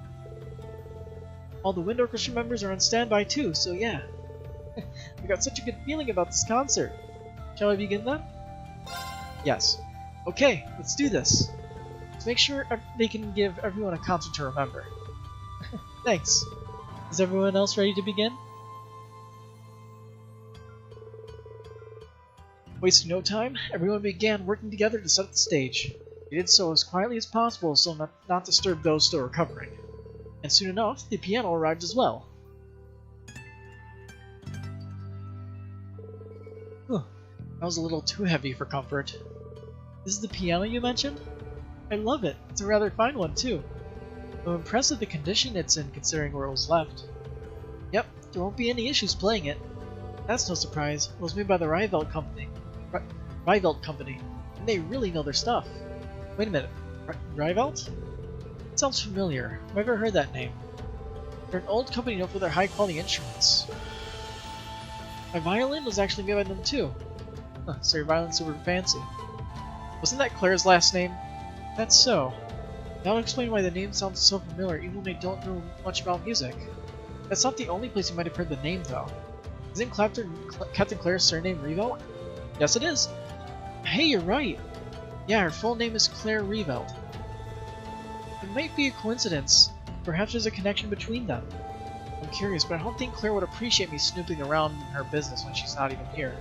All the wind orchestra members are on standby too, so yeah. We got such a good feeling about this concert. Shall I begin then? Yes. Okay, let's do this. Let's make sure they can give everyone a concert to remember. Thanks. Is everyone else ready to begin? Wasting no time, everyone began working together to set the stage. They did so as quietly as possible so not disturb those still recovering. And soon enough, the piano arrived as well. Whew, that was a little too heavy for comfort. This is the piano you mentioned? I love it. It's a rather fine one too. I'm impressed with the condition it's in considering where it was left. Yep, there won't be any issues playing it. That's no surprise. It was made by the Ryvelt Company. And they really know their stuff. Wait a minute. Ryvelt? It sounds familiar. I've never heard that name. They're an old company known for their high-quality instruments. My violin was actually made by them too. Huh, so your violin's super fancy. Wasn't that Claire's last name? That's so. That'll explain why the name sounds so familiar even when I don't know much about music. That's not the only place you might have heard the name though. Isn't Captain Claire's surname Revo? Yes it is! Hey, you're right! Yeah, her full name is Claire Reveld. It might be a coincidence. Perhaps there's a connection between them. I'm curious, but I don't think Claire would appreciate me snooping around in her business when she's not even here.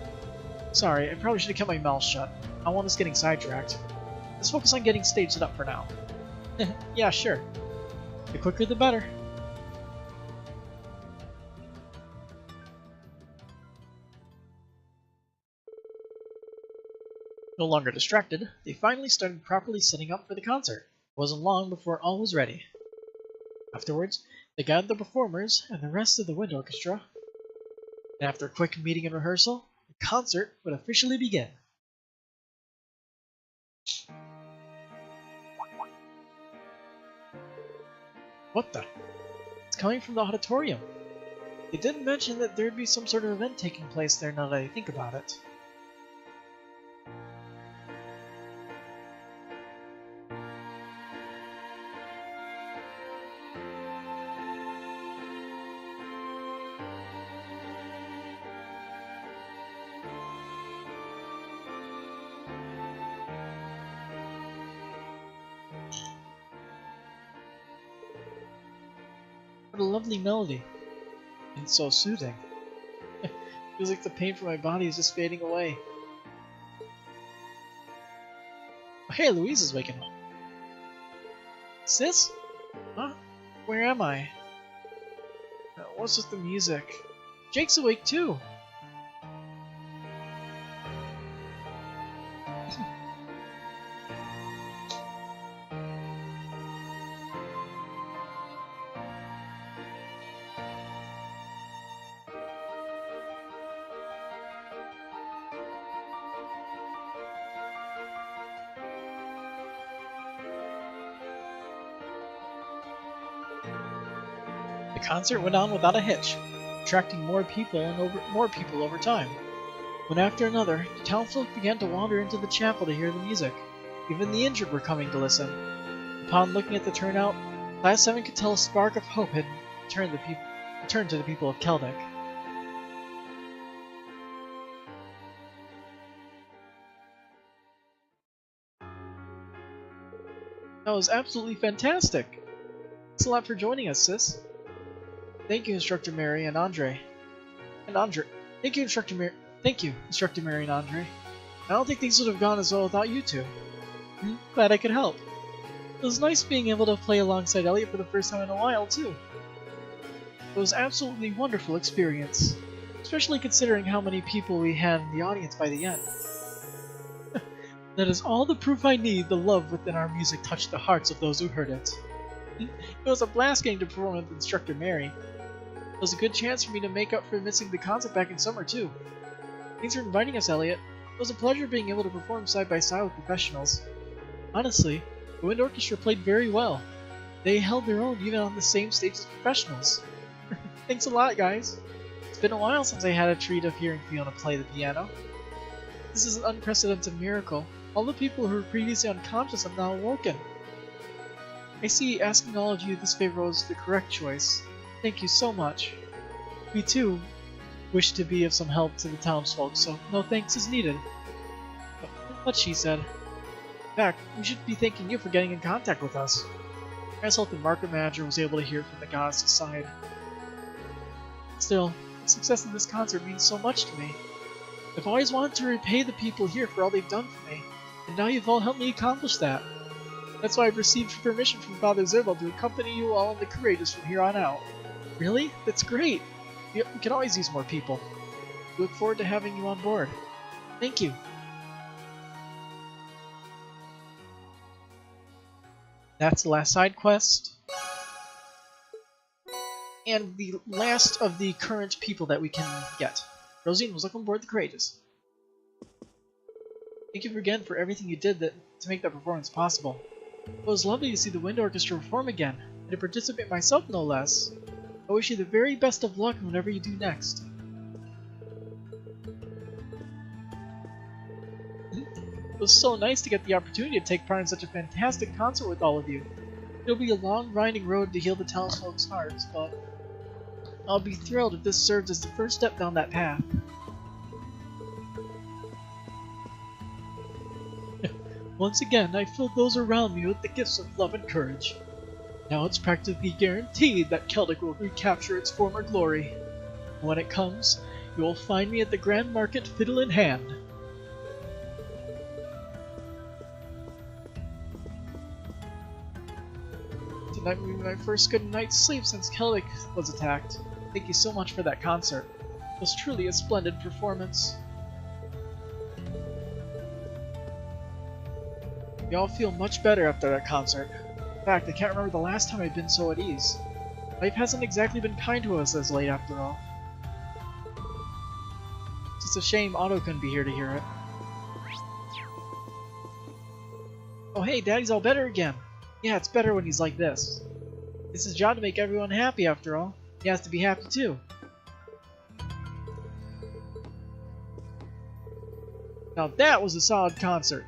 Sorry, I probably should have kept my mouth shut. I don't want us getting sidetracked. Let's focus on getting staged up for now. Yeah, sure. The quicker the better. No longer distracted, they finally started properly setting up for the concert. It wasn't long before all was ready. Afterwards, they gathered the performers and the rest of the wind orchestra. And after a quick meeting and rehearsal, the concert would officially begin. What the? It's coming from the auditorium. They didn't mention that there'd be some sort of event taking place there now that I think about it. What a lovely melody. And so soothing. Feels like the pain from my body is just fading away. Oh, hey, Louise is waking up. Sis? Huh? Where am I? What's with the music? Jake's awake too! The concert went on without a hitch, attracting more people over time. One after another, the townsfolk began to wander into the chapel to hear the music. Even the injured were coming to listen. Upon looking at the turnout, Class 7 could tell a spark of hope had returned to the people of Keldek. That was absolutely fantastic! Thanks a lot for joining us, sis. Thank you, Instructor Mary and Andre. Thank you, Instructor Mary and Andre. I don't think things would have gone as well without you two. Glad I could help. It was nice being able to play alongside Elliot for the first time in a while, too. It was an absolutely wonderful experience, especially considering how many people we had in the audience by the end. That is all the proof I need the love within our music touched the hearts of those who heard it. It was a blast getting to perform with Instructor Mary. It was a good chance for me to make up for missing the concert back in summer, too. Thanks for inviting us, Elliot. It was a pleasure being able to perform side by side with professionals. Honestly, the wind orchestra played very well. They held their own even on the same stage as professionals. Thanks a lot, guys. It's been a while since I had a treat of hearing Fiona play the piano. This is an unprecedented miracle. All the people who were previously unconscious have now awoken. I see asking all of you this favor was the correct choice. Thank you so much. We too wish to be of some help to the townsfolk, so no thanks is needed. What she said. In fact, we should be thanking you for getting in contact with us. I just hope the market manager was able to hear from the goddess's side. Still, the success of this concert means so much to me. I've always wanted to repay the people here for all they've done for me, and now you've all helped me accomplish that. That's why I've received permission from Father Zerval to accompany you all in the Courageous from here on out. Really? That's great! We can always use more people. We look forward to having you on board. Thank you. That's the last side quest. And the last of the current people that we can get. Rosine was welcome aboard the Courageous. Thank you again for everything you did to make that performance possible. It was lovely to see the wind orchestra perform again, and to participate myself no less. I wish you the very best of luck in whatever you do next. It was so nice to get the opportunity to take part in such a fantastic concert with all of you. It'll be a long, grinding road to heal the townsfolk's hearts, but I'll be thrilled if this serves as the first step down that path. Once again, I filled those around me with the gifts of love and courage. Now it's practically guaranteed that Celtic will recapture its former glory. When it comes, you will find me at the Grand Market, fiddle in hand. Tonight will be my first good night's sleep since Celtic was attacked. Thank you so much for that concert. It was truly a splendid performance. We all feel much better after that concert. In fact, I can't remember the last time I've been so at ease. Life hasn't exactly been kind to us as late after all. It's just a shame Otto couldn't be here to hear it. Oh hey, Daddy's all better again! Yeah, it's better when he's like this. It's his job to make everyone happy after all. He has to be happy too. Now that was a solid concert.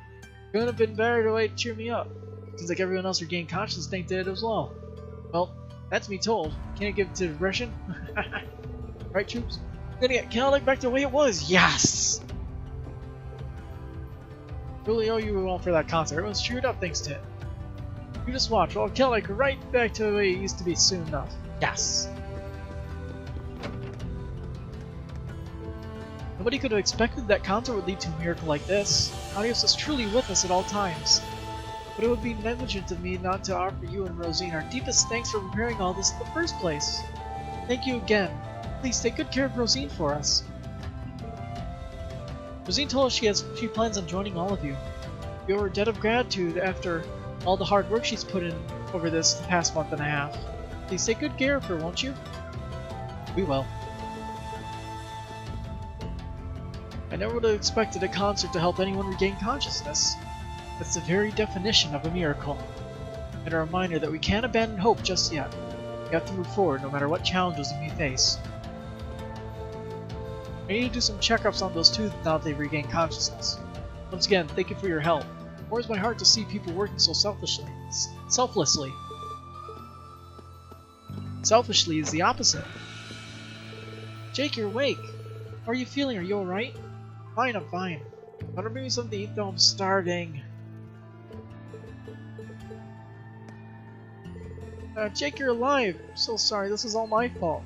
Couldn't have been better to way to cheer me up. Seems like everyone else regained consciousness think did it as well. Well, that's me told. Can't give it to Russian. Right, troops? We're gonna get Celtic back to the way it was. Yes! Really owe you all for that concert. Everyone's cheered up thanks to it. You just watch. I'll Celtic right back to the way it used to be soon enough. Yes! Nobody could have expected that concert would lead to a miracle like this. Adios is truly with us at all times. But it would be negligent of me not to offer you and Rosine our deepest thanks for preparing all this in the first place. Thank you again. Please take good care of Rosine for us. Rosine told us she plans on joining all of you. We owe her a debt of gratitude after all the hard work she's put in over this the past month and a half. Please take good care of her, won't you? We will. I never would have expected a concert to help anyone regain consciousness. That's the very definition of a miracle. And a reminder that we can't abandon hope just yet. We have to move forward no matter what challenges we may face. I need to do some checkups on those two now that they've regained consciousness. Once again, thank you for your help. It warms my heart to see people working so selflessly. Selfishly is the opposite. Jake, you're awake. How are you feeling? Are you alright? Fine, I'm fine. Want to bring me something to eat though? I'm starving. Jake, you're alive! I'm so sorry, this is all my fault.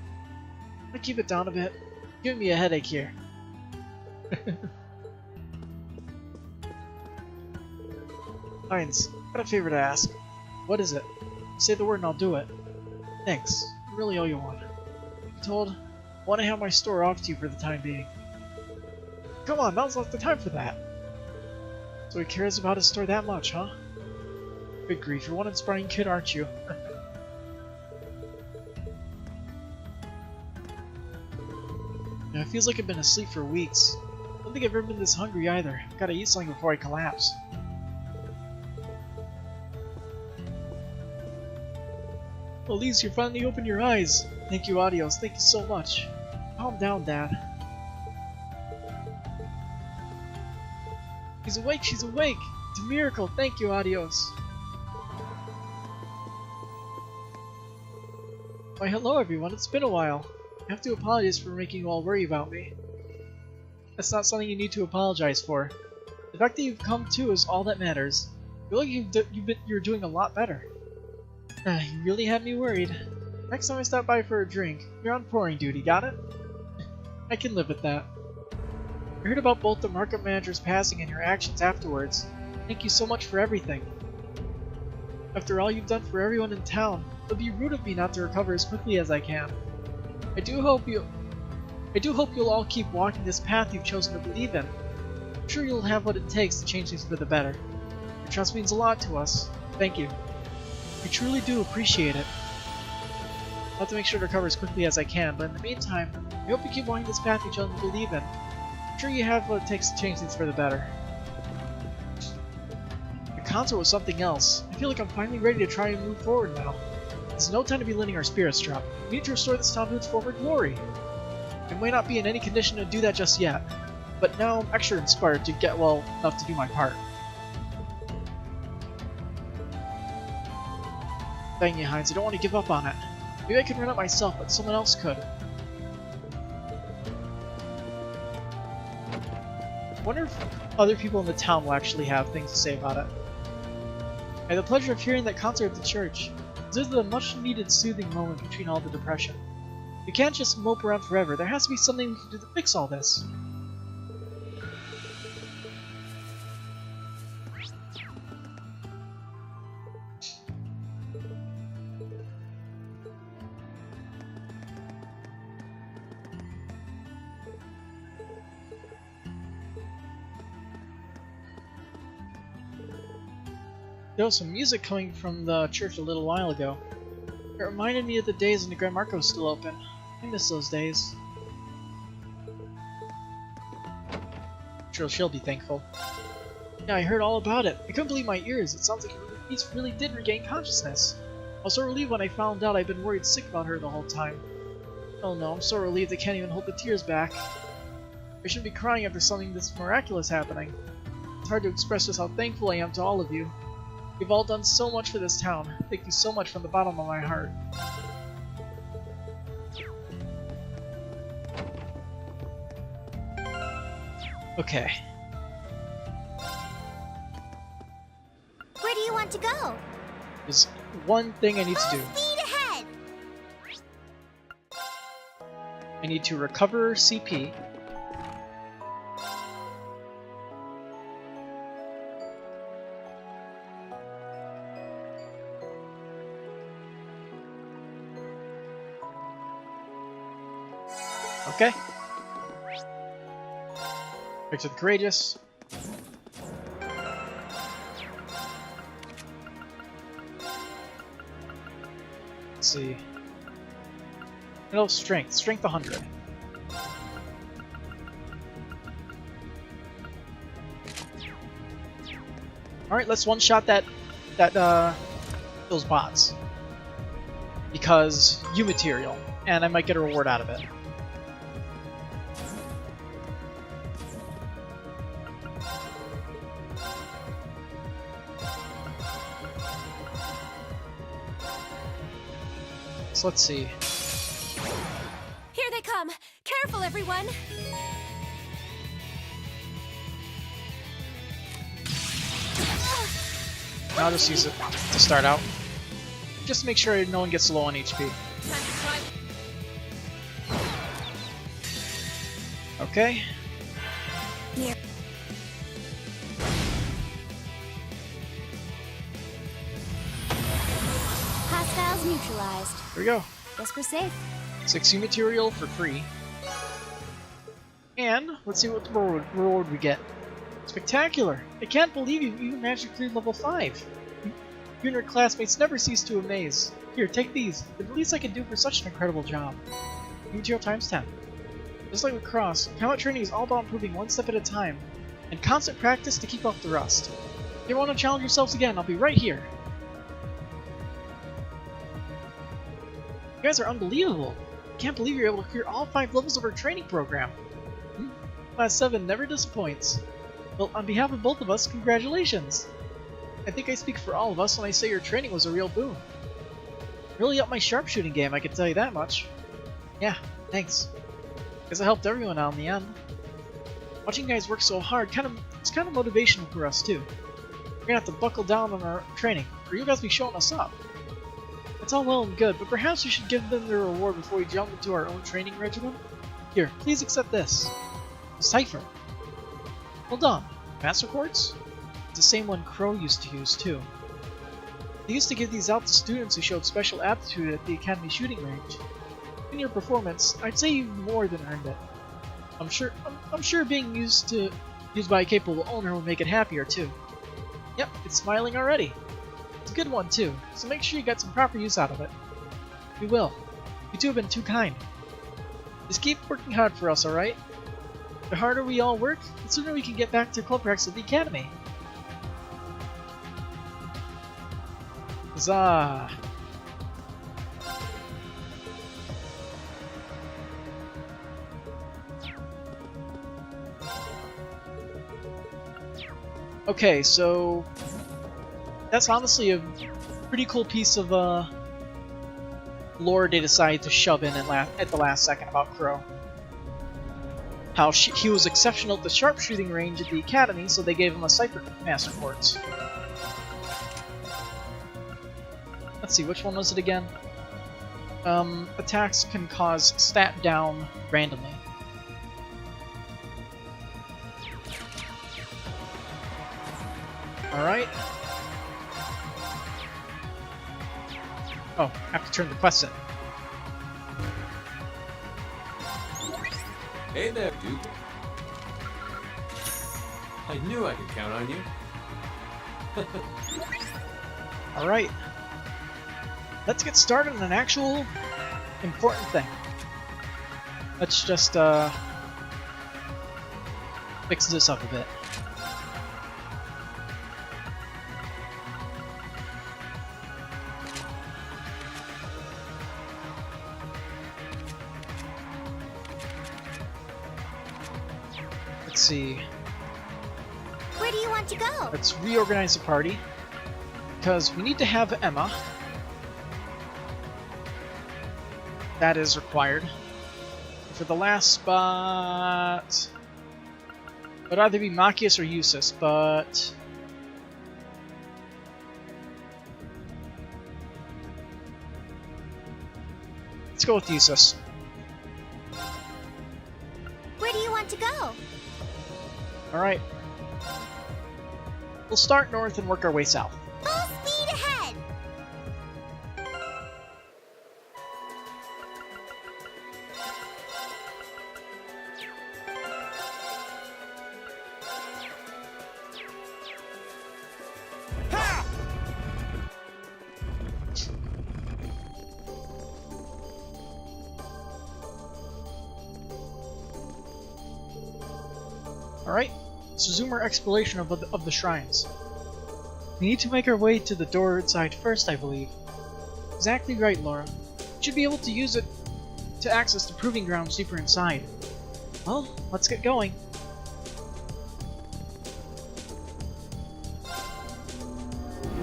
I keep it down a bit. Giving me a headache here. Heinz, got a favor to ask. What is it? Say the word and I'll do it. Thanks. I really owe you one. I'm told I want to have my store off to you for the time being. Come on, now's not the time for that. So he cares about his store that much, huh? Good grief, you're one inspiring kid, aren't you? Now, it feels like I've been asleep for weeks. I don't think I've ever been this hungry either. I've gotta eat something before I collapse. Well, at least you finally opened your eyes. Thank you, Adios. Thank you so much. Calm down, Dad. She's awake, she's awake! It's a miracle, thank you, Adios! Why hello everyone, it's been a while. I have to apologize for making you all worry about me. That's not something you need to apologize for. The fact that you've come to is all that matters. I feel like you're doing a lot better. You really had me worried. Next time I stop by for a drink, you're on pouring duty, got it? I can live with that. I heard about both the market manager's passing and your actions afterwards. Thank you so much for everything. After all you've done for everyone in town, it would be rude of me not to recover as quickly as I can. I do hope you'll all keep walking this path you've chosen to believe in. I'm sure you'll have what it takes to change things for the better. Your trust means a lot to us. Thank you. I truly do appreciate it. I'll have to make sure to recover as quickly as I can, but in the meantime, I hope you keep walking this path you chose to believe in. I'm sure you have what it takes to change things for the better. The concert was something else. I feel like I'm finally ready to try and move forward now. There's no time to be letting our spirits drop. We need to restore this town to its former glory. I might not be in any condition to do that just yet, but now I'm extra inspired to get well enough to do my part. Dang you, Heinz, I don't want to give up on it. Maybe I could run it myself, but someone else could. I wonder if other people in the town will actually have things to say about it. I had the pleasure of hearing that concert at the church. This is a much-needed soothing moment between all the depression. We can't just mope around forever. There has to be something we can do to fix all this. There was some music coming from the church a little while ago. It reminded me of the days when the Grand Marco was still open. I miss those days. I'm sure she'll be thankful. Yeah, I heard all about it. I couldn't believe my ears. It sounds like he really did regain consciousness. I was so relieved when I found out I'd been worried sick about her the whole time. Oh no, I'm so relieved I can't even hold the tears back. I shouldn't be crying after something this miraculous happening. It's hard to express just how thankful I am to all of you. You've all done so much for this town. Thank you so much from the bottom of my heart. Okay. Where do you want to go? There's one thing I need to do. Full speed ahead! I need to recover CP. Okay. Back to the Courageous. Let's see. No, Strength. Strength 100. Alright, let's one-shot those bots. Because U material, and I might get a reward out of it. So let's see. Here they come! Careful, everyone! I'll just use it to start out. Just to make sure no one gets low on HP. Okay. Here. Hostiles neutralized. There we go. Guess we're safe. 6U material for free. And let's see what the reward we get. Spectacular! I can't believe you even managed to clear level 5. You and your classmates never cease to amaze. Here, take these. They're the least I can do for such an incredible job. Material times 10. Just like with Cross, combat training is all about improving one step at a time, and constant practice to keep up the rust. If you want to challenge yourselves again, I'll be right here. You guys are unbelievable. I can't believe you're able to clear all 5 levels of our training program. Class 7 never disappoints. Well, on behalf of both of us, congratulations! I think I speak for all of us when I say your training was a real boon. Really upped my sharpshooting game, I can tell you that much. Yeah, thanks. Guess it helped everyone out in the end. Watching you guys work so hard, it's kind of motivational for us too. We're gonna have to buckle down on our training, or you guys be showing us up. It's all well and good, but perhaps we should give them their reward before we jump into our own training regimen? Here, please accept this. A cipher. Hold on. Master Quartz? It's the same one Crow used to use, too. They used to give these out to students who showed special aptitude at the Academy shooting range. In your performance, I'd say you've more than earned it. I'm sure being used by a capable owner will make it happier, too. Yep, it's smiling already. It's a good one, too, so make sure you get some proper use out of it. We will. You two have been too kind. Just keep working hard for us, alright? The harder we all work, the sooner we can get back to club practice at the Academy. Huzzah! Okay, so that's honestly a pretty cool piece of lore they decided to shove in at the last second about Crow. How he was exceptional at the sharpshooting range at the Academy, so they gave him a Cipher Master Quartz. Let's see, which one was it again? Attacks can cause stat down randomly. Alright. Oh, I have to turn the quest in. Hey there, Duke. I knew I could count on you. Alright. Let's get started on an actual important thing. Let's just fix this up a bit. Let's see. Where do you want to go? Let's reorganize the party. Because we need to have Emma. That is required. For the last spot... it would either be Machias or Eustace, but... let's go with Eustace. Where do you want to go? Alright. We'll start north and work our way south. Full speed ahead! Alright, let's resume our exploration of the shrines. We need to make our way to the door inside first, I believe. Exactly right, Laura. We should be able to use it to access the proving grounds deeper inside. Well, let's get going.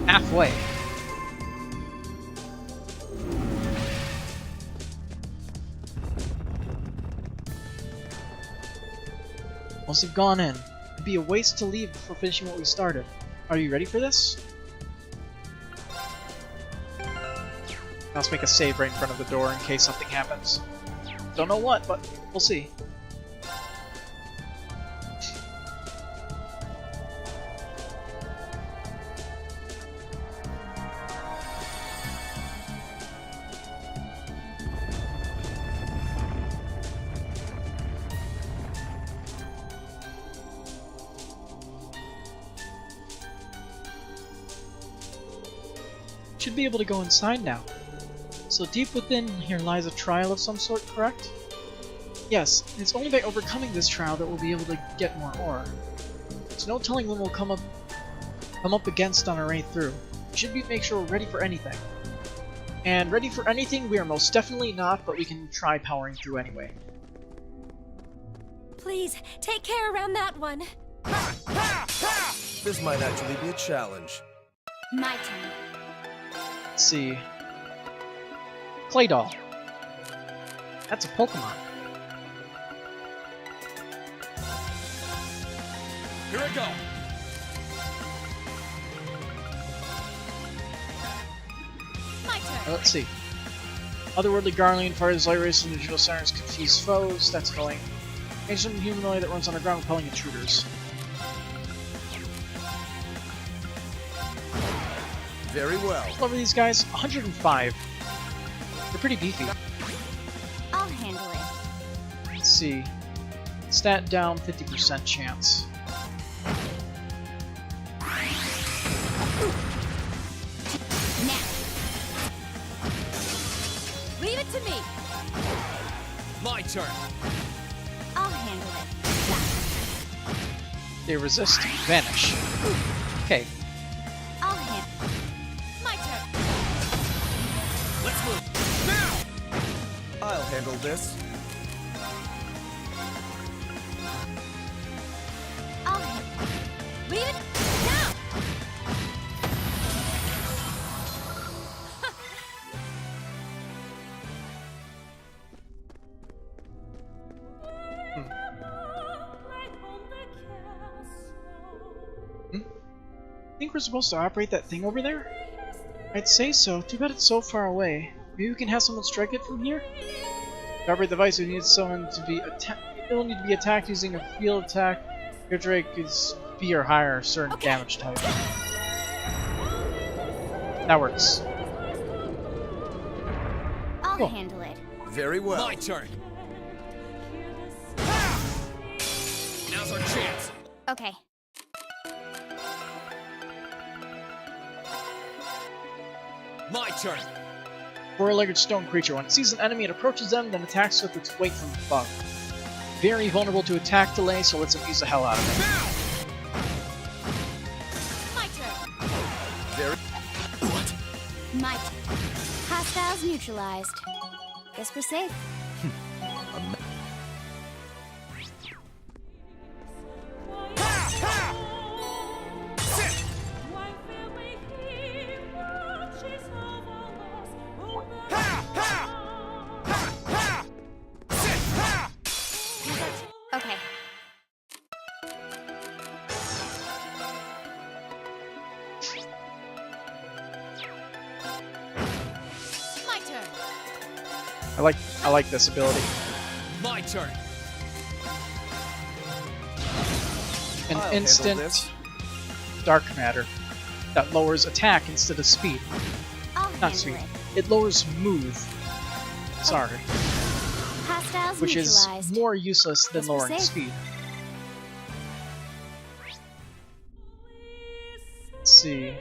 Halfway. Once you've gone in, it'd be a waste to leave before finishing what we started. Are you ready for this? Let's make a save right in front of the door in case something happens. Don't know what, but we'll see. Should be able to go inside now. So deep within here lies a trial of some sort, correct? Yes, it's only by overcoming this trial that we'll be able to get more ore. There's no telling when we'll come up against on our way through. We should make sure we're ready for anything. And ready for anything we are most definitely not, but we can try powering through anyway. Please, take care around that one. This might actually be a challenge. My turn. Let's see. Clay doll. That's a Pokemon. Here I go. My turn. Let's see. Otherworldly Garland fires light rays from digital sirens confuse foes. That's annoying. Ancient humanoid that runs underground repelling intruders. Very well. Love these guys. 105. They're pretty beefy. I'll handle it. Let's see. Stat down 50% chance. Now. Leave it to me. My turn. I'll handle it. They resist. Vanish. Okay. I'll handle it. My turn. Let's move. Now! I'll handle this. I'll handle it. Leave it now. Think we're supposed to operate that thing over there? I'd say so. Too bad it's so far away. Maybe we can have someone strike it from here? To operate the device, we need someone to be it'll need to be attacked using a field attack. Your Drake is B or higher, certain damage type. That works. I'll Cool. handle it. Very well. My turn. Ah! Now's our chance. Okay. My turn. Four-legged stone creature. When it sees an enemy, it approaches them, then attacks with its weight from above. Very vulnerable to attack delay, so let's abuse the hell out of it. Now. My turn. Very. What? My turn. Hostiles neutralized. Guess we're safe. Ha! Ha! Sit. Ha! Ha! Ha! Ha! Sit. Ha! Okay. My turn. I like this ability. My turn. An I'll handle instant this. dark matter that lowers attack instead of speed. I'll Not handle speed. it. It lowers move. Sorry. Hostiles Which is neutralized. more useless than Guess we're lowering safe. speed. Let's see.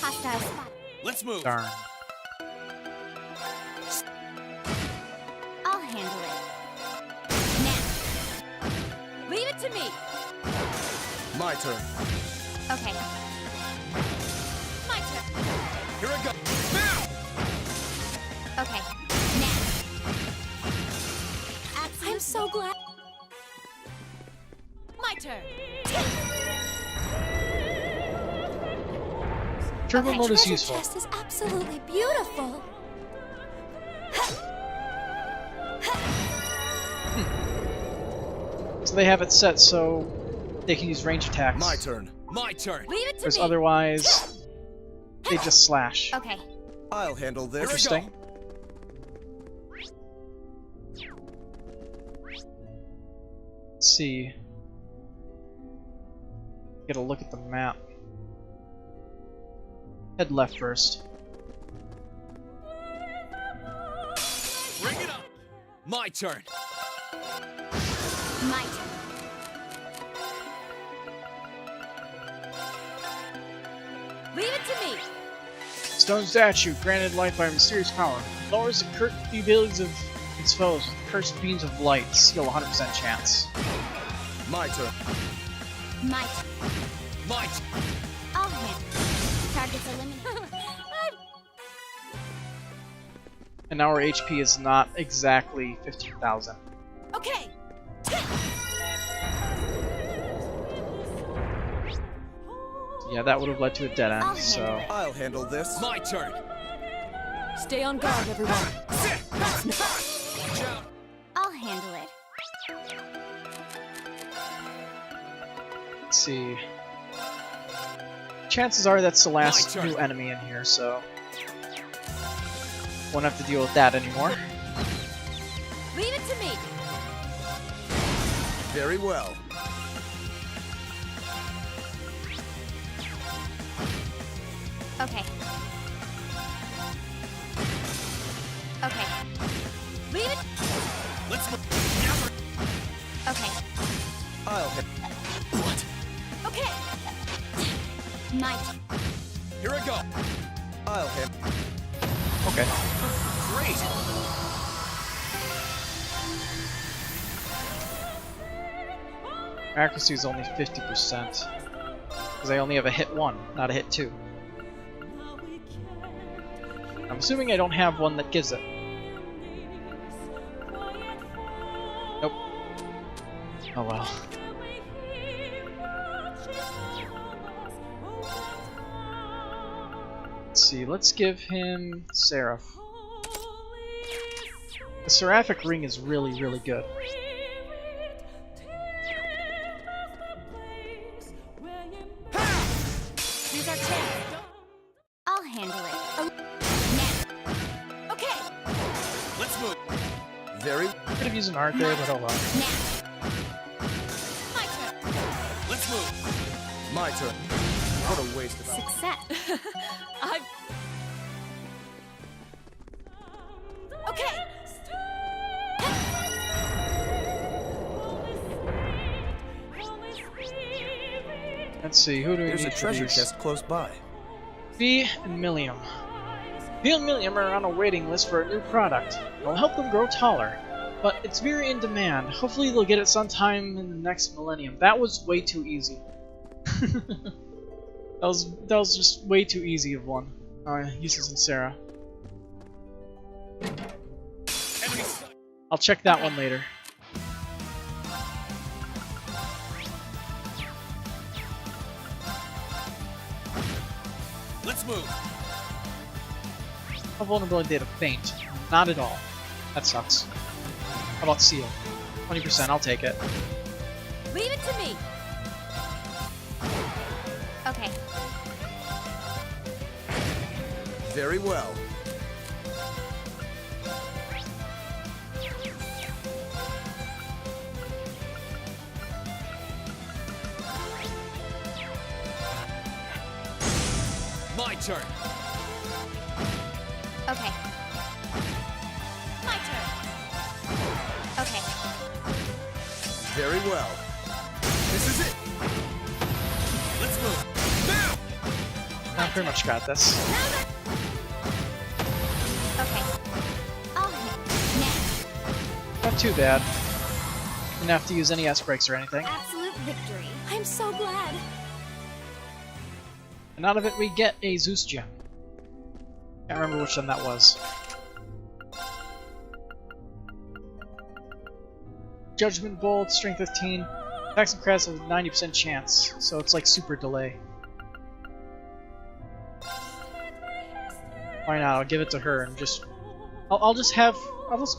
Hostiles spotted. Let's move. Darn. I'll handle it. Now. Leave it to me. My turn. Okay. My turn. Here I go. Now. Okay. Now. I'm so glad. My turn. Turbo Okay, mode is Treasure useful. chest is absolutely beautiful. So they have it set so they can use range attacks. My turn. My turn. Leave it to Whereas me. otherwise, they just slash. Okay. I'll handle this. Interesting. Let's see. Get a look at the map. Head left first. Bring it up. My turn. My turn. Leave it to me. Stone statue, granted life by a mysterious power. Lowers the abilities of its foes with cursed beams of light. Seal 100% chance. My turn. My turn. My turn. I'll handle it. Targets eliminated. And now our HP is not exactly 15,000. Okay. Yeah, that would have led to a dead end, I'll so... handle it. I'll handle this. My turn. Stay on guard, everyone. Sit. Watch out. I'll handle it. Let's see. Chances are that's the last My turn. new enemy in here, so... Won't have to deal with that anymore. Leave it to me. Very well. Okay. Okay. Leave it. Let's move. Now we're- Okay. I'll hit. What? Okay. My turn. Here I go. I'll hit. Okay. Great. Accuracy is only 50%. Because I only have a hit 1, not a hit 2. I'm assuming I don't have one that gives it. Nope. Oh well. Let's see, let's give him Seraph. The Seraphic Ring is really, really good. Here's our chance. I'll handle it. Okay. Let's move. Very Could have used an art there, but oh well. My turn. Let's move. my turn. What a waste of Success. I've... Okay. Let's see, who do we There's need a for treasure these? chest close by. V and Millium. V and Millium are on a waiting list for a new product. It'll help them grow taller, but it's very in demand. Hopefully they'll get it sometime in the next millennium. That was way too easy. that was just way too easy of one. Uses and Sarah. I'll check that one later. Let's move. A vulnerability to faint. Not at all. That sucks. How about Seal? 20%, I'll take it. Leave it to me. Okay. Very well. My turn. Okay. My turn. Okay. Very well. This is it. Let's move. Now. I pretty much got this. Okay. I'll hit. Next. Not too bad. Didn't have to use any S-breaks or anything. Absolute victory. I'm so glad. And out of it we get a Zeus gem. Can't remember which one that was. Judgment Bolt, Strength 15. Attacks and crits with 90% chance, so it's like super delay. Why not? I'll give it to her and just... I'll just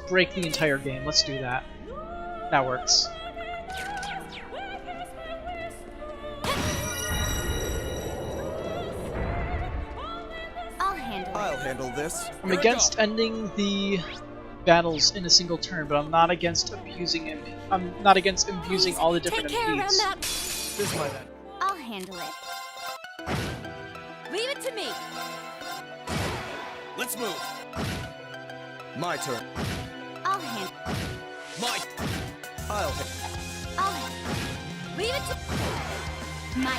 break the entire game. Let's do that. That works. I'll handle this. I'm against ending the battles in a single turn, but I'm not against abusing Please, all the different take care around MPs. that. This my bad. I'll handle it. Leave it to me. Let's move. My turn. I'll handle. My. I'll hit. I'll handle. Leave it to... My.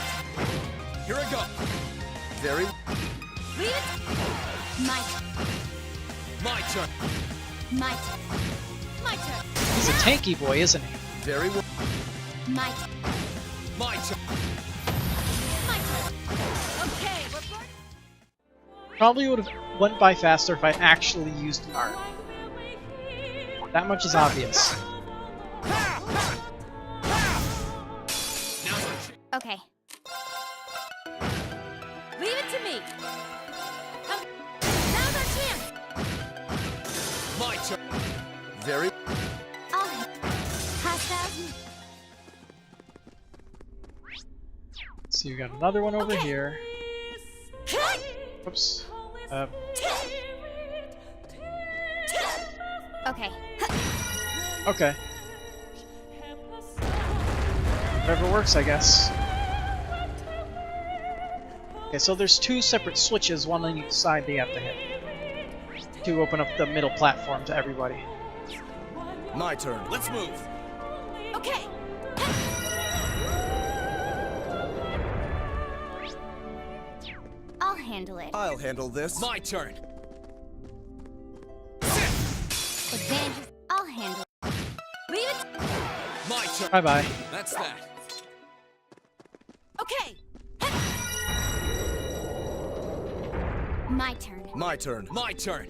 Here I go. Very Leave it... My. My turn. My. My turn. He's a tanky boy, isn't he? very well. My. My turn. My turn. Okay, we're burning. Probably would have went by faster if I actually used an art. That much is obvious. Okay. Leave it to me. Now's our chance. My turn. Very I'll hit. Hostile. So you got another one over Okay. here. Oops. Okay. Okay. Whatever works, I guess. Okay, so there's two separate switches, one on each side they have to hit. To open up the middle platform to everybody. my turn. Let's move. Okay. I'll handle it. I'll handle this. My turn. Advantages. I'll handle it. Leave it. My turn. Bye bye. That's that. Okay. My turn. My turn. My turn.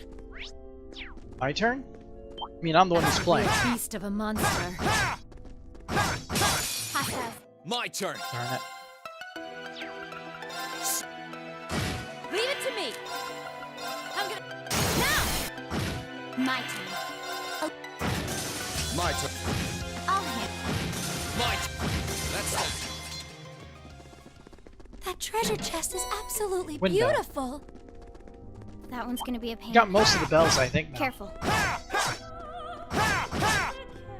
My turn? I mean, I'm the one who's playing. Beast of a monster. Hostile. My turn. Darn it. Leave it to me. My turn. My turn. I'll handle. My turn. That's That treasure chest is absolutely Window. beautiful. That one's gonna be a pain. Got most of the bells, I think. Now. Careful.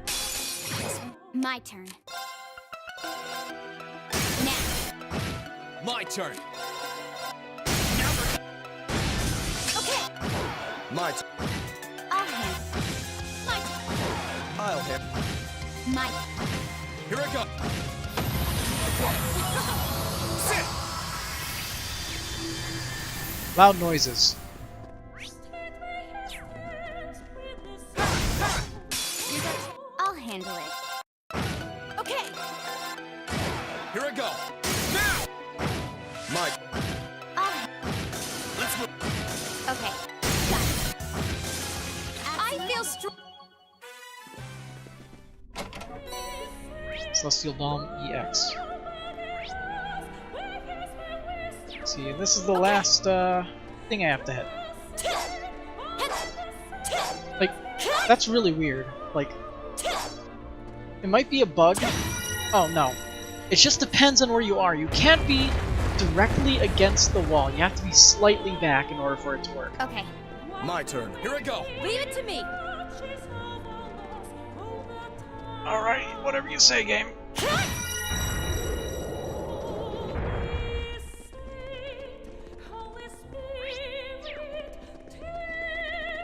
This one. My turn. Now. my turn. Okay. My turn. I'll handle. My turn. I'll hit. My Here I go. Sit. Loud noises. I'll handle it. Okay. Here I go. Now. My. I'll Let's move. Okay. Got it. I feel strong. Celestial Dome EX. See, this is the last thing I have to hit. Like, that's really weird. Like, it might be a bug. Oh no. It just depends on where you are. You can't be directly against the wall. You have to be slightly back in order for it to work. Okay. My turn. Here I go. Leave it to me. Alright, whatever you say, game.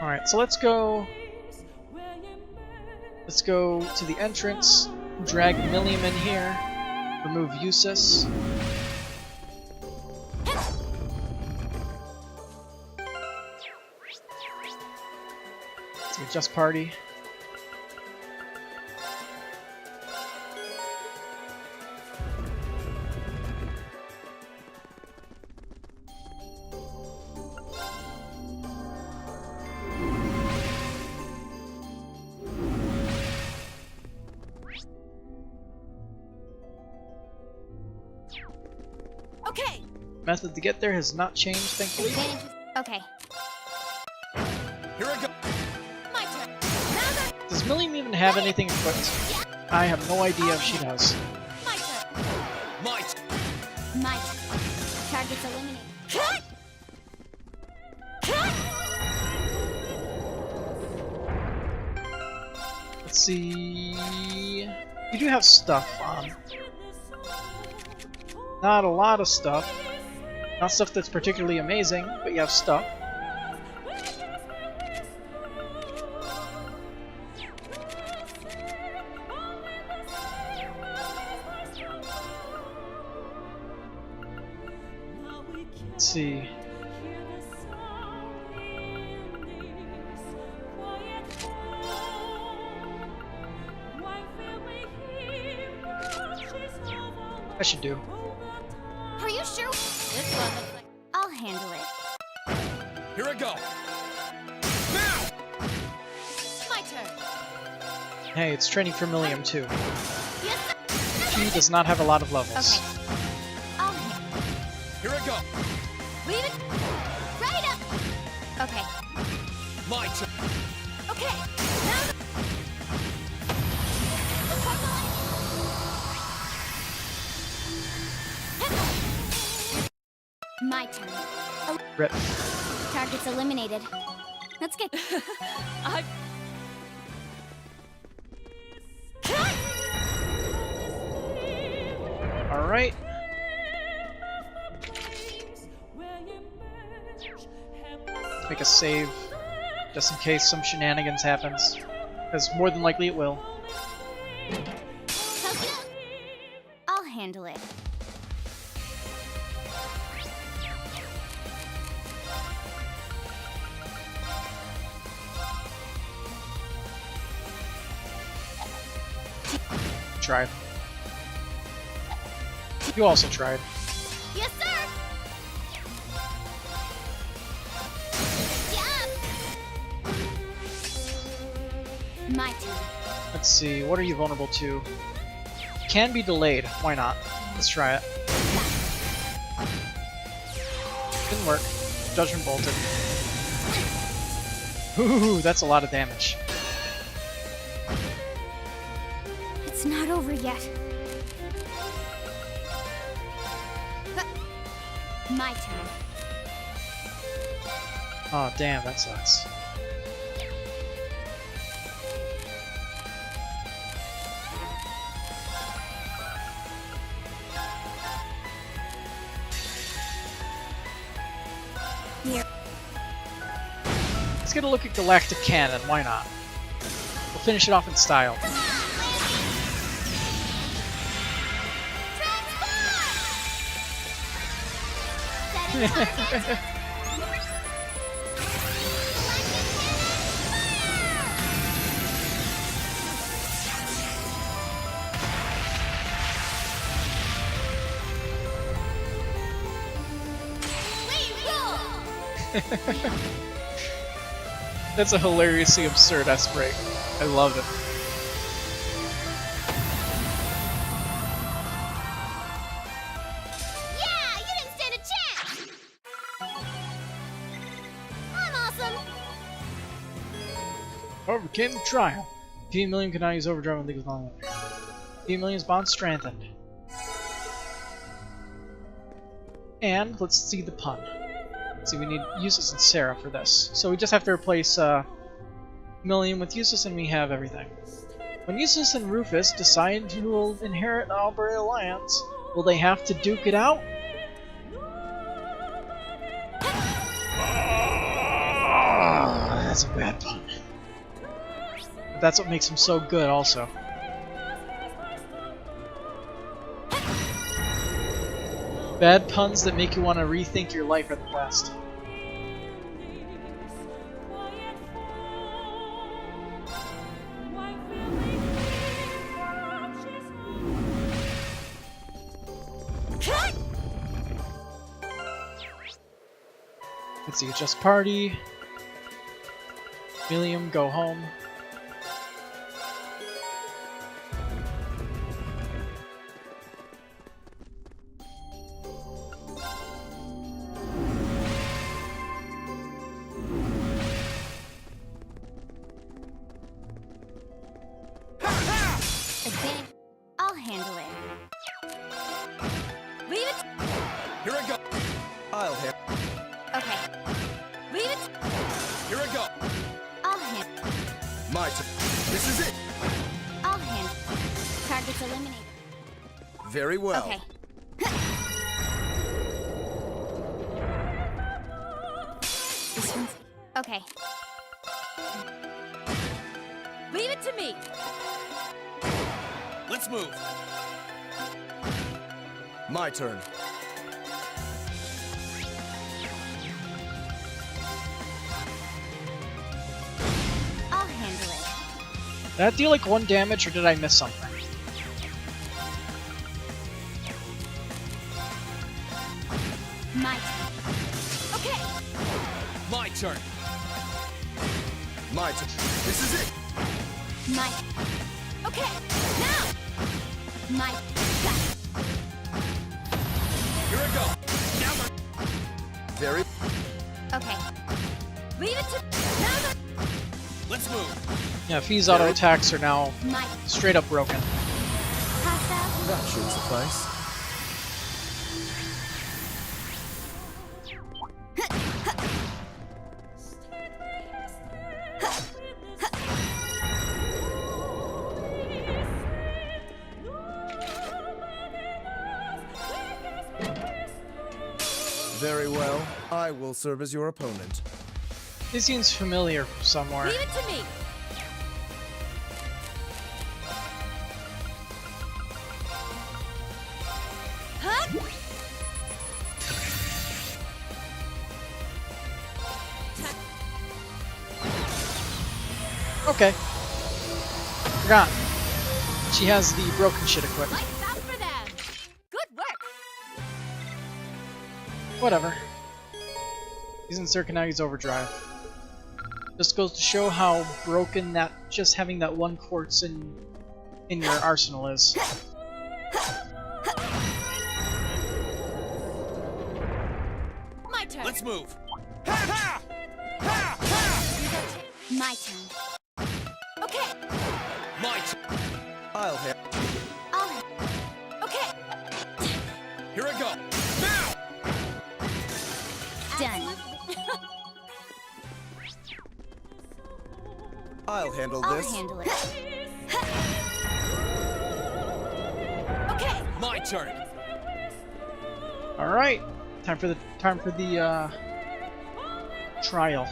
Alright, so let's go to the entrance, drag Millium in here, remove Eustace. So just party. Okay. Method to get there has not changed, thankfully. Advantages. Okay. Here I go. My turn. Now that Does Millium even have anything equipped? I have no idea if she does. my turn. My turn. My turn. Target's eliminated. Cut. Cut. Let's see... You do have stuff on. Not a lot of stuff. Not stuff that's particularly amazing, but you have stuff. Let's see. I should do. Are you sure? This one looks like I'll handle it. Here I go. Now. my turn. Hey, it's training for Millium too. Yes, sir. She does not have a lot of levels. Okay. I'll handle Here I go. Leave it. right up. Okay. My turn. Okay. Now that My turn. Rip. Target's eliminated. Let's get. I Alright. Make a save, just in case some shenanigans happens. Because more than likely it will. I'll handle it. Tried. You also tried. Yes, sir. Yeah. My turn. Let's see, what are you vulnerable to? Can be delayed. Why not? Let's try it. Didn't work. Judgment bolted. Ooh, that's a lot of damage. It's not over yet. My turn. Oh, damn, that sucks. Here. Let's get a look at Galactic Cannon, why not? We'll finish it off in style. That's a hilariously absurd S-break. I love it. Yeah, you didn't stand a chance! I'm awesome! Overcame the trial. Team Million cannot use Overdrive on League of Legends. Team Million's bond strengthened. And let's see the pun. See, we need Eustace and Sarah for this. So we just have to replace Million with Eustace and we have everything. When Eustace and Rufus decide who will inherit the Albury Alliance, will they have to duke it out? That's a bad pun. But that's what makes him so good also. Bad puns that make you want to rethink your life are the best. Let's see, adjust party. William, go home. I'll handle it. Leave it! Here I go. I'll handle. Okay, Leave it! Here I go. I'll handle. My turn. This is it. I'll handle. Target's eliminated. Very well. Okay. This one's okay. Leave it to me! Let's move. My turn. I'll handle it. Did that deal like 1 damage or did I miss something? My turn. Okay! My turn. My turn. This is it. My Okay! Now! my Here I go. Now the... Very. okay. Leave it to... Now the... Let's move. Yeah, Fee's auto attacks are now My straight up broken. hostile. That should suffice. Very well. I will serve as your opponent. This seems familiar from somewhere. Leave it to me! Huh? Okay. Forgot. She has the broken shit equipped. Lights out for them! Good work! Whatever. Using Sir can now use Overdrive. Just goes to show how broken that just having that 1 quartz in your arsenal is. My turn! Let's move. Ha ha! Ha ha! Here's our chance. My turn. Okay. My turn. I'll have. Okay. Here I go. Now! Done. I'll handle I'll this. handle it. Okay. My turn. All right, time for the trial.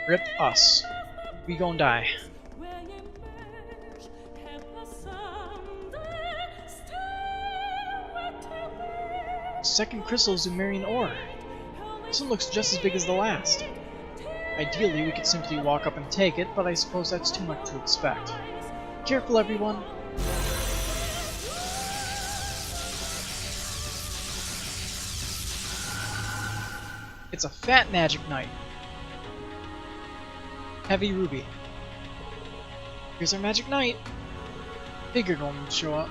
Rip us. We gon' die. Second crystal Zumerian ore. This one looks just as big as the last. Ideally, we could simply walk up and take it, but I suppose that's too much to expect. Careful, everyone. It's a fat magic knight. Heavy ruby. Here's our magic knight. Figured one would show up.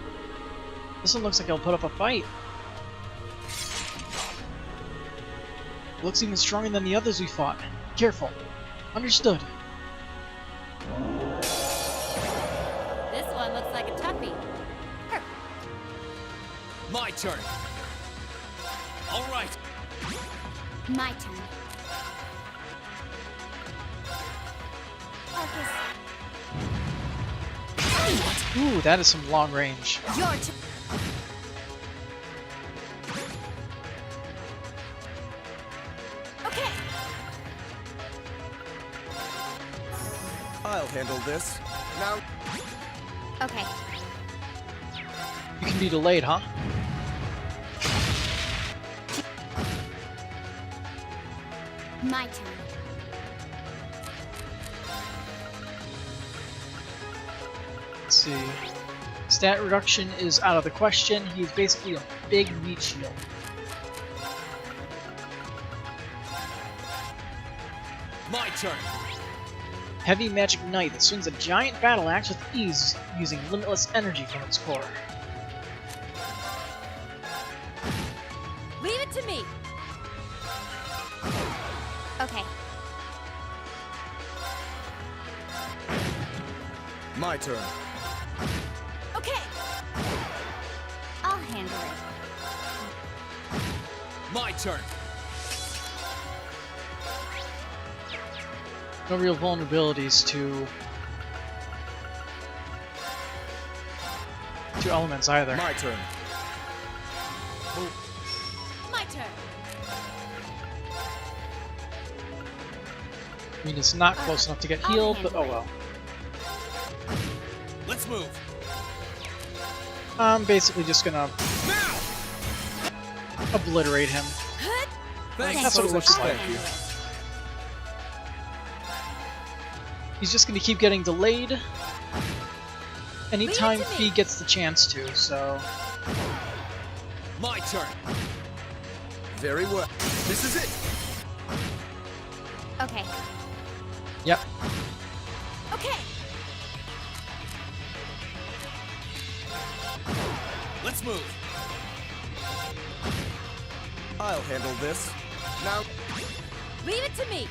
This one looks like he'll put up a fight. Looks even stronger than the others we fought. Careful. Understood. This one looks like a toughie. My turn. All right. My turn. Focus. Ooh, that is some long range. Your turn. Okay. I'll handle this. Now, Okay. You can be delayed, huh? My turn. Let's see. Stat reduction is out of the question. He is basically a big meat shield. My turn. Heavy magic knight that swings a giant battle axe with ease, using limitless energy from its core. Leave it to me. Okay. my turn. Okay. I'll handle it. My turn. No real vulnerabilities to elements either. My turn. My turn. I mean, it's not close enough to get healed, but oh well. Let's move. I'm basically just gonna Now! obliterate him. Thanks. That's what it looks I'll like. handle it. He's just gonna keep getting delayed anytime Leave it to he me. gets the chance to, so... My turn. Very well. This is it. Okay. Yep. Okay. Let's move. I'll handle this. Now, Leave it to me.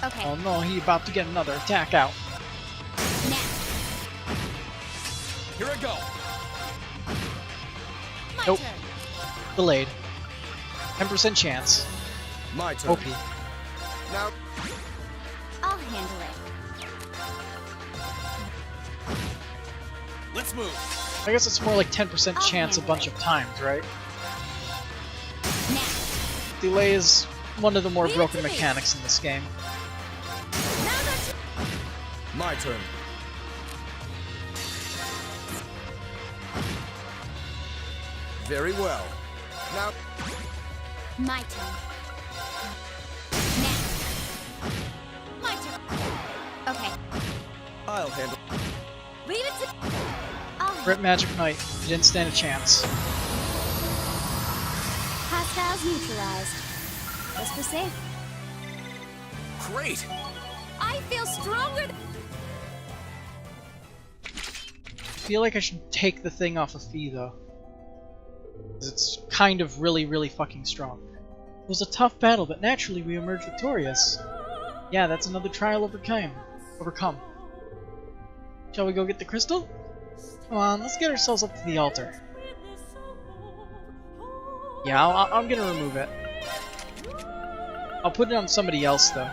Okay. Oh no, he's about to get another attack out. Now. Here I go. My Nope. turn. Delayed. 10% chance. my turn. OP. Now, I'll handle it. Let's move. I guess it's more like 10% I'll chance a handle bunch it. of times, right? Now. Delay is one of the more Leave it broken to me. mechanics in this game. Now that's my turn. Very well. Now, My turn. Now. my turn. Okay. Okay. I'll handle. Leave it to. I'll Rip Magic Knight. You didn't stand a chance. Hostiles neutralized. Whisper safe. Great. I feel stronger. I feel like I should take the thing off of Fee, though. 'Cause it's kind of really fucking strong. It was a tough battle, but naturally we emerged victorious. Yeah, that's another trial overcome. Shall we go get the crystal? Come on, let's get ourselves up to the altar. Yeah, I'm gonna remove it. I'll put it on somebody else, though.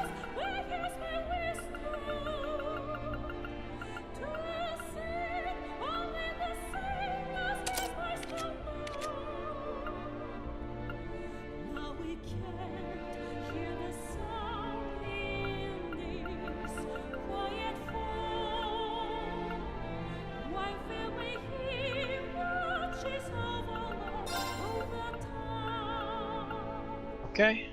Okay.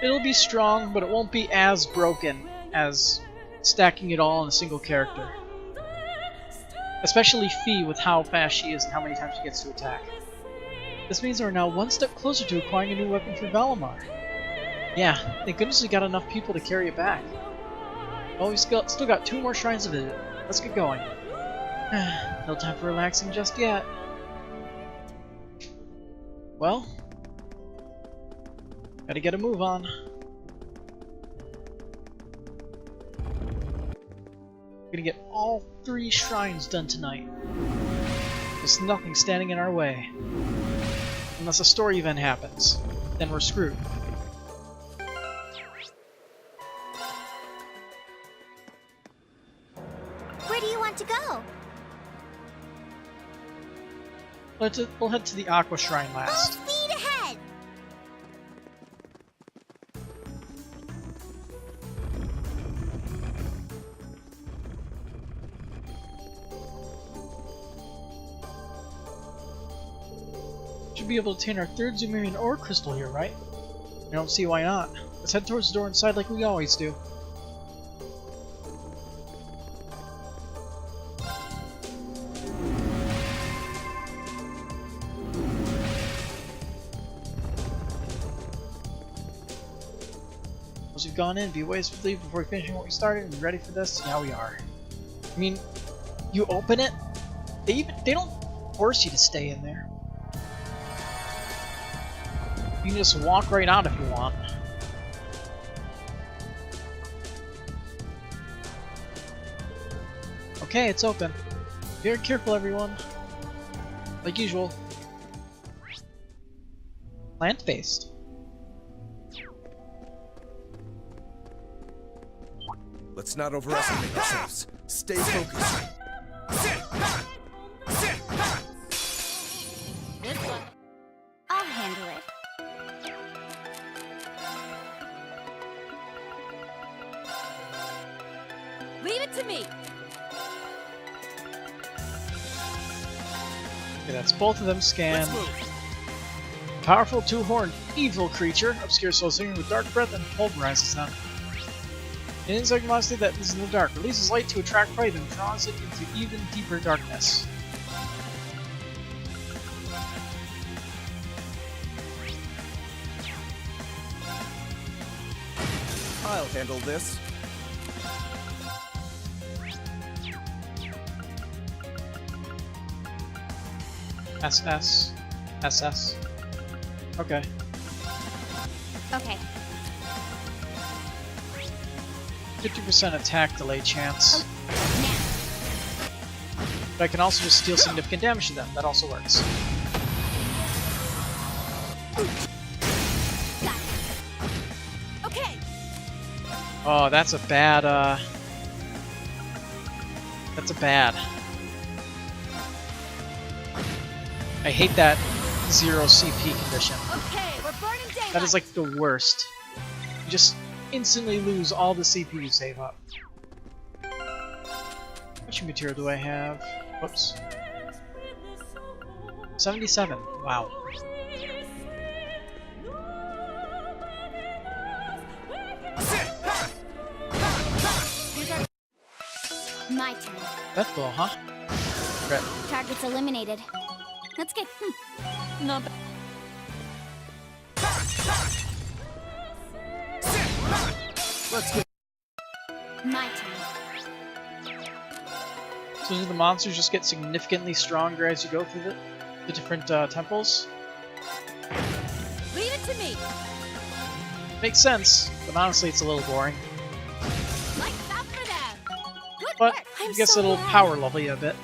It'll be strong, but it won't be as broken as stacking it all on a single character. Especially Fee with how fast she is and how many times she gets to attack. This means we're now one step closer to acquiring a new weapon for Valimar. Yeah, thank goodness we got enough people to carry it back. Well, we've still got 2 more shrines to visit. Let's get going. No time for relaxing just yet. Well, gotta get a move on. Gonna get all 3 shrines done tonight. There's nothing standing in our way. Unless a story event happens, then we're screwed. Where do you want to go? We'll head to the Aqua Shrine last. Full speed ahead! Should be able to obtain our 3rd Zoomerian ore crystal here, right? I don't see why not. Let's head towards the door inside like we always do. Once we've gone in, be a ways to leave before finishing what we started and be ready for this. Yeah, we are. I mean, you open it, they don't force you to stay in there. You can just walk right out if you want. Okay, it's open. Be very careful, everyone. Like usual. Plant-based. Let's not overestimate ourselves. Stay focused. This one. I'll handle it. Leave it to me. Okay, that's both of them scanned. Let's move. Powerful 2-horned evil creature obscures souls with dark breath and pulverizes them. An insect monster that is in the dark releases light to attract prey and draws it into even deeper darkness. I'll handle this. SS. SS. Okay. Okay. 50% attack delay chance. Now. But I can also just deal significant damage to them. That also works. Got it. Okay. Oh, that's a bad, That's a bad. I hate that 0 CP condition. Okay, we're burning daylight. That is like the worst. You just instantly lose all the CP you save up. Which material do I have? Whoops. 77. Wow. turn. Death blow, huh? Right. Target's eliminated. Let's get. Not bad. Let's get. My turn. So do the monsters just get significantly stronger as you go through the different temples? Leave it to me. Makes sense, but honestly it's a little boring. Lights up for them. Good But work. I guess it'll power level you a bit.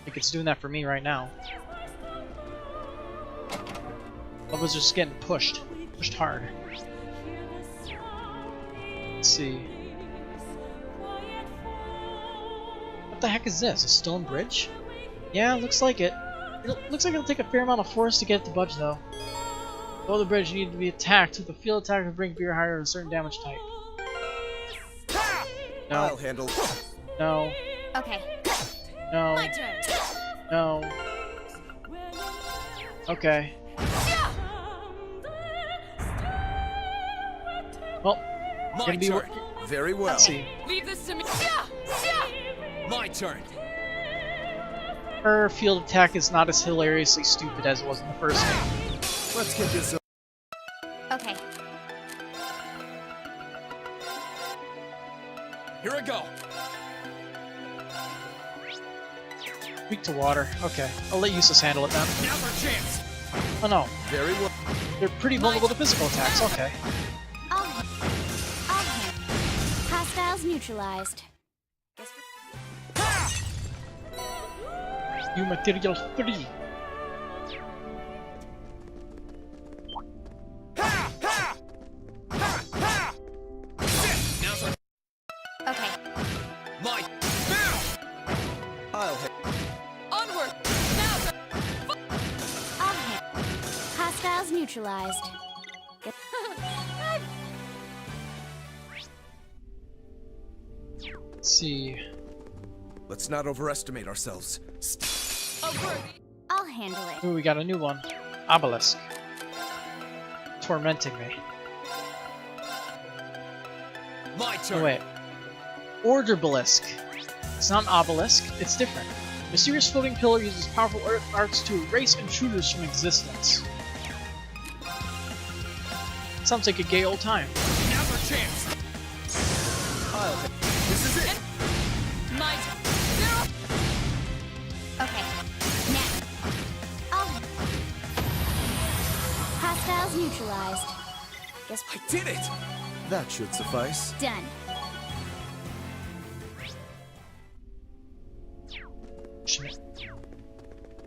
Like it's doing that for me right now. Levels are just getting pushed. Pushed hard. Let's see. What the heck is this? A stone bridge? Yeah, looks like it. It looks like it'll take a fair amount of force to get it to budge, though. Below the bridge, you need to be attacked with a field attack to bring fear higher a certain damage type. I'll No. handle. No. Okay. No. My turn. No. Okay. Well, My gonna be turn. Very well. let's see. Leave this to me. My turn. Her field attack is not as hilariously stupid as it was in the first game. Let's get this. Okay. Here I go. Weak to water. Okay, I'll let Useless handle it then. Now's our chance. Oh no, Very well. they're pretty vulnerable to physical attacks. Okay. I'll handle. Hostiles neutralized. You material 3. Now's our Okay. my now. I'll hit. Onward. I'll handle. Hostiles neutralized. Get. Let's see. Let's not overestimate ourselves. I'll handle it. Ooh, we got a new one. Obelisk. Tormenting me. My turn. Oh wait. Order Obelisk. It's not an obelisk, it's different. Mysterious floating pillar uses powerful arts to erase intruders from existence. Sounds like a gay old time. Now's our chance. I'll hit. This is it. My turn. Okay. Now. I'll handle. Hostiles neutralized. Guess I did it. That should suffice. done.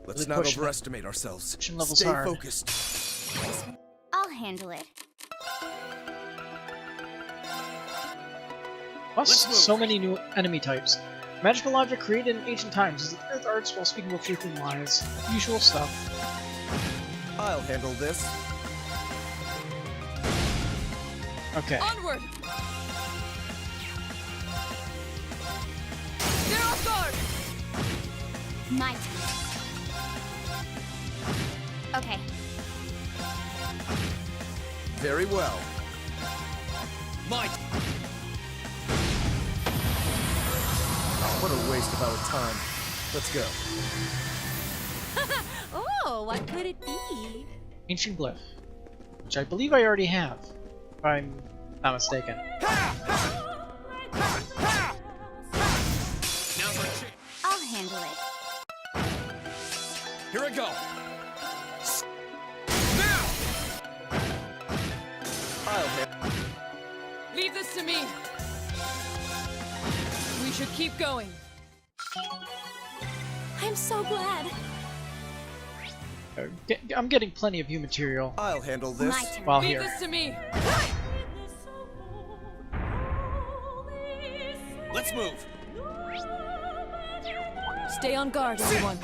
Let's Really not pushing it. overestimate ourselves. Pushing levels Stay hard. focused. I'll handle it. Plus, Let's move. so many new enemy types. Magical logic created in ancient times is the earth arts while speaking with truth and lies. Usual stuff. I'll handle this. Okay. Onward. They're off guard. My turn. Okay. Very well. My What a waste of our time. Let's go. Oh, what could it be? Ancient Glyph. Which I believe I already have. If I'm not mistaken. now's our chance. I'll handle it. Here I go. Now. I'll hit. Leave this to me. We should keep going. I'm so glad. I'm getting plenty of new material I'll handle this. My turn. while Leave here. this to me. Let's move. Stay on guard, everyone.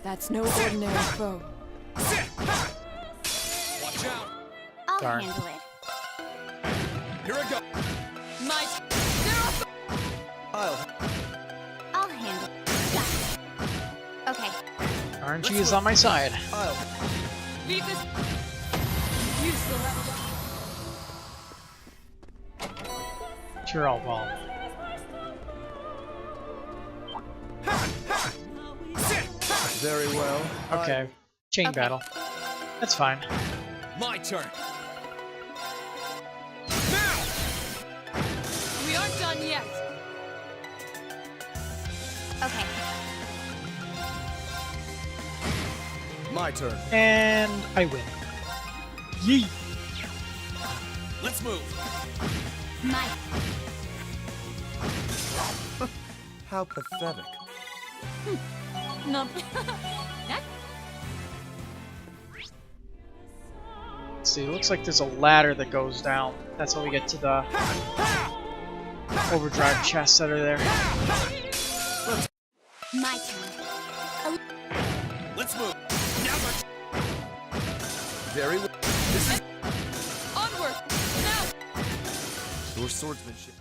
That's no ordinary foe. Sit. Watch out. I'll Darn. handle it. Here I go. My they're off. I'll handle it. Got it. Okay. RNG is on my side. I'll Leave this. You still have Sure, I'll fall. Very well. Okay. Chain Okay. battle. That's fine. My turn. Now! We aren't done yet. Okay. My turn. And I win. Yee! Let's move. My. How pathetic. No. That. Let's see, it looks like there's a ladder that goes down. That's how we get to the overdrive chests that are there. My turn. Let's move. Now let's... Very well. This is Onward! Now! your swordsmanship.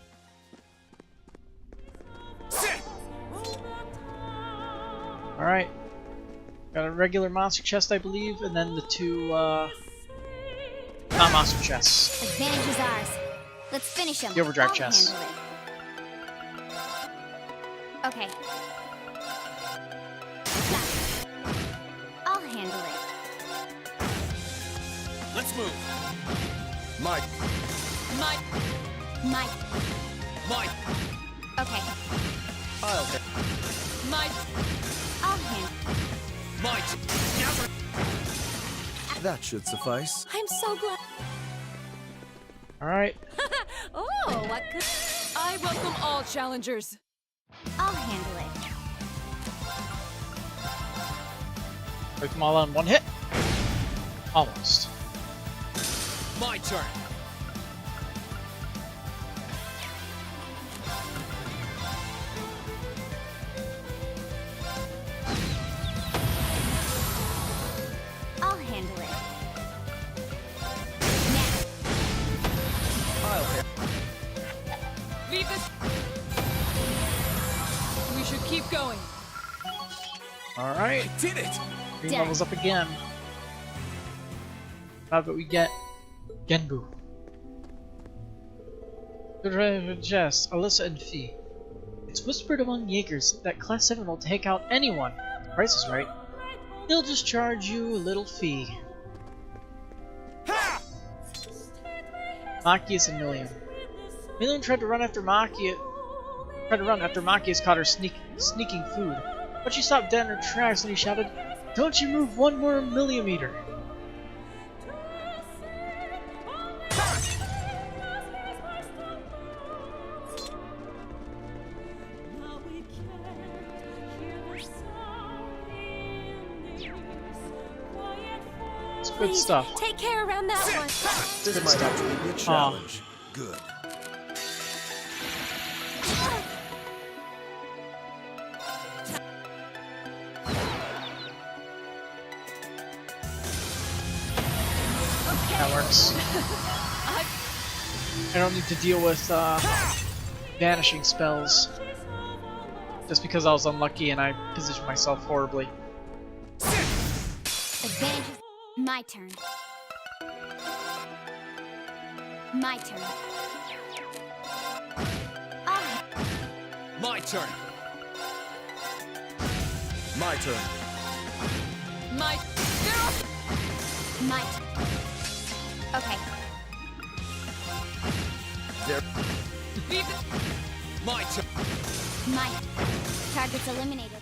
Sit! Alright. Got a regular monster chest, I believe, and then the two, non-monster chests. Advantage is ours. Let's finish him. The overdrive I'll chest. handle it. Okay. Stop. I'll handle it. Let's move. My My. My. My... Okay. I'll hit. My. I'll handle. My... Now let's... That should suffice. I'm so glad. Alright. Oh, what could? I welcome all challengers. I'll handle it. Break them all on one hit. Almost. My turn. I'll handle it. Now. I'll hit. Leave this. We should keep going. Alright. Did it! Green Done. levels up again. Now that we get Genbu. Good chest, Alyssa and Fee. It's whispered among Jaegers that Class 7 will take out anyone. The price is right. They'll just charge you a little fee. Ha! Machias and Million. Million tried to run after Machia. Machias caught her sneaking food. But she stopped dead in her tracks and he shouted, "Don't you move one more millimeter!" It's good Please, stuff. take care around that one. This Good might stuff. actually be a challenge. Good. That works. I don't need to deal with vanishing spells. Just because I was unlucky and I positioned myself horribly. Advantage is my turn. My turn. I'll My turn. My turn. My. my turn. Okay. There. Leave this. My turn. My target's eliminated.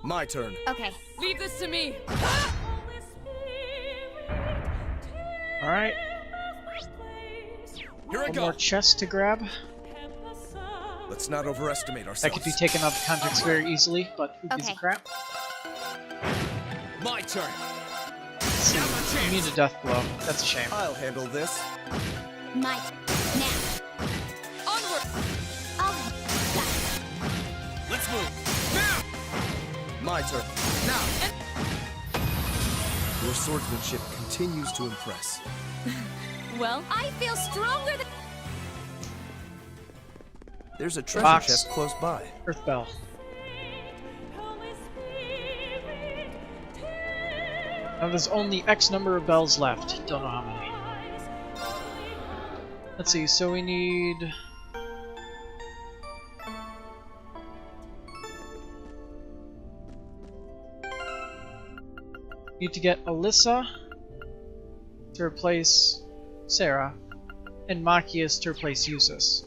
My turn. Okay. Leave this to me. Alright, Here I one go. more chest to grab. Let's not overestimate That ourselves. could be taken out of context very easily, but who gives a Okay. crap? My turn. See, you need a death blow. That's a shame. I'll handle this. My now. Onward. I'll Let's move. Now! My turn. Now. Your swordsmanship continues to impress. Well, I feel stronger than. There's a treasure Box. chest close by. Earth Bell. Now there's only X number of bells left. Don't know how many. Let's see, so we need... Need to get Alyssa to replace Sarah, and Machias to replace Usus.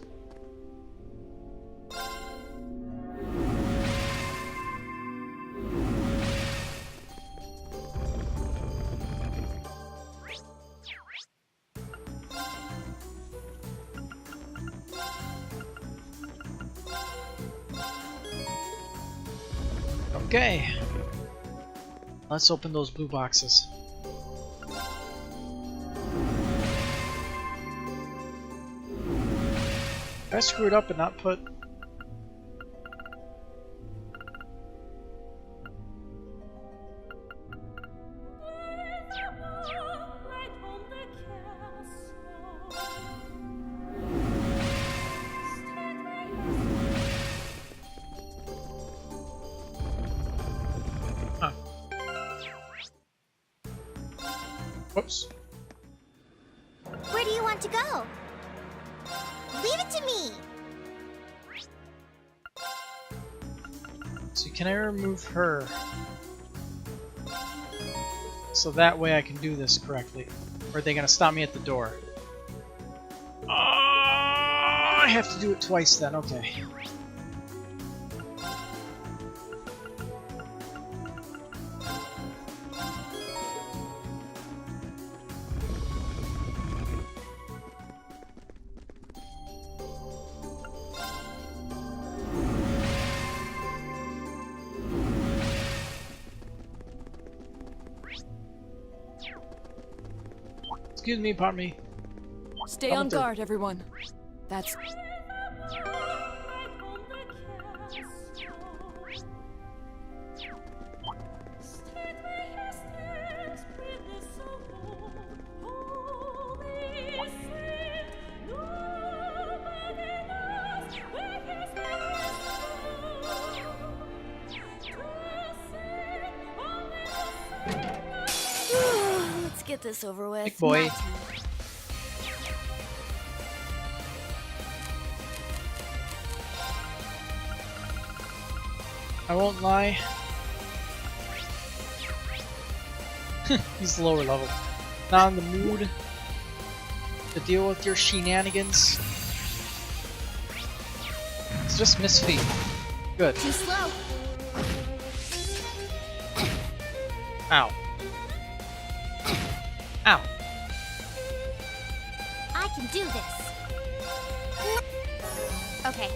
Okay, let's open those blue boxes. I screwed up and not put... Huh. Whoops. Where do you want to go? Leave it to me! So can I remove her? So that way I can do this correctly. Or are they gonna stop me at the door? I have to do it twice then, okay. Excuse me, pardon me. Stay How on about the- guard, everyone. That's... Let's get this over with. Big boy. My turn. I won't lie. He's lower level. Not in the mood to deal with your shenanigans. It's just Miss Feet. Good. Too slow. Ow. Ow. I can do this. Okay.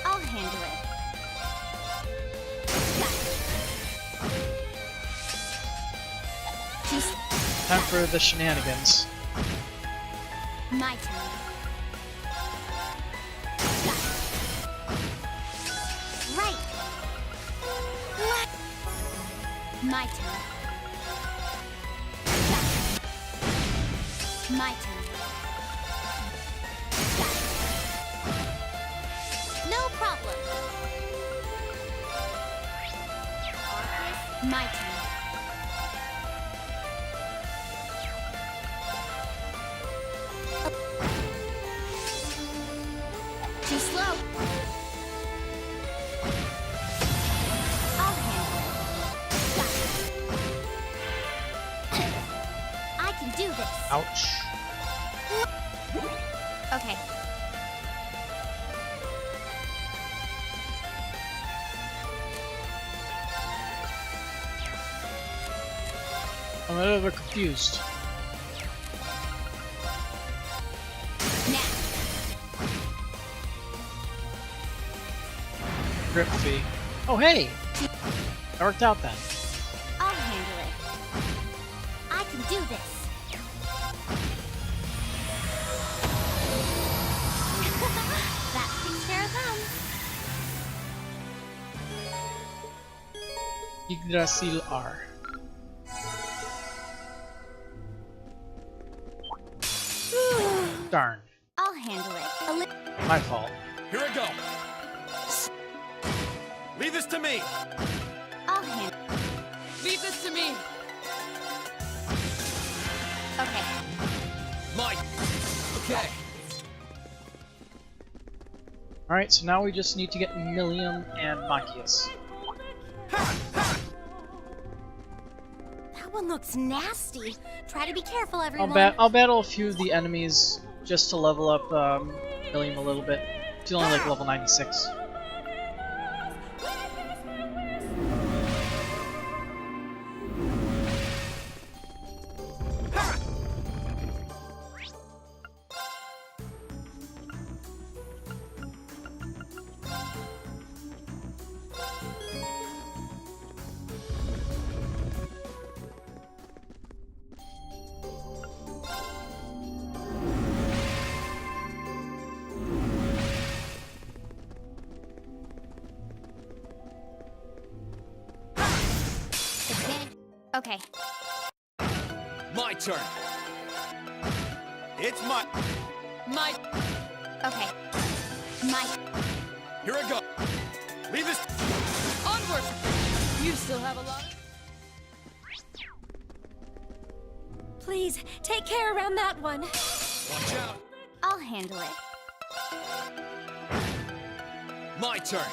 I'll handle it. Just Time for the shenanigans. my turn. Right. My turn. My turn. No problem. My turn. Too slow. I'll handle it. I can do this. Ouch. Okay. I'm a little bit confused. Now. Grip fee. Oh hey! That worked out then. I'll handle it. I can do this. That takes care of them. Yggdrasil R. Darn. I'll handle it. My fault. Here I go. Leave this to me. I'll handle Leave this to me! Okay. My. Okay. Alright, so now we just need to get Millium and Machias. That one looks nasty. Try to be careful, everyone. I'll battle a few of the enemies just to level up Millium a little bit. She's only like level 96. Okay. My turn. It's my. Okay. My. Here I go. Leave this. Onward! You still have a lot of... Please, take care around that one. Watch out. I'll handle it. My turn.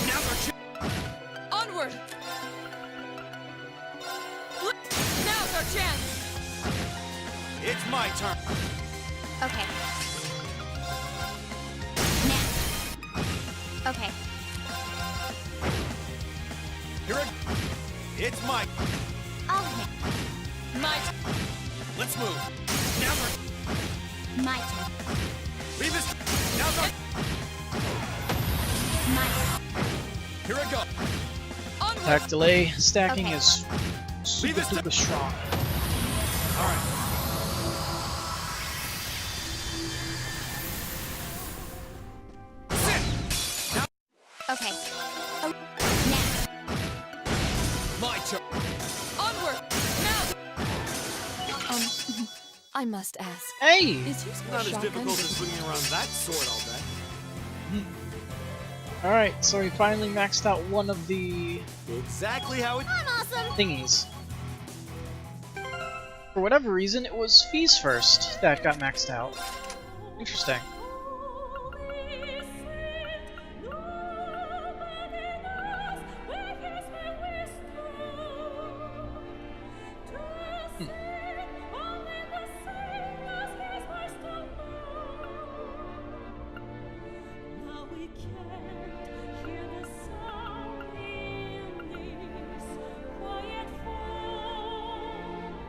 Now they're. Onward! Now's our chance! It's my turn. Okay. Now. Okay. Here I. It's my. I'll handle My... Let's move. Now they're. my turn. Leave this. Now they're. My. Here I go. Onward! Attack delay stacking Okay. is Leave super this to- duper strong. All right. Sit. Now Okay. Oh, now. my turn. Onward! Now! I must ask. Hey! Is using Not a as shotgun difficult as swinging around that sword all day. Alright, so we finally maxed out one of the Exactly how it. I'm awesome. thingies. For whatever reason, it was Fees first that got maxed out. Interesting.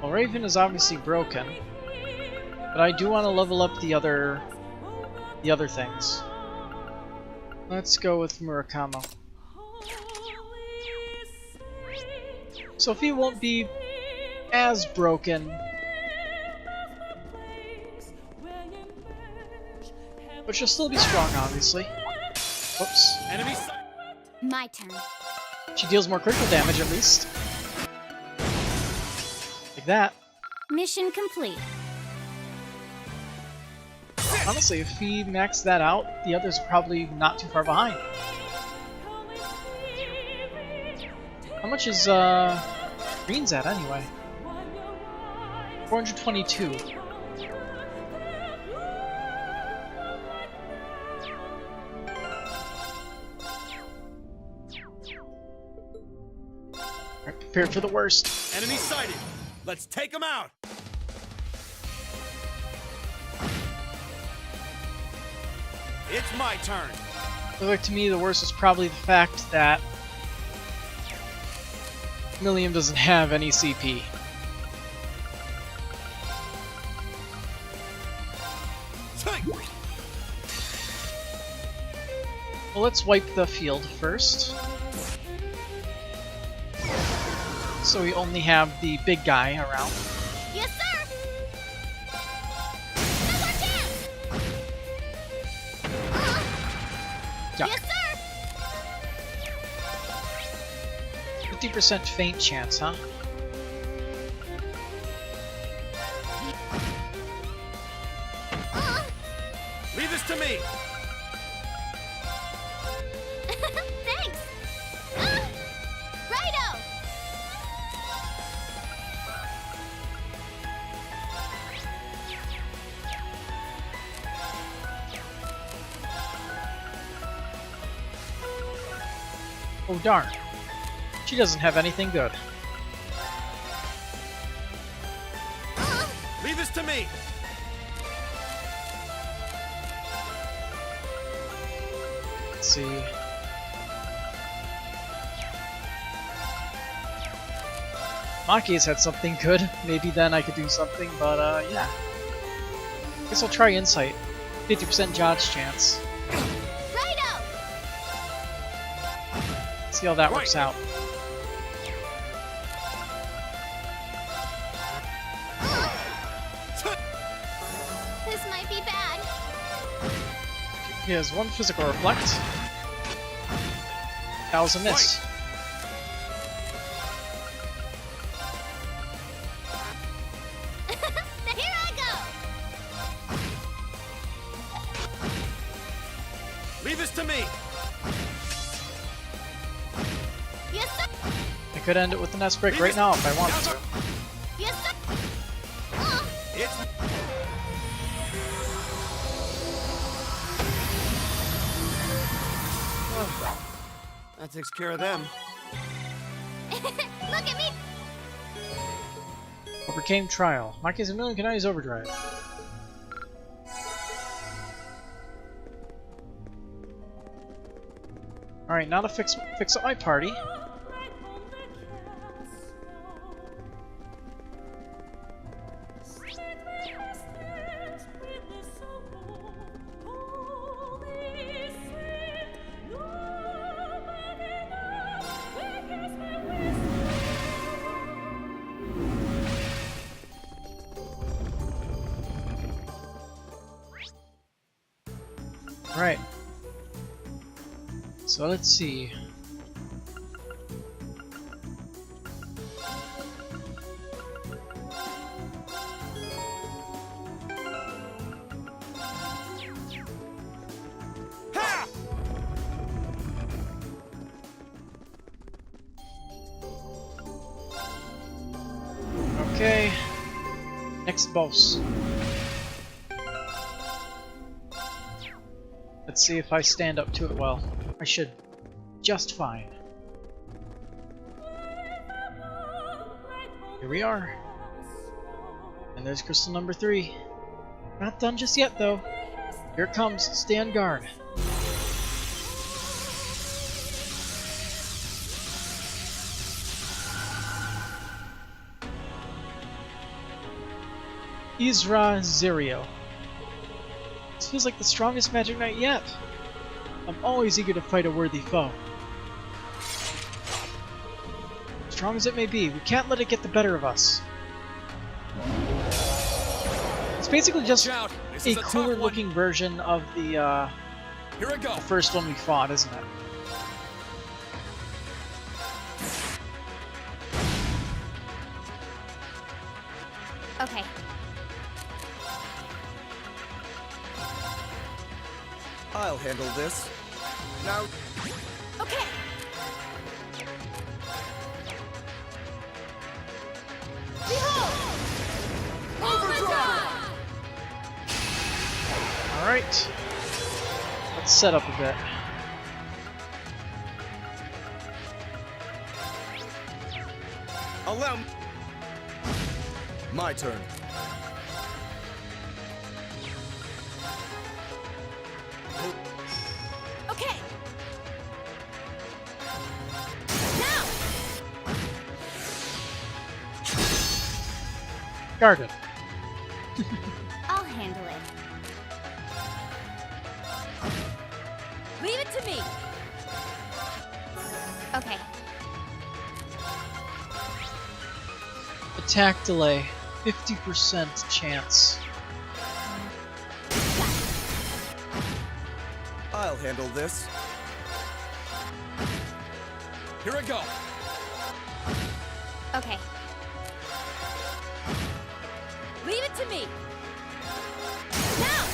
Well, Raven is obviously broken, but I do want to level up the other things. Let's go with Murakama. Sophie won't be as broken, but she'll still be strong, obviously. Whoops. Enemy sight. My turn. She deals more critical damage, at least. Like that. Mission complete. Honestly, if we max that out, the others are probably not too far behind. How much is Green's at anyway? 422. Alright, prepare for the worst. Enemy sighted. Let's take them out. It's my turn. Looks like to me the worst is probably the fact that Millium doesn't have any CP. Take. Well, let's wipe the field first. So we only have the big guy around. Yes, sir. Now's our chance. Yeah. Yes, sir. 50% faint chance, huh? Leave this to me. Thanks. Ah, righto. Oh darn. She doesn't have anything good. Leave this to me. Let's see. Maki's had something good. Maybe then I could do something, but yeah. Guess I'll try Insight. 50% dodge chance. Righto! See how that works out. This might be bad. He has one physical reflect. That was a miss. Here I go! Leave this to me. Yes, sir! I could end it with an S-break right now if I wanted to. Yes, sir! It's that takes care of them. Look at me! Overcame trial. Maki's a million can use overdrive. Alright, now to fix up my party. Right. So let's see. Ha! Okay. Next boss. Let's see if I stand up to it well. I should just fine. Here we are. And there's crystal number 3. Not done just yet, though. Here it comes. Stay on guard. Isra Zirio. This feels like the strongest Magic Knight yet. I'm always eager to fight a worthy foe. Strong as it may be, we can't let it get the better of us. It's basically just Watch out. This a is a tough cooler one. looking version of the Here I go. first one we fought, isn't it? Okay. I'll handle this. Now, Okay! Alright. Let's set up a bit. allow me. My turn. Okay! Now! Guarded. I'll handle it. Leave it to me. Okay. Attack delay. 50% chance. I'll handle this. Here I go. Okay. Leave it to me. Now!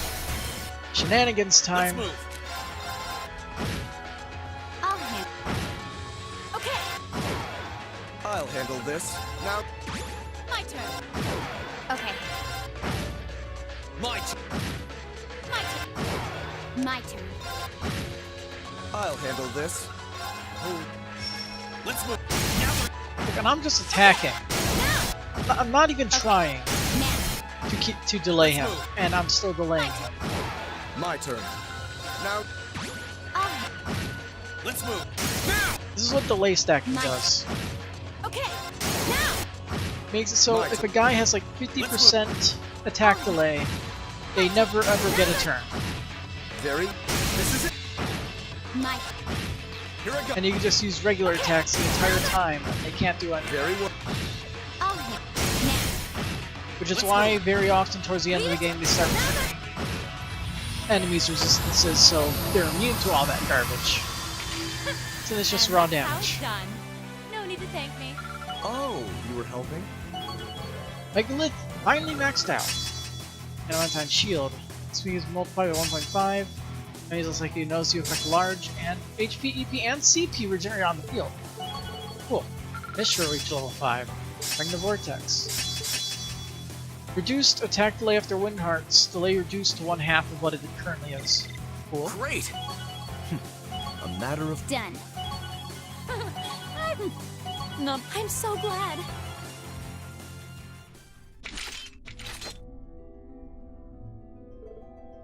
Shenanigans Let's time. move. I'll handle. Okay! I'll handle this. Now, My turn. Okay. My turn. My turn. My turn. I'll handle this. Let's move. Now Look, and I'm just attacking. I'm not even trying to delay him, and I'm still delaying him. My turn. Now, let's move. Now! This is what delay stacking does. Okay, now! Makes it so if a guy has like 50% attack delay, they never ever get a turn. This is it. My Here I go. And you can just use regular attacks the entire time, and they can't do anything. Very well. I'll hit. Now. Which is why very often towards the end of the game they start enemies' resistances, so they're immune to all that garbage. So it's just raw damage. Done. No need to thank me. oh, you were helping? Megalith finally maxed out. And one-time shield. Speed is multiplied by 1.5. And looks like he knows you affect large and HP, EP, and CP regenerate on the field. Cool. This sure reach level 5. Bring the Vortex. Reduced attack delay after Wind Hearts. Delay reduced to 1/2 of what it currently is. Cool. Great. A matter of Done. I'm so glad.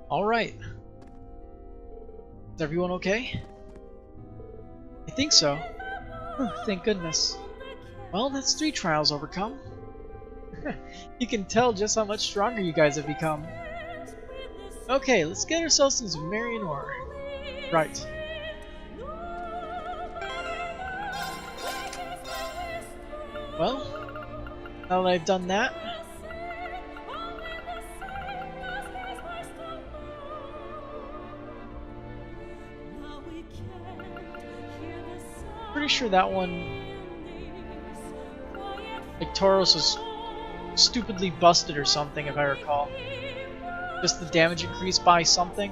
Alright. Is everyone okay? I think so. Thank goodness. Well, that's 3 trials overcome. You can tell just how much stronger you guys have become. Okay, let's get ourselves some Marion ore. Right. Well, now that I've done that, pretty sure that one, like Tauros was stupidly busted or something, if I recall. Just the damage increased by something.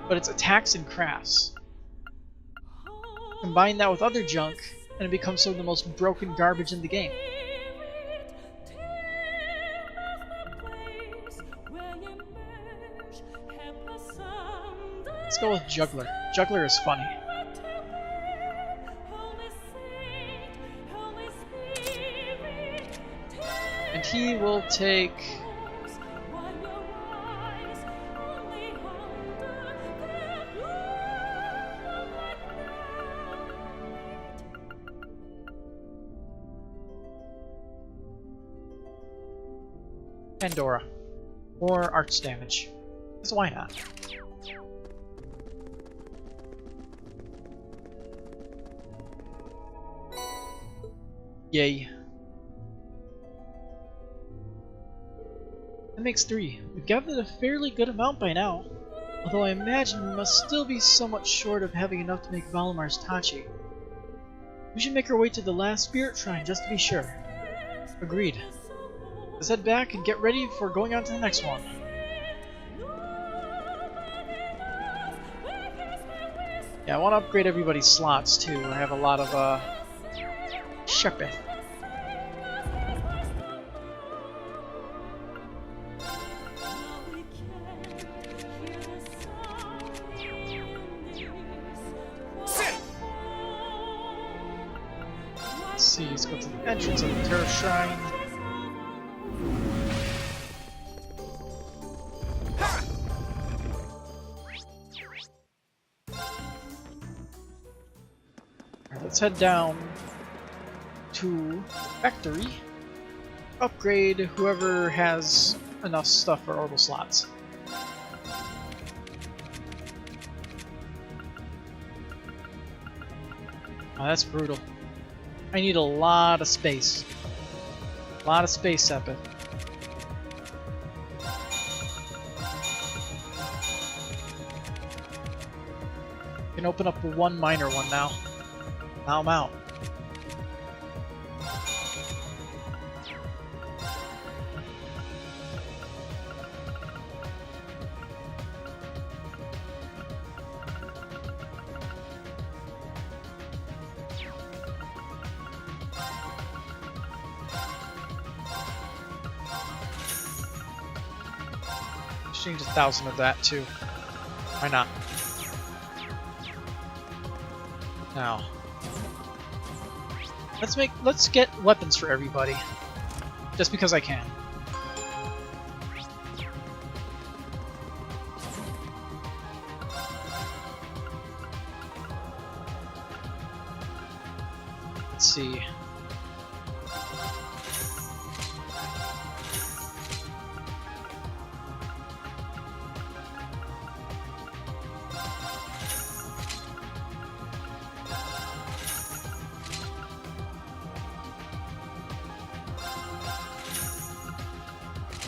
But it's attacks and crafts. Combine that with other junk, and it becomes some of the most broken garbage in the game. Let's go with Juggler. Juggler is funny. And he will take... Pandora. Or arch damage. Because why not? Yay. That makes 3. We've gathered a fairly good amount by now. Although I imagine we must still be somewhat short of having enough to make Valimar's Tachi. We should make our way to the last spirit shrine just to be sure. Agreed. Let's head back and get ready for going on to the next one. Yeah, I want to upgrade everybody's slots too. I have a lot of Shepith. Let's see, let's go to the entrance of the Terror Shrine. Let's head down to Factory. Upgrade whoever has enough stuff for orbital slots. Oh, that's brutal. I need a lot of space. A lot of space, Sepith. Can open up one minor one now. Now I'm out. Exchange 1,000 of that too. Why not? Now, Let's get weapons for everybody. Just because I can. Let's see.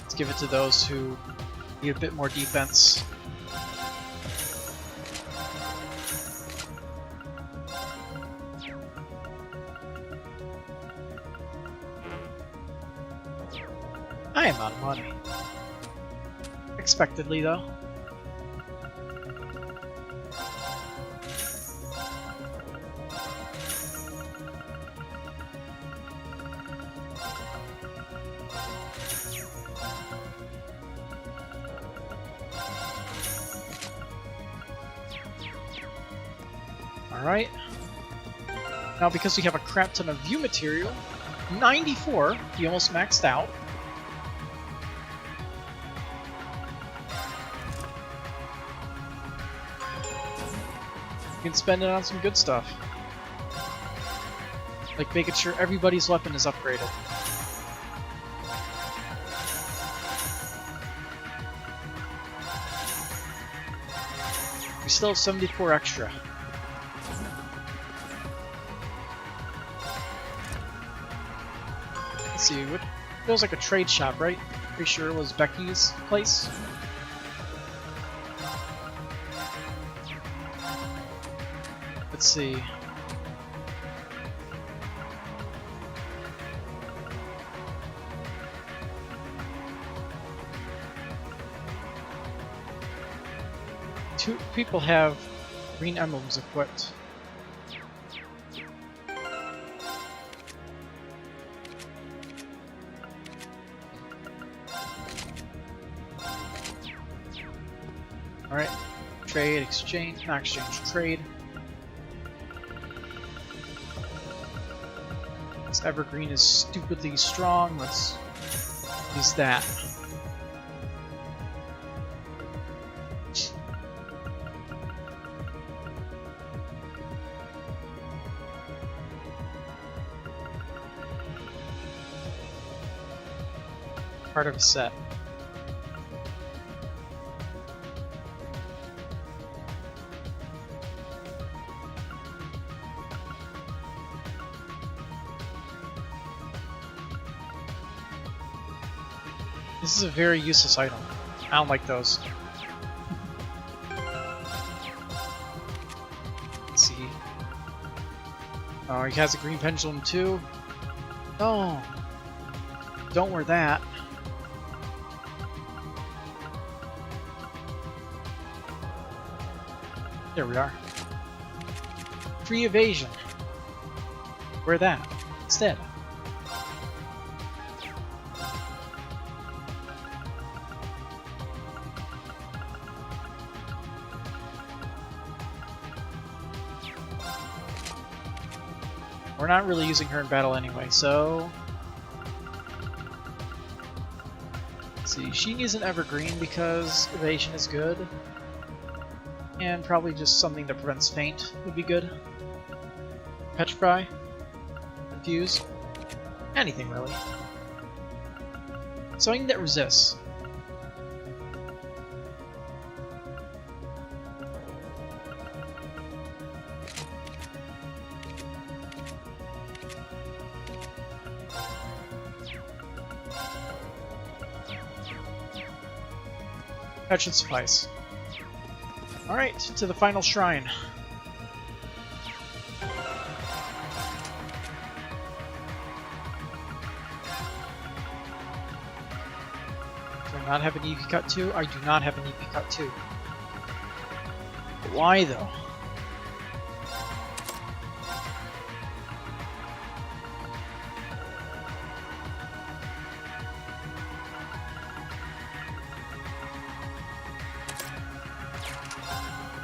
Let's give it to those who need a bit more defense. I am out of money. Expectedly, though. Alright. Now, because we have a crap ton of view material, 94, we almost maxed out. You can spend it on some good stuff. Like making sure everybody's weapon is upgraded. We still have 74 extra. Let's see, what feels like a trade shop, right? Pretty sure it was Becky's place. Let's see. Two people have green emblems equipped. Alright. Trade, exchange, not exchange, trade. This evergreen is stupidly strong. Let's use that. Part of a set. This is a very useless item. I don't like those. Let's see. Oh, he has a green pendulum too. No! Don't wear that. There we are. Free evasion. Wear that instead. We're not really using her in battle anyway, so... Let's see, she needs an evergreen because evasion is good. And probably just something that prevents faint would be good. Petrify. Confuse. Anything really. Something that resists. That should suffice. Alright, to the final shrine. Do I not have an EP cut 2? I do not have an EP cut 2. Why though?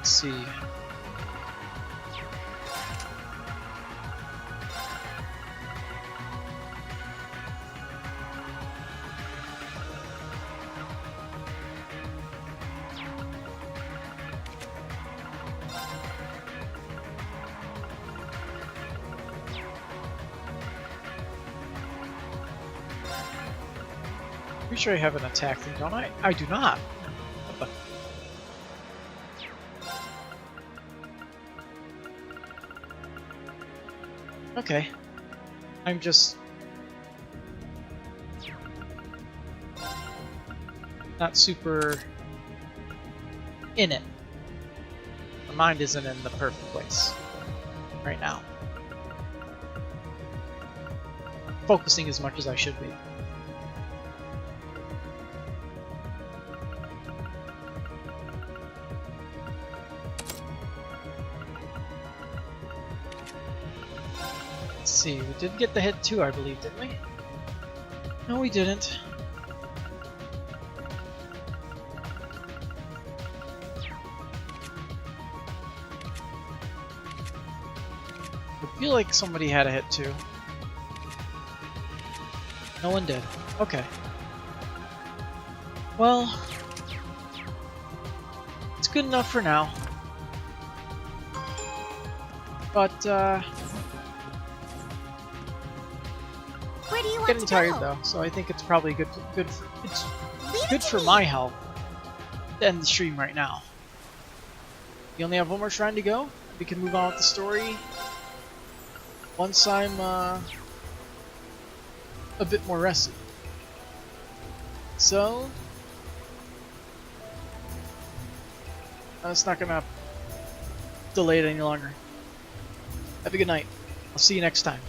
See. Pretty sure I have an attack thing, don't I? I do not. What the... Okay. I'm just... not super... in it. My mind isn't in the perfect place right now. Focusing as much as I should be. Let's see, we did get the hit too, I believe, didn't we? No, we didn't. I feel like somebody had a hit too. No one did. Okay. Well, it's good enough for now. But, Where do you want getting to tired go? though, so I think it's probably good it's Leave it good to for me. my health to end the stream right now. We only have one more shrine to go. We can move on with the story once I'm a bit more rested. So it's not gonna delay it any longer. Have a good night. I'll see you next time.